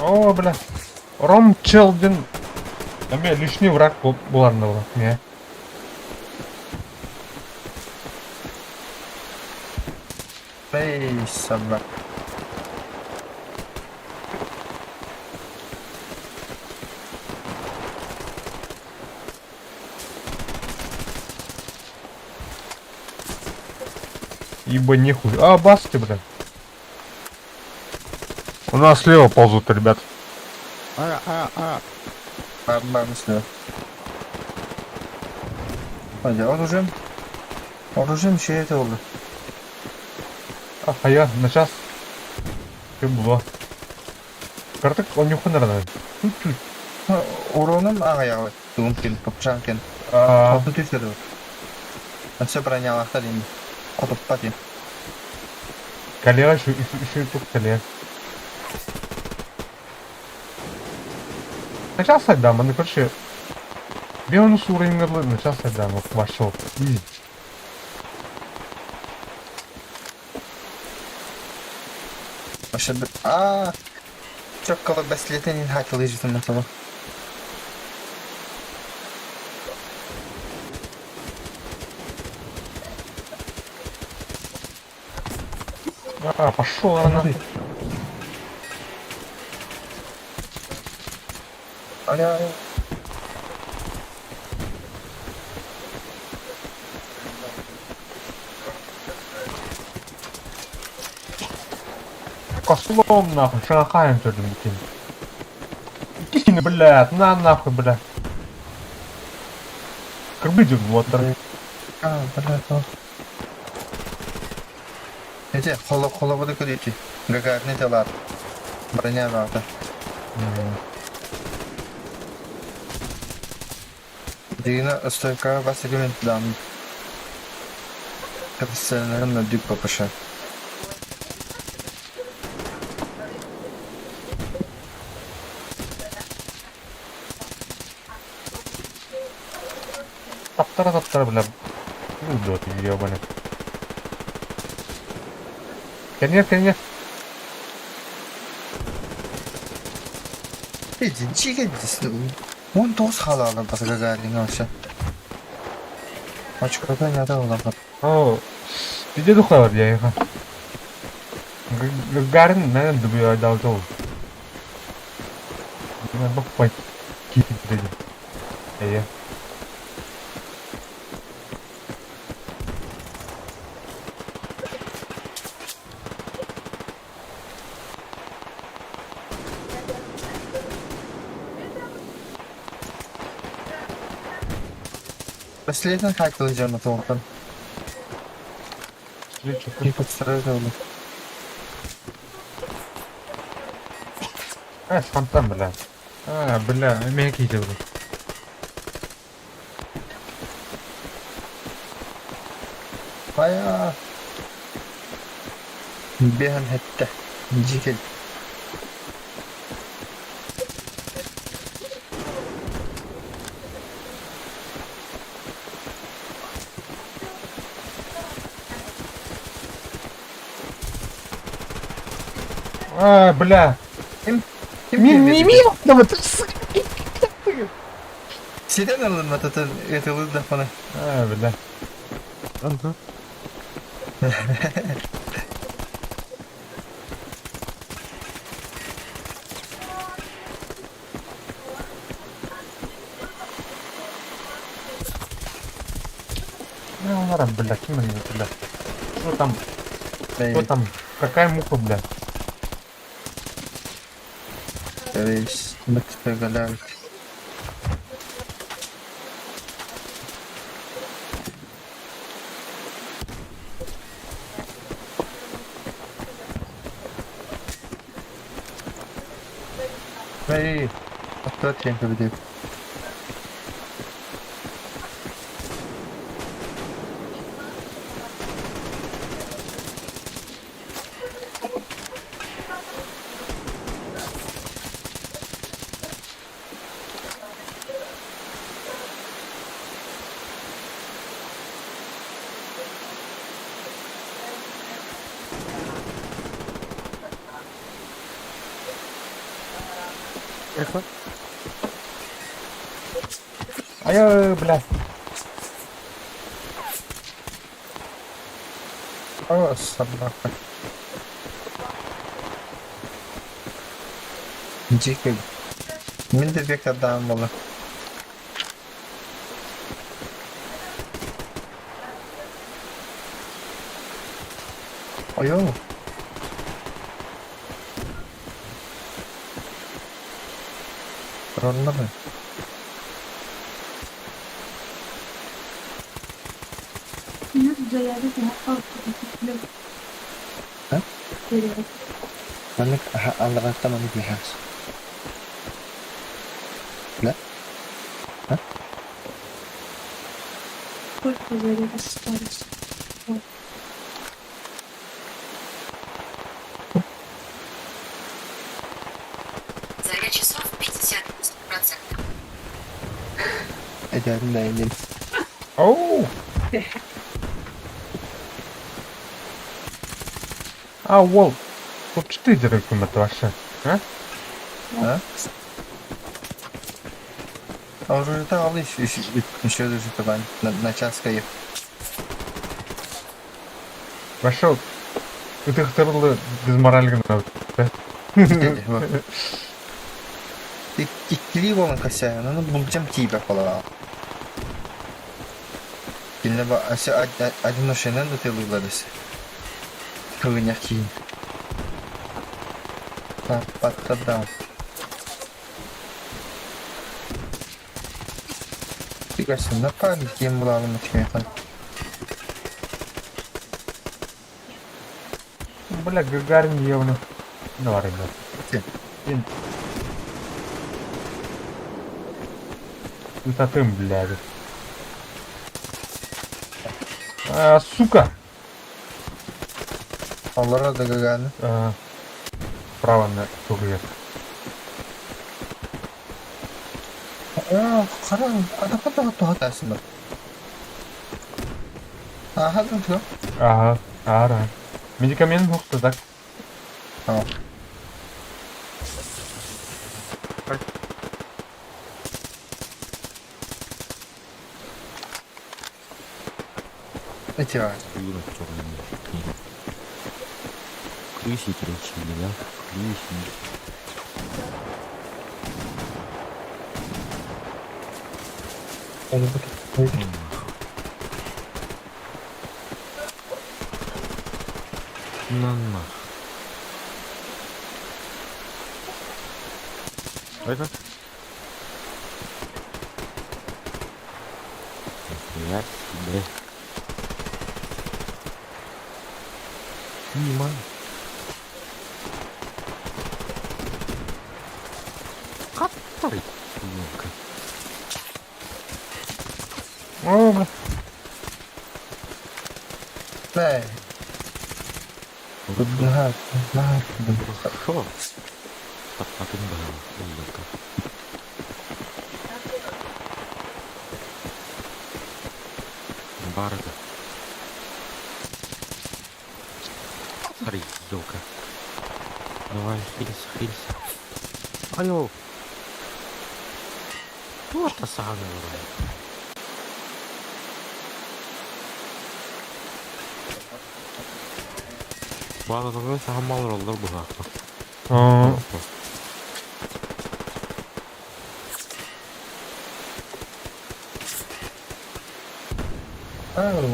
[SPEAKER 2] О, бля. Ром Челдин. А меня лишний враг буларного. Не. Эй, собака. Ибо нихуй. Баски, бля. У нас слева ползут, ребят. Слева. Оружием. Оружием еще это уже. А я на час. Что было? Карток, он не наверное. Чуть-чуть. Уроном, я Тункин, Попчанкин. Вот тут все. Он все пронял, оставим. Вот тут пати. Коллега, еще и тут коллега. На час отдам, он, короче, бионус уровень на час отдам, вот вошел. Вообще, чё, коли без сліти не гати лежить на того. Пошел она. Аля. Кослом нахуй, шахаем что-то летим. Иди, блядь, нахуй, блядь. Как бы вот, блядь. Блядь, эти холоводы кудите. Гагарный товар. Броня надо. Дина стойка вас элемент дам. Это наверное дюк попаша. Таптара, бля. Ну, да, ты ебаный. Конечно. Иди, чикай, он тоже халала, посгагарин, вообще. Очко, какая не отдала, да. О, иди духовар, я их. Гагарин, наверное, дубью отдал тоже. Надо покупать. Кипит, блядь.
[SPEAKER 7] Последний как лежал на том. Не подстраивал.
[SPEAKER 2] Фонтан, бля. Бля, меня кидел.
[SPEAKER 7] Ая. Бехан хатта. Жикел.
[SPEAKER 2] Бля.
[SPEAKER 7] Сиден алın matata yatıldı da bana.
[SPEAKER 2] Бля.
[SPEAKER 1] Ага.
[SPEAKER 2] Бля, кем они, бля? Что там?
[SPEAKER 7] Эй,
[SPEAKER 2] Что там? Какая муха, бля?
[SPEAKER 7] reis. Bakışta galar. Эй, откуда тренка ведет?
[SPEAKER 1] Эхо.
[SPEAKER 2] Бля.
[SPEAKER 7] О, собака. Жикел. Мен де бек адам болы. Ой-ой. Ронна мı?
[SPEAKER 8] Плюс зарядить на плюс.
[SPEAKER 7] А?
[SPEAKER 8] Зарядить.
[SPEAKER 7] Manık anlamakta manık lihaz. Ne? Ha?
[SPEAKER 8] Сколько заряд осталось? Вот.
[SPEAKER 10] Заряд часов 50%.
[SPEAKER 7] Ederim de emin.
[SPEAKER 2] Оу! Вол. Тут 4 это вообще. А?
[SPEAKER 7] Ha? Orada al еще даже товар на час кайф.
[SPEAKER 2] Вошел. Это второй безморальный.
[SPEAKER 7] İkkili olan kasaya, onu bulacağım tibe falan. Yine bak, asa adın maşından da telurlarız. Kıvınyak kiyin. Patladım. Çıkarsın da panik diye bulalım etmeye falan.
[SPEAKER 2] Бля, Гагарин явно. Давай, ребят. Высотым, блядь. Сука!
[SPEAKER 7] Allah da gaganı.
[SPEAKER 2] Право на тугает.
[SPEAKER 7] Karan, adamı da hatasın bak. Hadi mı?
[SPEAKER 2] Ара. Медикамент мықты, так?
[SPEAKER 7] Tamam. Эти var.
[SPEAKER 1] Юра, черный. Крыси кричили, да? Крыси.
[SPEAKER 7] Onu bu.
[SPEAKER 1] На. Это? Я себе. Снимай. Который? Ну-ка.
[SPEAKER 2] О, бля.
[SPEAKER 7] Эй, да, да,
[SPEAKER 1] Хорошо. Так, потом да. Ну-ка. Барда. Смотри, елка. Давай, хилься. Алло. Вот та самая. Bazıları sağmalar olur bu hafta.
[SPEAKER 2] А,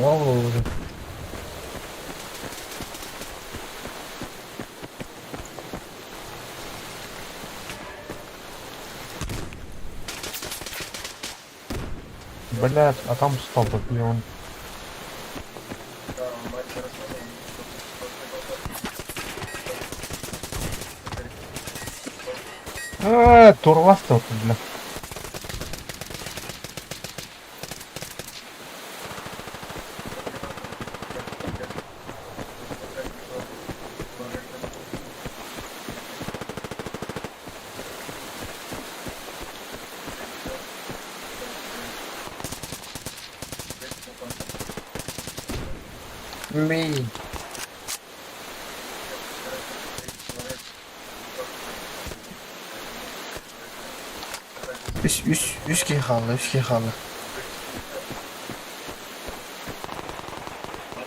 [SPEAKER 7] вау.
[SPEAKER 2] блядь, а там стол такой он. Турвастал, бля.
[SPEAKER 7] Бей. Üç kişi kaldı, 3 kişi kaldı.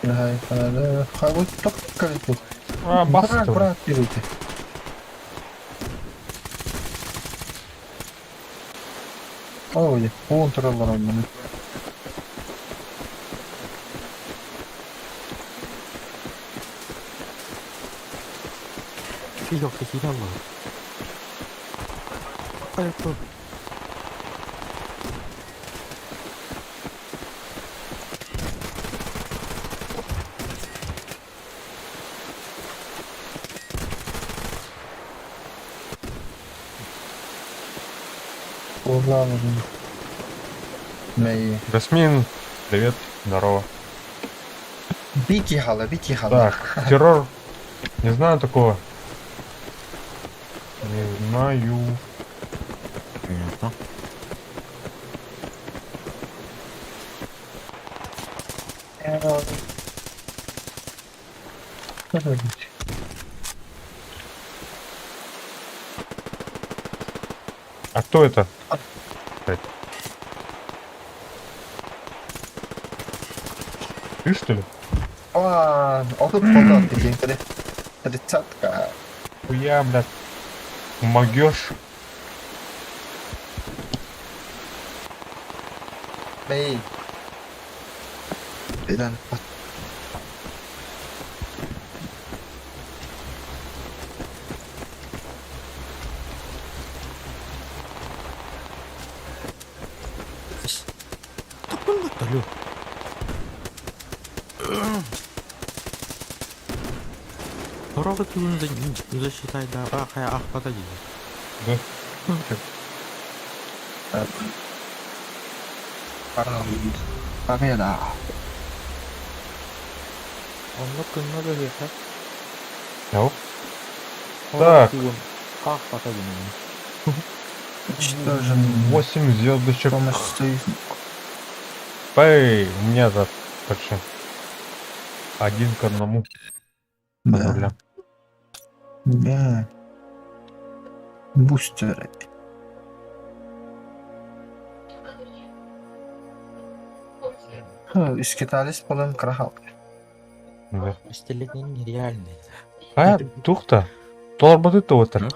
[SPEAKER 7] Hayır, hayır, çok kalite.
[SPEAKER 2] А, бastı.
[SPEAKER 7] Bırak yürüdü. Ой, контроллар oynadı.
[SPEAKER 1] Yok, tekiyle Allah. Hayır, dur.
[SPEAKER 7] Углавлен. Мэй.
[SPEAKER 2] Жасмин, привет, здорово.
[SPEAKER 7] Бики хала, бики хала.
[SPEAKER 2] Так, террор. Не знаю такого. Не знаю.
[SPEAKER 1] Понятно.
[SPEAKER 2] А кто это? Ты что ли?
[SPEAKER 7] Oturup foto atlayacağım hadi. Hadi çatka.
[SPEAKER 2] Хуя, блядь. Могешь?
[SPEAKER 7] Bey. Neden?
[SPEAKER 1] Алло. Робот не засчитай, да. Ах, подожди.
[SPEAKER 2] Да.
[SPEAKER 7] Победа.
[SPEAKER 1] Он надо ехать.
[SPEAKER 2] Ну? Так.
[SPEAKER 1] Ах, подожди.
[SPEAKER 7] Уничтожен.
[SPEAKER 2] 8 звездочек.
[SPEAKER 7] Помощь союзнику.
[SPEAKER 2] Эй, у меня за точно. 1 к 1.
[SPEAKER 7] Да.
[SPEAKER 2] Бля.
[SPEAKER 7] Да. Бустеры. Скитались полон крахал.
[SPEAKER 2] Да.
[SPEAKER 1] Стилетный нереальный.
[SPEAKER 2] А, тухта. Торбады то вот.
[SPEAKER 1] Ну?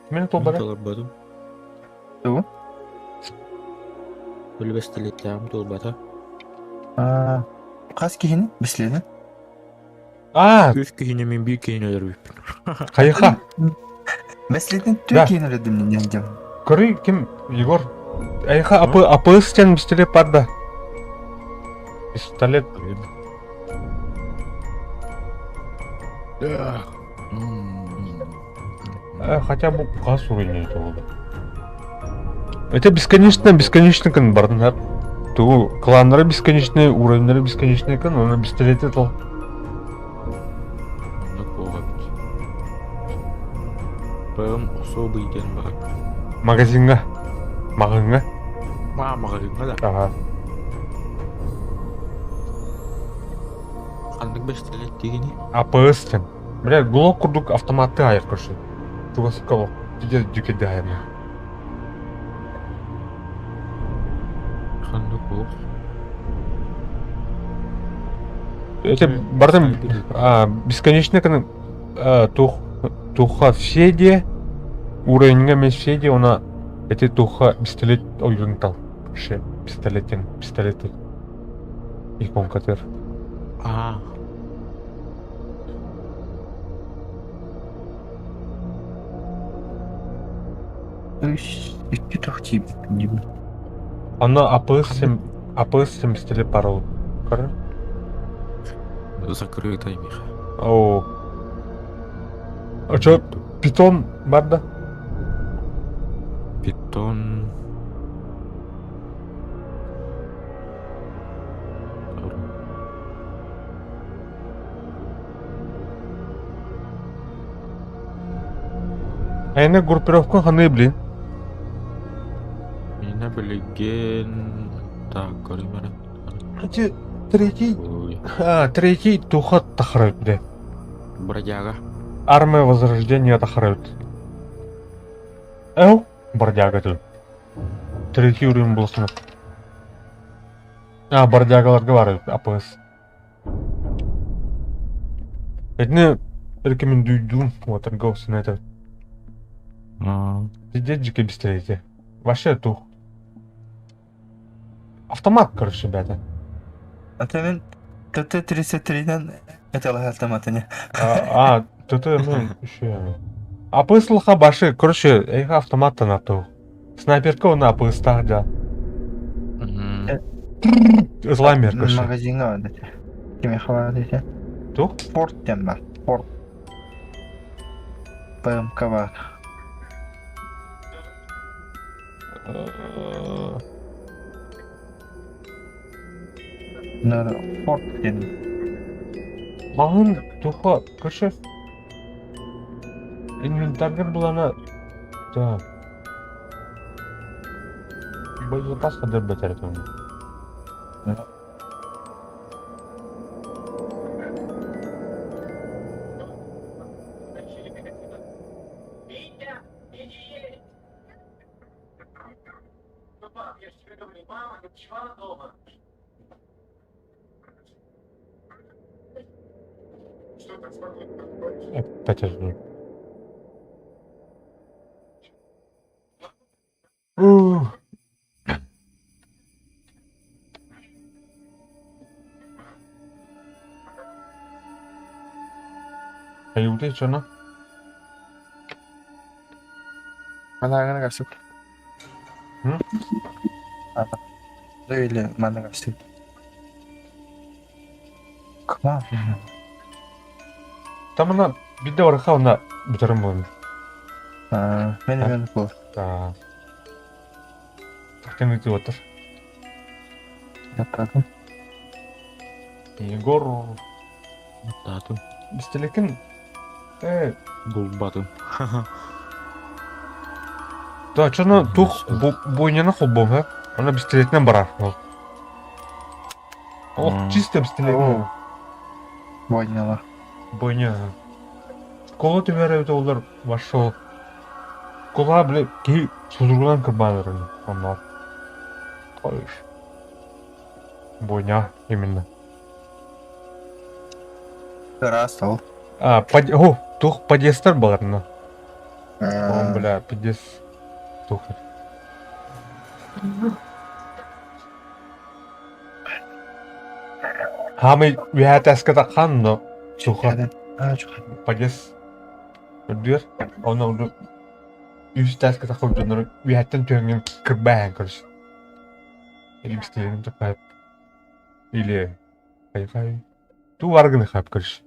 [SPEAKER 2] Мен тобара.
[SPEAKER 1] Толбаду.
[SPEAKER 7] Что?
[SPEAKER 1] Kulübe stiletlerim толбата.
[SPEAKER 7] Kaç kişinin bisledi?
[SPEAKER 2] А,
[SPEAKER 1] Üç kişinin min bir kişinin ölür.
[SPEAKER 2] кайха.
[SPEAKER 7] Besledin
[SPEAKER 2] Да.
[SPEAKER 7] Türkiye'nin ödümünü yeneceğim.
[SPEAKER 2] Көрі кім Егор? Айха АПС тен бістеле парда. Пистолет. Хотя бы газ уровень это было. Это бесконечно кан бардынар. Ту кланнары бесконечные, уровеньлары бесконечные кан, оны пистолет етал.
[SPEAKER 1] Бәрім особый ден бар.
[SPEAKER 2] Магазинға. Мағынға.
[SPEAKER 1] Магазинға да.
[SPEAKER 2] Ага.
[SPEAKER 1] Қандық бәштелет дегені?
[SPEAKER 2] АПС тен. Бля, глок курдук автоматты айыр көрші. Тугасы кало. Тиде дүкеде айырма.
[SPEAKER 1] Қандық бұл.
[SPEAKER 2] Это бардым бесконечно кан туха Феде уровеньга мен Феде она эти туха пистолет ойрынтал. Ше пистолеты. Икон катер.
[SPEAKER 7] İki takçı gibi.
[SPEAKER 2] Она АПС тем пистолет парол. Кара?
[SPEAKER 1] Закрытай, Миха.
[SPEAKER 2] О. А чё, питон бар да?
[SPEAKER 1] Питон...
[SPEAKER 2] Айна группировка ханы блин.
[SPEAKER 1] Меня білген... Так, көреймін.
[SPEAKER 2] Эти третий
[SPEAKER 1] Ой,
[SPEAKER 2] туха тахарают, да.
[SPEAKER 1] бродяга.
[SPEAKER 2] Армия Возрождения тахарают. Бродяга тут. Третий уровень был снова. Бродягалар говорят, АПС. Это рекомендую вот торговцы на это. Сидеть же пистолете. Вообще тух. Автомат, короче, ребята.
[SPEAKER 7] Это мен ТТ-33'den эталах автоматыне.
[SPEAKER 2] ТТ, еще. АПС лха баши, короче, автоматтан ату. Снайперка оны АПС-та, да. Зламер, короче.
[SPEAKER 7] Магазинға var dedi. Kime хабар dedi?
[SPEAKER 2] Тух?
[SPEAKER 7] Sport den var. Sport. BMK var. Bunlar Sport den.
[SPEAKER 2] Мағын туха, короче. Инвентаргар был она... Да. Боезапас қадыр бәтер екен. Пәтер. Ayuda sana.
[SPEAKER 7] Mana kasih. Öyle mana kasih. Kıma.
[SPEAKER 2] Там она биде орха она бітірім болын.
[SPEAKER 7] Мен бұл.
[SPEAKER 2] Тақтен өте отыр.
[SPEAKER 7] Яттадым.
[SPEAKER 2] Егор...
[SPEAKER 1] Татым.
[SPEAKER 2] Бістелекін...
[SPEAKER 1] Бұл батым.
[SPEAKER 2] Да, чоны тух бойняны қол болм, Она бістелетінен барар. Ол чисто бістелетінен.
[SPEAKER 7] Бойнялар.
[SPEAKER 2] Бойня. Кола төбәрі өте олар башы. Кола біле кей сузырғылан кірбаныр. Onlar. Қойыш. Бойня, именно.
[SPEAKER 7] Рас ол.
[SPEAKER 2] Тух подъездар баларына. Он, бля, подъезд. Тух. Хамы вәт әскі таққан, но туха. Подъезд. Үрдер. Оны ұлды үст әскі таққан жоныр. Вәттен түйінген кірбәйін көріш. Елімістелерім тақайып. Или... Хай-хай. Ту варганы хап кырш.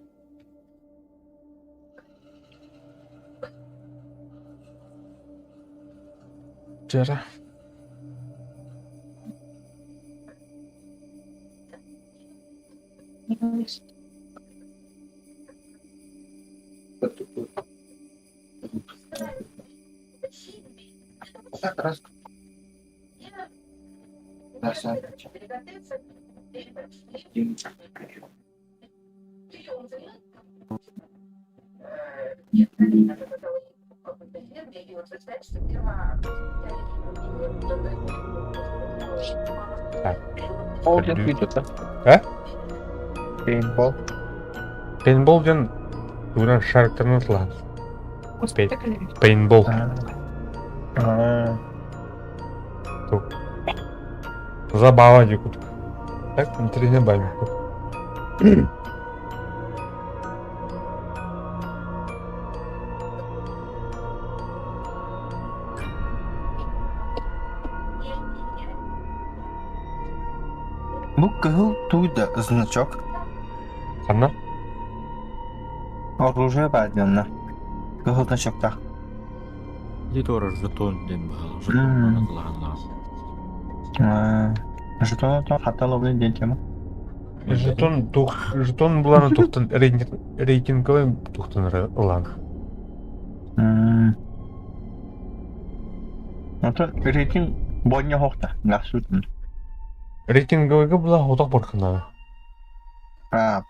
[SPEAKER 2] Жара.
[SPEAKER 7] Так, раз. Пол ден видео,
[SPEAKER 2] А?
[SPEAKER 7] Пейнтбол.
[SPEAKER 2] Пейнтбол ден... Уран шарктарын атылған. Пейнтбол. Забава декут. Так, интернет баймик.
[SPEAKER 7] Ну, кыл туйда значок.
[SPEAKER 2] Қана?
[SPEAKER 7] Оружие бәденна. Кыл значокта.
[SPEAKER 1] Лидора жетон ден бағал. Жетон атылған.
[SPEAKER 7] Жетон хаталы блин ден тема.
[SPEAKER 2] Жетон буланы тоқтын рейтинговый тоқтын ылан.
[SPEAKER 7] Это рейтинг бойня хохта. Нахсутын.
[SPEAKER 2] Рейтинговыйга була отақ барқынады.
[SPEAKER 7] Хай.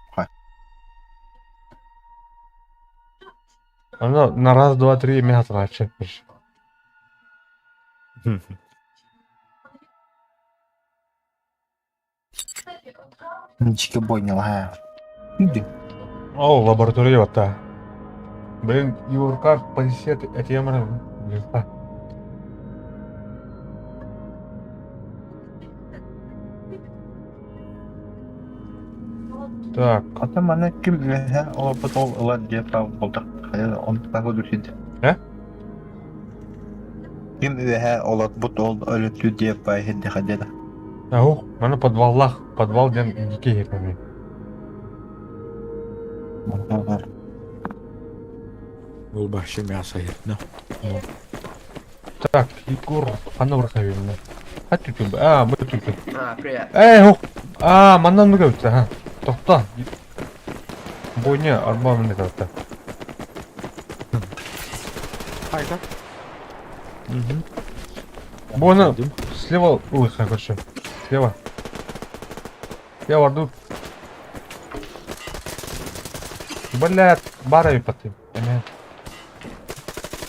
[SPEAKER 2] Ана на раз, два, три мен атыға чекпіш.
[SPEAKER 7] Ничке бойня ла. Иди.
[SPEAKER 2] О, лаборатория вата. Блин, Юрка, позиция, это я мара. Так.
[SPEAKER 7] Ата мана ким веха ол потол ла деп болдық. Хайда он тагы дүрсид. Ким веха ол потол өлөтү деп байхеде хадеда.
[SPEAKER 2] Ау, мана подвал ден дике хермеми.
[SPEAKER 1] Бұл башы мясо етті.
[SPEAKER 2] Так, Егор, ана враховина. А ты тут, мы тут.
[SPEAKER 7] Привет.
[SPEAKER 2] Эй, маннан мы говорит, ага. Тоқта. Бойня, арбамын это.
[SPEAKER 1] Қайда?
[SPEAKER 2] Бойна, слева, ой, хорошо. Слева. Я варду. Блядь, барай поты.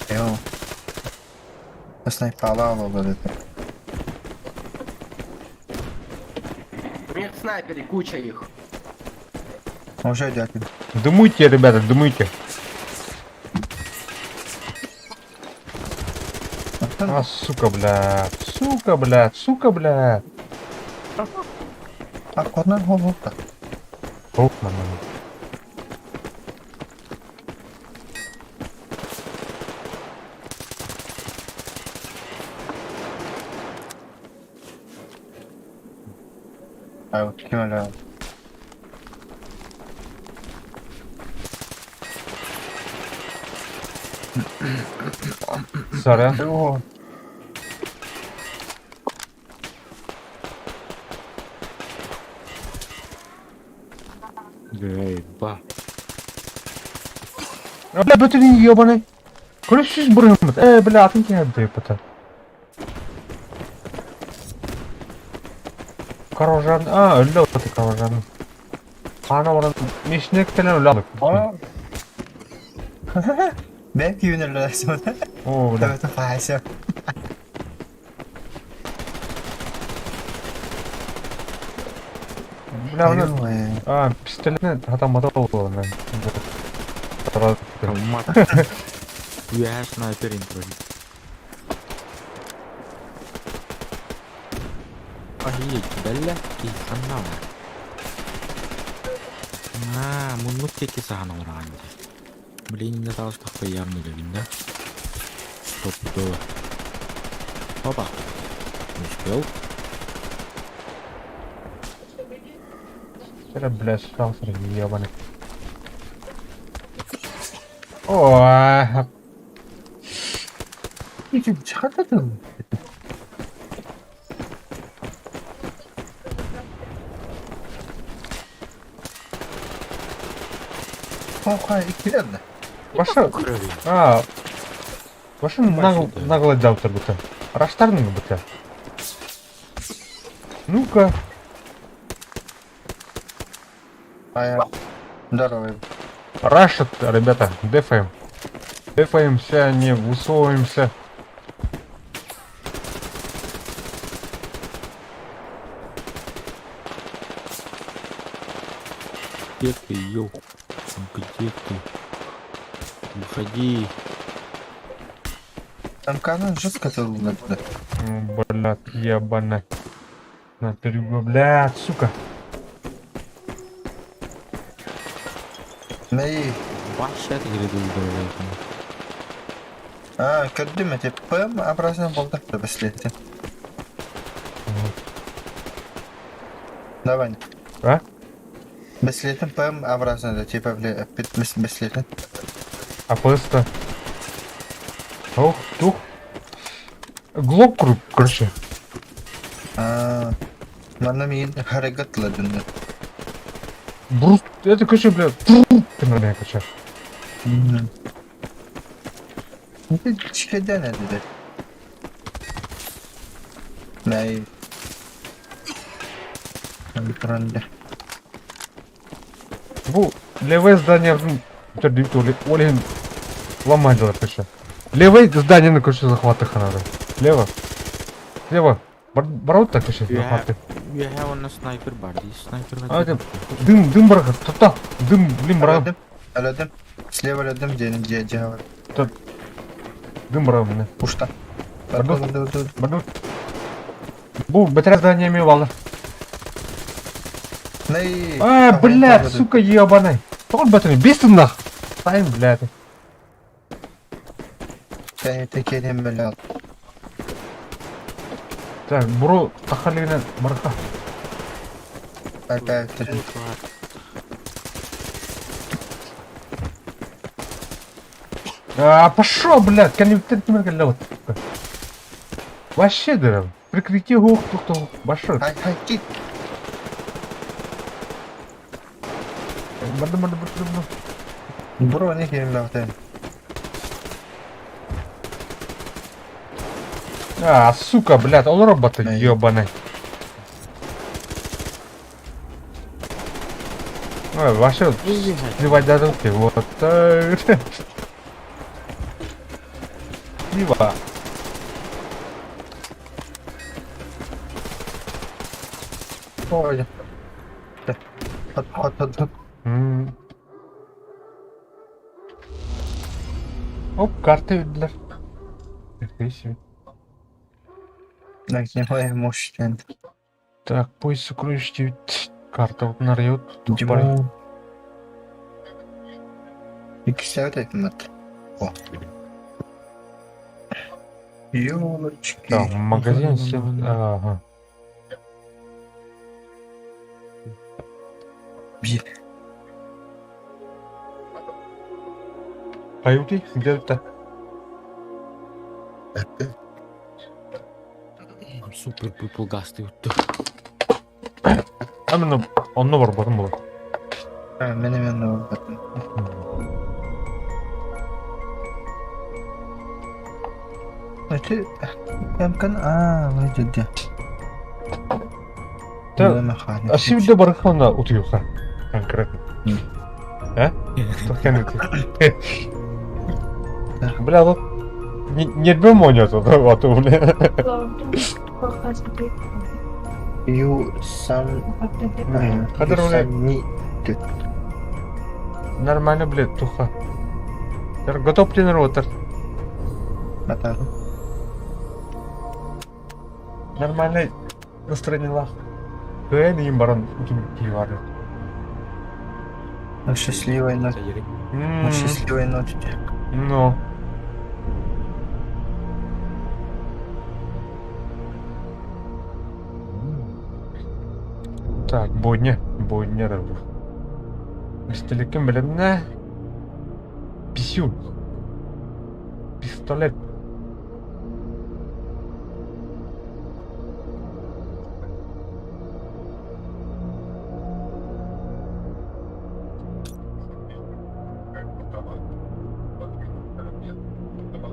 [SPEAKER 7] Йоу. Снайпала вот это.
[SPEAKER 4] Нет, снайперы, куча их.
[SPEAKER 7] Уже дякую.
[SPEAKER 2] Дымуйте, ребята, дымуйте. А, сука, блядь. Сука, блядь.
[SPEAKER 7] Аккуратно головка.
[SPEAKER 2] Ох, мама.
[SPEAKER 7] А вот кем
[SPEAKER 2] Сара.
[SPEAKER 7] О,
[SPEAKER 1] Гейба.
[SPEAKER 2] Бля, ты не ебаный. Короче, брымет. Бля, ты не отдай, пота. Корожан. Öldü o korojан. Ana oran meşnek falan öyle aldık.
[SPEAKER 7] belki yönelirsin.
[SPEAKER 2] Oo, bля.
[SPEAKER 7] Evet, faysa.
[SPEAKER 2] Bля, onu... Pistoletine hata oldu olan ben.
[SPEAKER 1] Мат. Я снайпер интроди. Охереть, далеки саннала. Муннук теки сахана уранди. Блин, не знал, что такое явно видно. Стоп, опа. Не успел.
[SPEAKER 2] Это, блядь, шалфер ебаный. О, что ты?
[SPEAKER 7] Ха, икилядна.
[SPEAKER 2] Ваша... А, ваша нагло дялтар бұта. Раштарның бұта. Ну-ка.
[SPEAKER 7] Здорово.
[SPEAKER 2] Рашат, ребята, дефаем. Дефаемся, не высовываемся.
[SPEAKER 1] Где ты, ёл? Где ты? Уходи.
[SPEAKER 7] Там канал жестко туда.
[SPEAKER 2] Блядь, ебаный. На перегу, блядь, сука.
[SPEAKER 7] Мэй.
[SPEAKER 1] Вообще ты гряду ударяешь.
[SPEAKER 7] Kördüm et. Pım образно болды. Беслети. Давай.
[SPEAKER 2] А?
[SPEAKER 7] Беслетин пм образно, да, типа, беслетин.
[SPEAKER 2] А просто... Ох, тух. Глоб круг, короче.
[SPEAKER 7] Мана мен харагатладым.
[SPEAKER 2] Брус, это, короче, блядь, ты на меня, короче.
[SPEAKER 7] Это чекадан это. Най. Антранде.
[SPEAKER 2] Бу, левое здание, Олин ломать делать, короче. Левое здание, ну, короче, захватых надо. Лево. Лево. Борот так, короче, захваты.
[SPEAKER 1] You have a sniper body. Sniper
[SPEAKER 2] А, это... Дым, брага, та-та. Дым, блин, брага.
[SPEAKER 7] Аладым. Слева аладым, где.
[SPEAKER 2] Дым, брага, блин.
[SPEAKER 7] Пушта.
[SPEAKER 2] Борот. Бу, батарея здания имела. А, блядь, сука, ебаный. Тот батарея, без ты нах. Ставим, блядь.
[SPEAKER 7] Это келем, блядь.
[SPEAKER 2] Так, бро, тахалина, барха.
[SPEAKER 7] Опять.
[SPEAKER 2] А, пошел, блядь, коннектор не могу. Вообще, да, прикрити его, кто большой.
[SPEAKER 7] Хай, кит.
[SPEAKER 2] Баду.
[SPEAKER 7] Бро, не келем, блядь.
[SPEAKER 2] А, сука, блядь, он работает, ебаный. Ой, вообще, сливать даже ты, вот так. Слива.
[SPEAKER 7] Ой. Хот.
[SPEAKER 2] Оп, карты для...
[SPEAKER 7] Так, снимай мощный.
[SPEAKER 2] Так, поиск сокровищ. Карта вот нарет.
[SPEAKER 7] Димон. Иксятый мат. О. Ёлочки.
[SPEAKER 2] Так, магазин 7. Ага. Каюты? Где это?
[SPEAKER 1] Супер пылгастый.
[SPEAKER 2] А мен онно бар батым болот.
[SPEAKER 7] Мен это мкан вроде где.
[SPEAKER 2] А сивде бархана утуюха конкретно. А? Бля, вот не бемонят вот у меня.
[SPEAKER 7] Ю сам
[SPEAKER 2] Нормально, блядь, туха. Готов тренироваться. Нормально настроение лах. Куэн им баран кивары.
[SPEAKER 7] Счастливой ночи. Счастливой ночи.
[SPEAKER 2] Ну. Так, бойня рыбу. Истелеким білем не? Писю. Пистолет.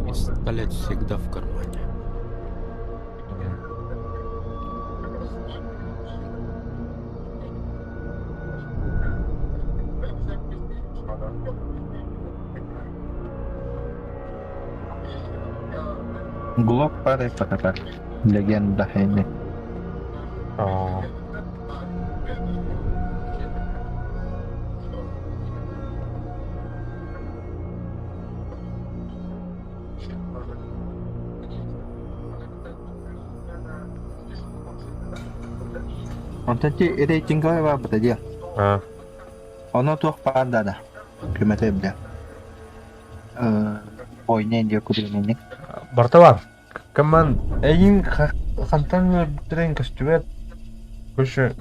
[SPEAKER 1] Пистолет всегда в кармане.
[SPEAKER 7] Glock pada katakan legenda ini.
[SPEAKER 2] Aa.
[SPEAKER 7] Ontachi rating kau berapa tadi?
[SPEAKER 2] Ha.
[SPEAKER 7] Ono tuh pada dah. Kilometer berapa? Oynayan dia kudu ini.
[SPEAKER 2] Бартовар, команд, хантан битрен костюмет, көші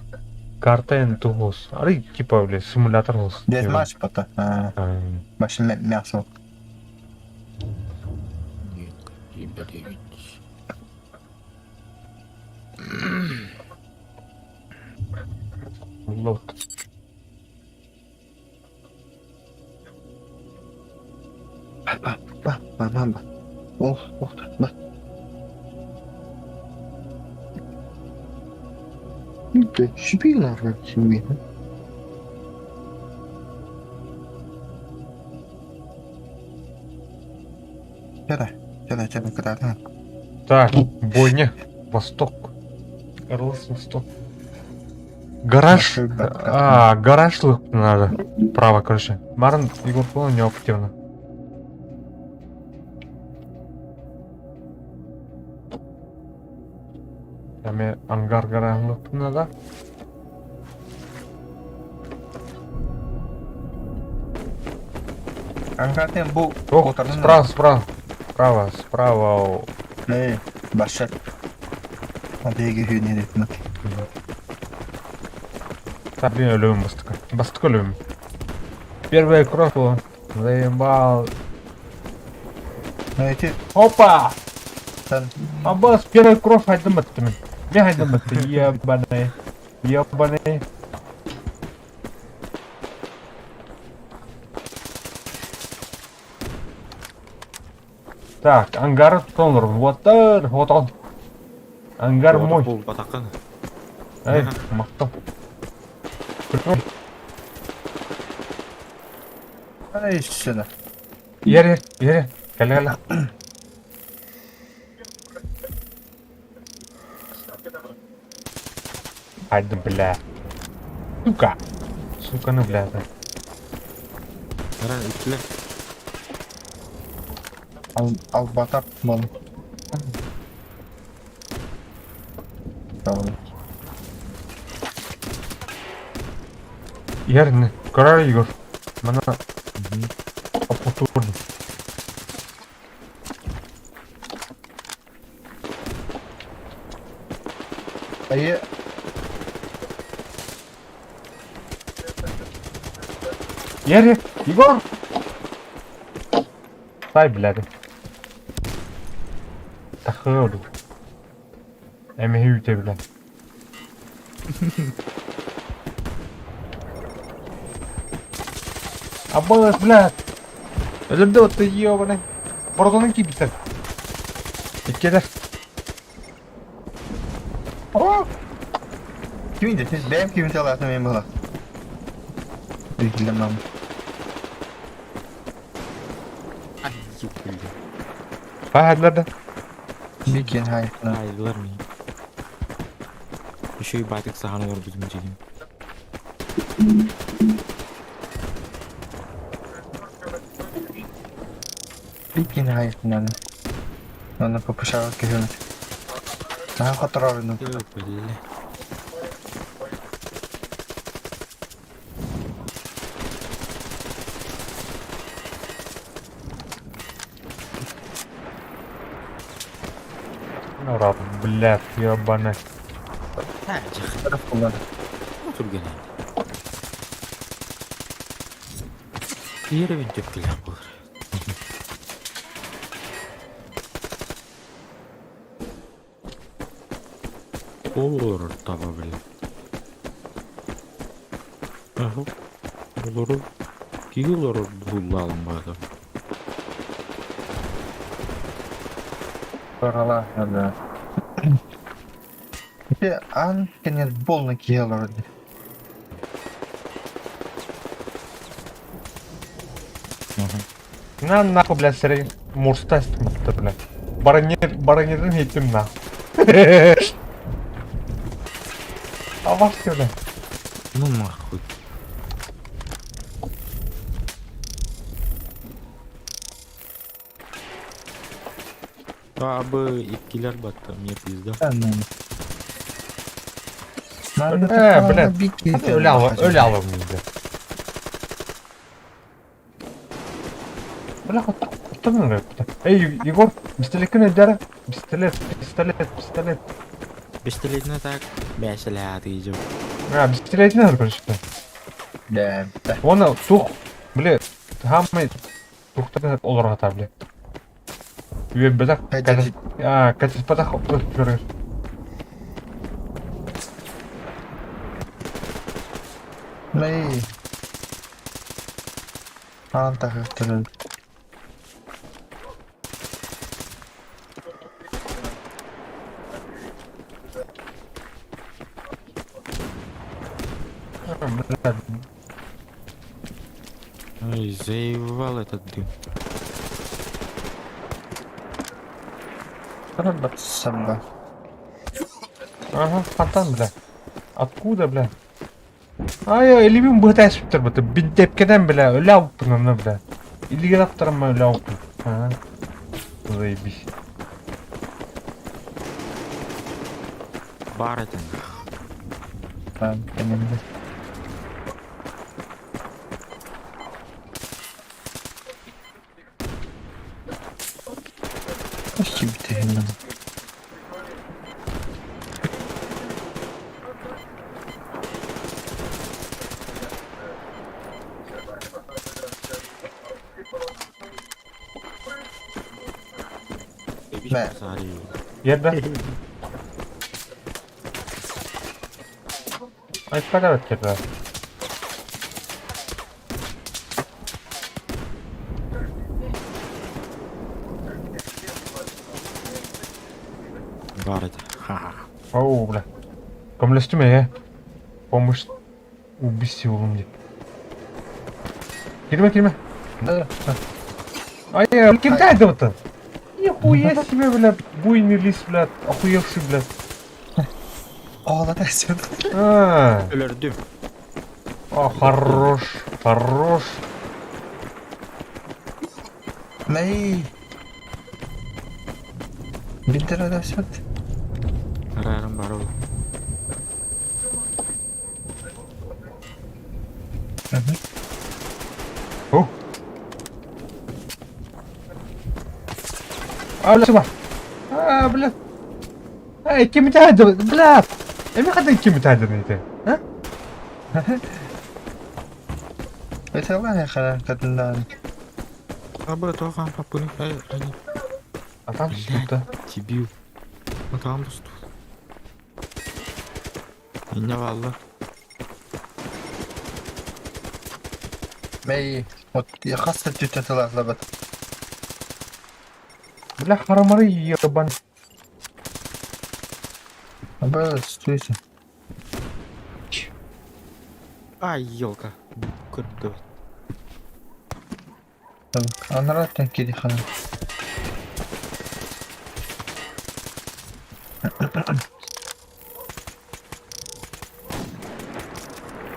[SPEAKER 2] картен туғыз. Ары типа бле симулятор ғыз.
[SPEAKER 7] Дезмаш пота. Машина мясо.
[SPEAKER 1] Нет, блядь.
[SPEAKER 2] Лот.
[SPEAKER 7] Mama. Oh, bah. Itu spiegel lah sini. Coba ke dalam.
[SPEAKER 2] Так, бойня, восток. Орлос, восток. Гараж. Гараж надо. Право, короче. Марн, Егор Полон неактивно. Яме ангар гаражлык надо.
[SPEAKER 7] Angkatnya bu.
[SPEAKER 2] Ох, справа.
[SPEAKER 7] Башак. Adaya hüne etme.
[SPEAKER 2] Так, блин, любим Бастыка. Бастыка любим. Первая кровь была. Заебал.
[SPEAKER 7] Эти.
[SPEAKER 2] Опа!
[SPEAKER 7] Sen
[SPEAKER 2] Аббас, первая кровь хайдым бітті мен. Не хайдым бітті, ебаный. Так, ангар тоныр. Вот он. Ангар мой.
[SPEAKER 1] Батакан.
[SPEAKER 2] Эй, мақтым.
[SPEAKER 7] Ай, сюда.
[SPEAKER 2] Ері. Кәлі. Хайды, бля. Суканы, бля.
[SPEAKER 1] Ара, үтле.
[SPEAKER 7] Al batap mom. Tamam.
[SPEAKER 2] Ерні. Көрар, Егор. Мана. Опутурды.
[SPEAKER 7] Ayı
[SPEAKER 2] Ері, Егор. Сай, бляды. Тахырду. Әмі үйте, бля. Аббас, блядь. Ölümde otu yiyor bana. Borodonun gibi sen. İlkeler.
[SPEAKER 7] kimindir? Siz benim kimin çalarsa benim bala. İlgilenmem.
[SPEAKER 1] Ay, yıkıldı.
[SPEAKER 2] Fahadlarda.
[SPEAKER 7] Bilgen hayır.
[SPEAKER 1] Ayrılar mı? Bir şey baytık sahanı var bizim için.
[SPEAKER 7] Bilgen hayır. Nana popuşarak geliyorum. Daha hatır arıyorum.
[SPEAKER 1] Yok belli.
[SPEAKER 2] Раб, блядь, ебаный.
[SPEAKER 1] Sadece
[SPEAKER 7] Taraf kullan.
[SPEAKER 1] turgan endi. Yeri binchib kelgan bo'lar. Olur tabi bile. Aha. Olur. Gidiyorlar bulalım bakalım.
[SPEAKER 7] Paralar hadi. Bir an kene bolna kiyalardı.
[SPEAKER 2] Нахуй, блядь, серый мурстаст-то, блядь. Баронирин хейтим на. А ваш ты, блядь.
[SPEAKER 1] Ну нахуй. Abi ikkiler battı niye bizde?
[SPEAKER 7] Tamam.
[SPEAKER 2] Блядь. Hadi öyle alalım bizi. Бля, кто мне нравится? Эй, Егор, пистолетini ödere. Pistolet.
[SPEAKER 1] Pistoletini tak, mesela diyeceğim.
[SPEAKER 2] Ha, pistoletini ödere konuşuyor.
[SPEAKER 7] Да.
[SPEAKER 2] Onu tuh, bile, hamı tuhta olur hata bile. Ve bedak, kaçış patak görüyor.
[SPEAKER 7] Nej. Han tar efter det.
[SPEAKER 1] Ой, заевал этот дым.
[SPEAKER 7] Sabba.
[SPEAKER 2] Ага, фонтан, бля. Откуда, бля? Ай, элибин быта эсиптер быты. Бин тепкеден, бля, öyle avukpun onu, bля. İlgili aktarım öyle avukpun. Ага. Заебись.
[SPEAKER 1] Бар это.
[SPEAKER 7] Tamam, benim de. Почти битейным.
[SPEAKER 1] Ne?
[SPEAKER 2] Yerde. Ay, kadar ötecekler.
[SPEAKER 1] Бар это. Ха-ха.
[SPEAKER 2] Оу, бля. Комлесту меня. Помощь убийстве улунди. Girme.
[SPEAKER 7] Да.
[SPEAKER 2] Ай, кем ты это? Нихуя себе, бля, буйный лист, бля, охуевший, бля.
[SPEAKER 7] Ağladı sen.
[SPEAKER 1] Öldüm.
[SPEAKER 2] Хорош.
[SPEAKER 7] Nej. Bindir hadi sen.
[SPEAKER 1] Kararım var oğlum.
[SPEAKER 2] Oh. Бля. Бля. Эй, кем ты, бля. Эми кандай кем ты это? А?
[SPEAKER 7] Mesela ne kadar kadınlar.
[SPEAKER 1] Abi тохан папуни.
[SPEAKER 2] А там что-то.
[SPEAKER 1] Дебил. Ну там тут. Меня валла.
[SPEAKER 7] Nej. Jag kastar ut till alla vet.
[SPEAKER 2] Бля, харамары ебан.
[SPEAKER 7] Bara stойся.
[SPEAKER 1] Ай, елка. Круто.
[SPEAKER 7] Она ратен киди хана.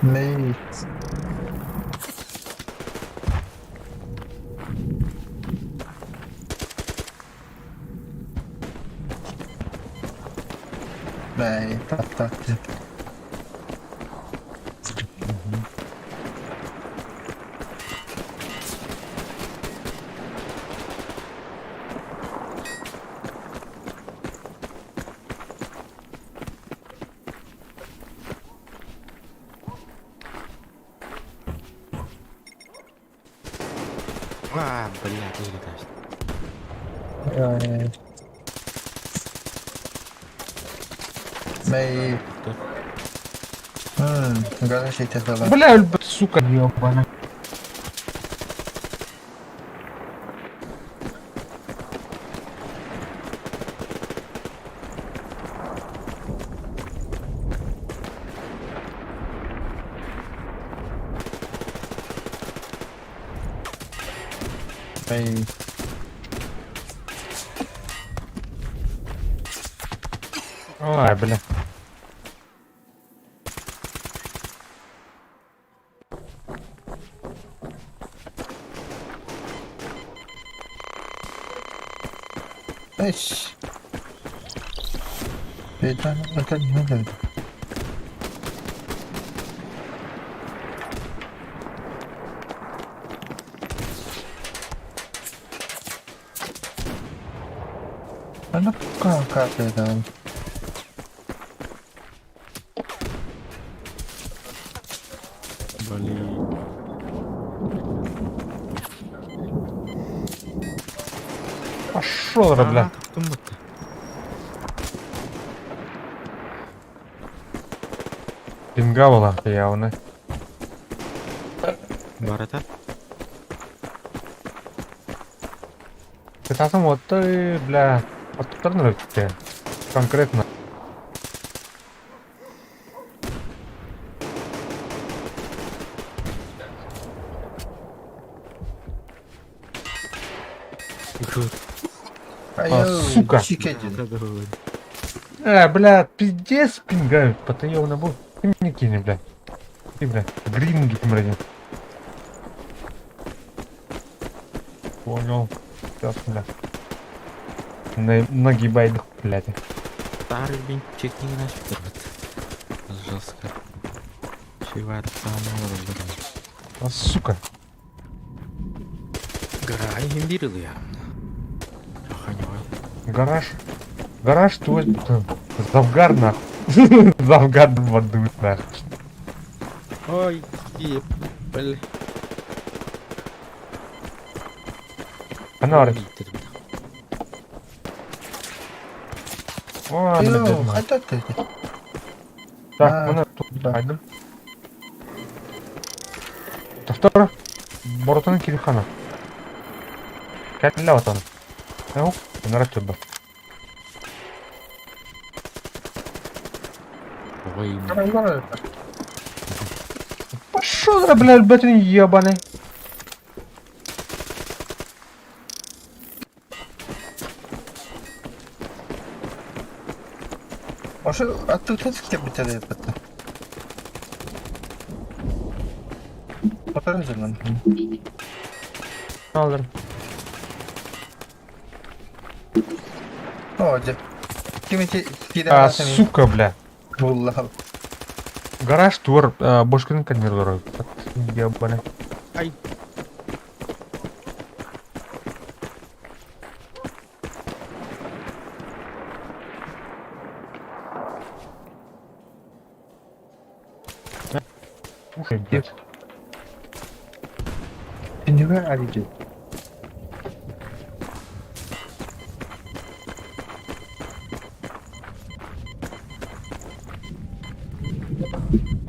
[SPEAKER 7] Nej. Nej, tack.
[SPEAKER 1] А, блядь, вылетаешь.
[SPEAKER 7] Мэй. Гараж и так далее.
[SPEAKER 2] Бля, сука, ёбана.
[SPEAKER 7] Мэй.
[SPEAKER 2] Ой, бля.
[SPEAKER 7] Эйш. Это не надо. А ну как это?
[SPEAKER 1] Блин.
[SPEAKER 2] Пошел, бля.
[SPEAKER 1] Как думать-то?
[SPEAKER 2] Пингавала явно.
[SPEAKER 1] Барата?
[SPEAKER 2] Ты там вот ты, бля, отторнуть тебе. Конкретно. сука.
[SPEAKER 7] Чикедин.
[SPEAKER 2] Бля, пиздец пингают, потаёвно будет. Ты мне кинь, бля. Ты, бля, гринги, блядь. Понял. Сейчас, бля. Нагибай, блядь.
[SPEAKER 1] Старый винчик не наш вперед. Жестко. Чего это самого разбирать?
[SPEAKER 2] А, сука.
[SPEAKER 1] Грай имбирил я. Оханёй.
[SPEAKER 2] Гараж твой. Завгар, нахуй. Завгар воду, нахуй.
[SPEAKER 1] Ой, ебля.
[SPEAKER 2] Анар. О,
[SPEAKER 7] Йоу,
[SPEAKER 2] блядь.
[SPEAKER 7] хотя ты.
[SPEAKER 2] Так, bunu tutaydım. Doktor, Boruto'nun kilixana. Kelle vatan. Yok, bunlara tövbe.
[SPEAKER 1] Ой,
[SPEAKER 2] Пошел, блядь, блядь, ебаный.
[SPEAKER 7] А тут это битали это. Потом zaman.
[SPEAKER 2] Alırım.
[SPEAKER 7] О, де. Кимити
[SPEAKER 2] А, сука, бля.
[SPEAKER 7] Wallah.
[SPEAKER 2] Гараж тур, бошкин камералары. Ебаный.
[SPEAKER 1] ай.
[SPEAKER 2] Слушай, блядь.
[SPEAKER 7] Ты не говори.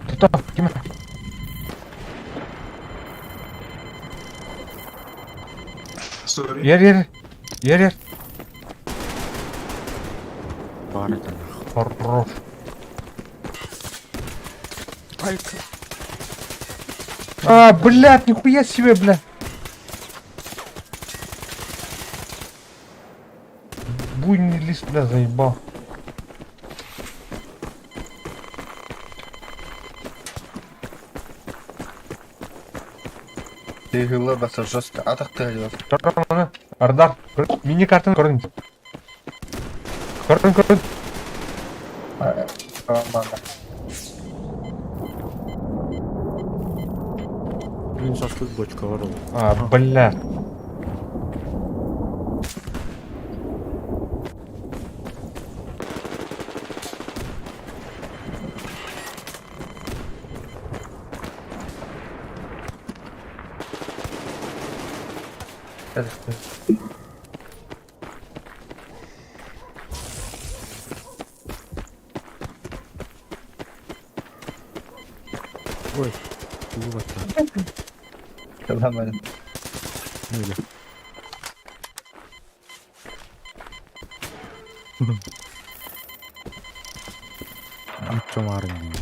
[SPEAKER 2] Tuta, kime? Yer.
[SPEAKER 1] Барата.
[SPEAKER 2] Хорош.
[SPEAKER 1] Ай,
[SPEAKER 2] А, блядь, нихуя себе, бля. Буйный лист, бля, заебал.
[SPEAKER 7] Ты гыла баса жестко. А так ты говорил.
[SPEAKER 2] Mana? Ардar. Mini kartını korun. Korun.
[SPEAKER 7] Команда.
[SPEAKER 1] блин, шашлык бочка воров.
[SPEAKER 2] А, бля.
[SPEAKER 1] Ой, выбор.
[SPEAKER 7] Нормально.
[SPEAKER 1] Öyle. Çok ağrım diyor.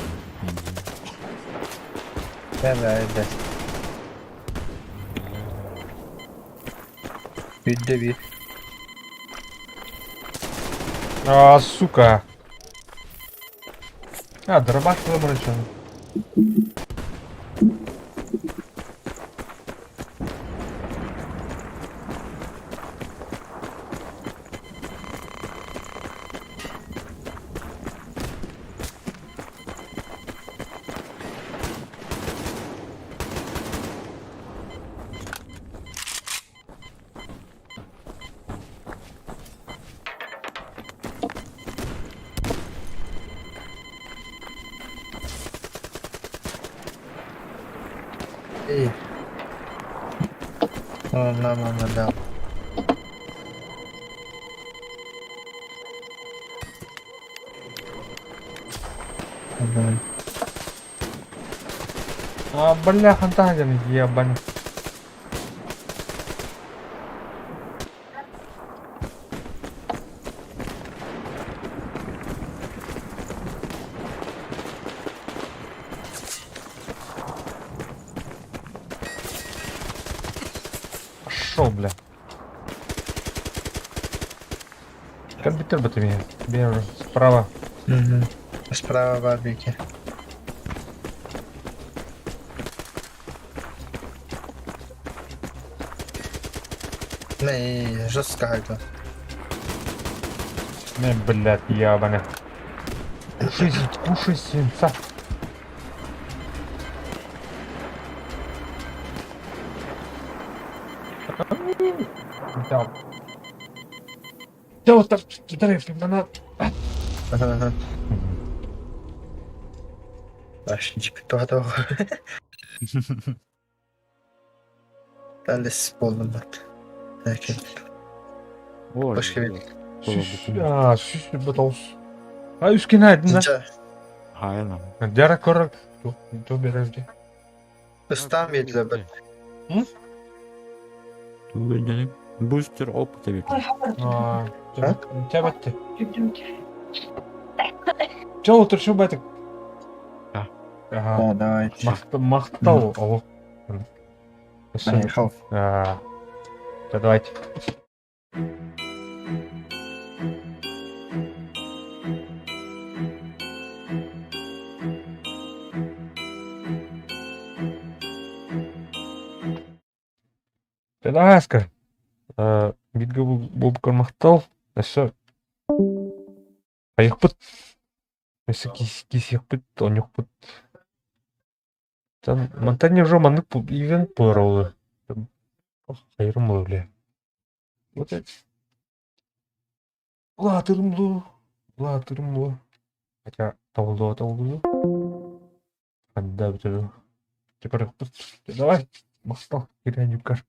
[SPEAKER 7] Evet. Yüzde bir.
[SPEAKER 2] А, сука. А, дробаш выморочен.
[SPEAKER 7] İyi. Anlamadım.
[SPEAKER 2] А, бляха, таган, ебаный. Пошел, бля. Компьютер бы ты меня. Бежу. Справа.
[SPEAKER 7] Hı. Справа var bir iki. Не, жестко это.
[SPEAKER 2] Не, блядь, ебаный. Кушай, свинца. Да. Да вот так, она...
[SPEAKER 7] Başlayacak bir tuhaf. Ben de sip oldum bak. Herkes.
[SPEAKER 1] Ой,
[SPEAKER 7] Başka bir.
[SPEAKER 2] А, süs bir batavus. Ha, üsküne aydın da.
[SPEAKER 7] Cinca.
[SPEAKER 1] Hayır lan.
[SPEAKER 2] Dara korak. Çok berezdi.
[SPEAKER 7] Istan mı yediler ben?
[SPEAKER 1] Dur canım. Booster op tabii.
[SPEAKER 2] Aa, çabattı. Çal otur şu batık.
[SPEAKER 1] Ha.
[SPEAKER 2] Ага.
[SPEAKER 7] Да, давайте.
[SPEAKER 2] Махтал. О.
[SPEAKER 7] Поехал.
[SPEAKER 2] Да, давайте. Давай, Аскар. Бидге болып мақтал. Осы аяқпыт. Осы кисекпыт, онюқпыт. Там монтане уже мандык ивен пыролы. Хайрым бля. Вот это. Латырымлы. Хотя табылды. Анда бітіру. Теперь давай. Мақтал. Кирен юкар.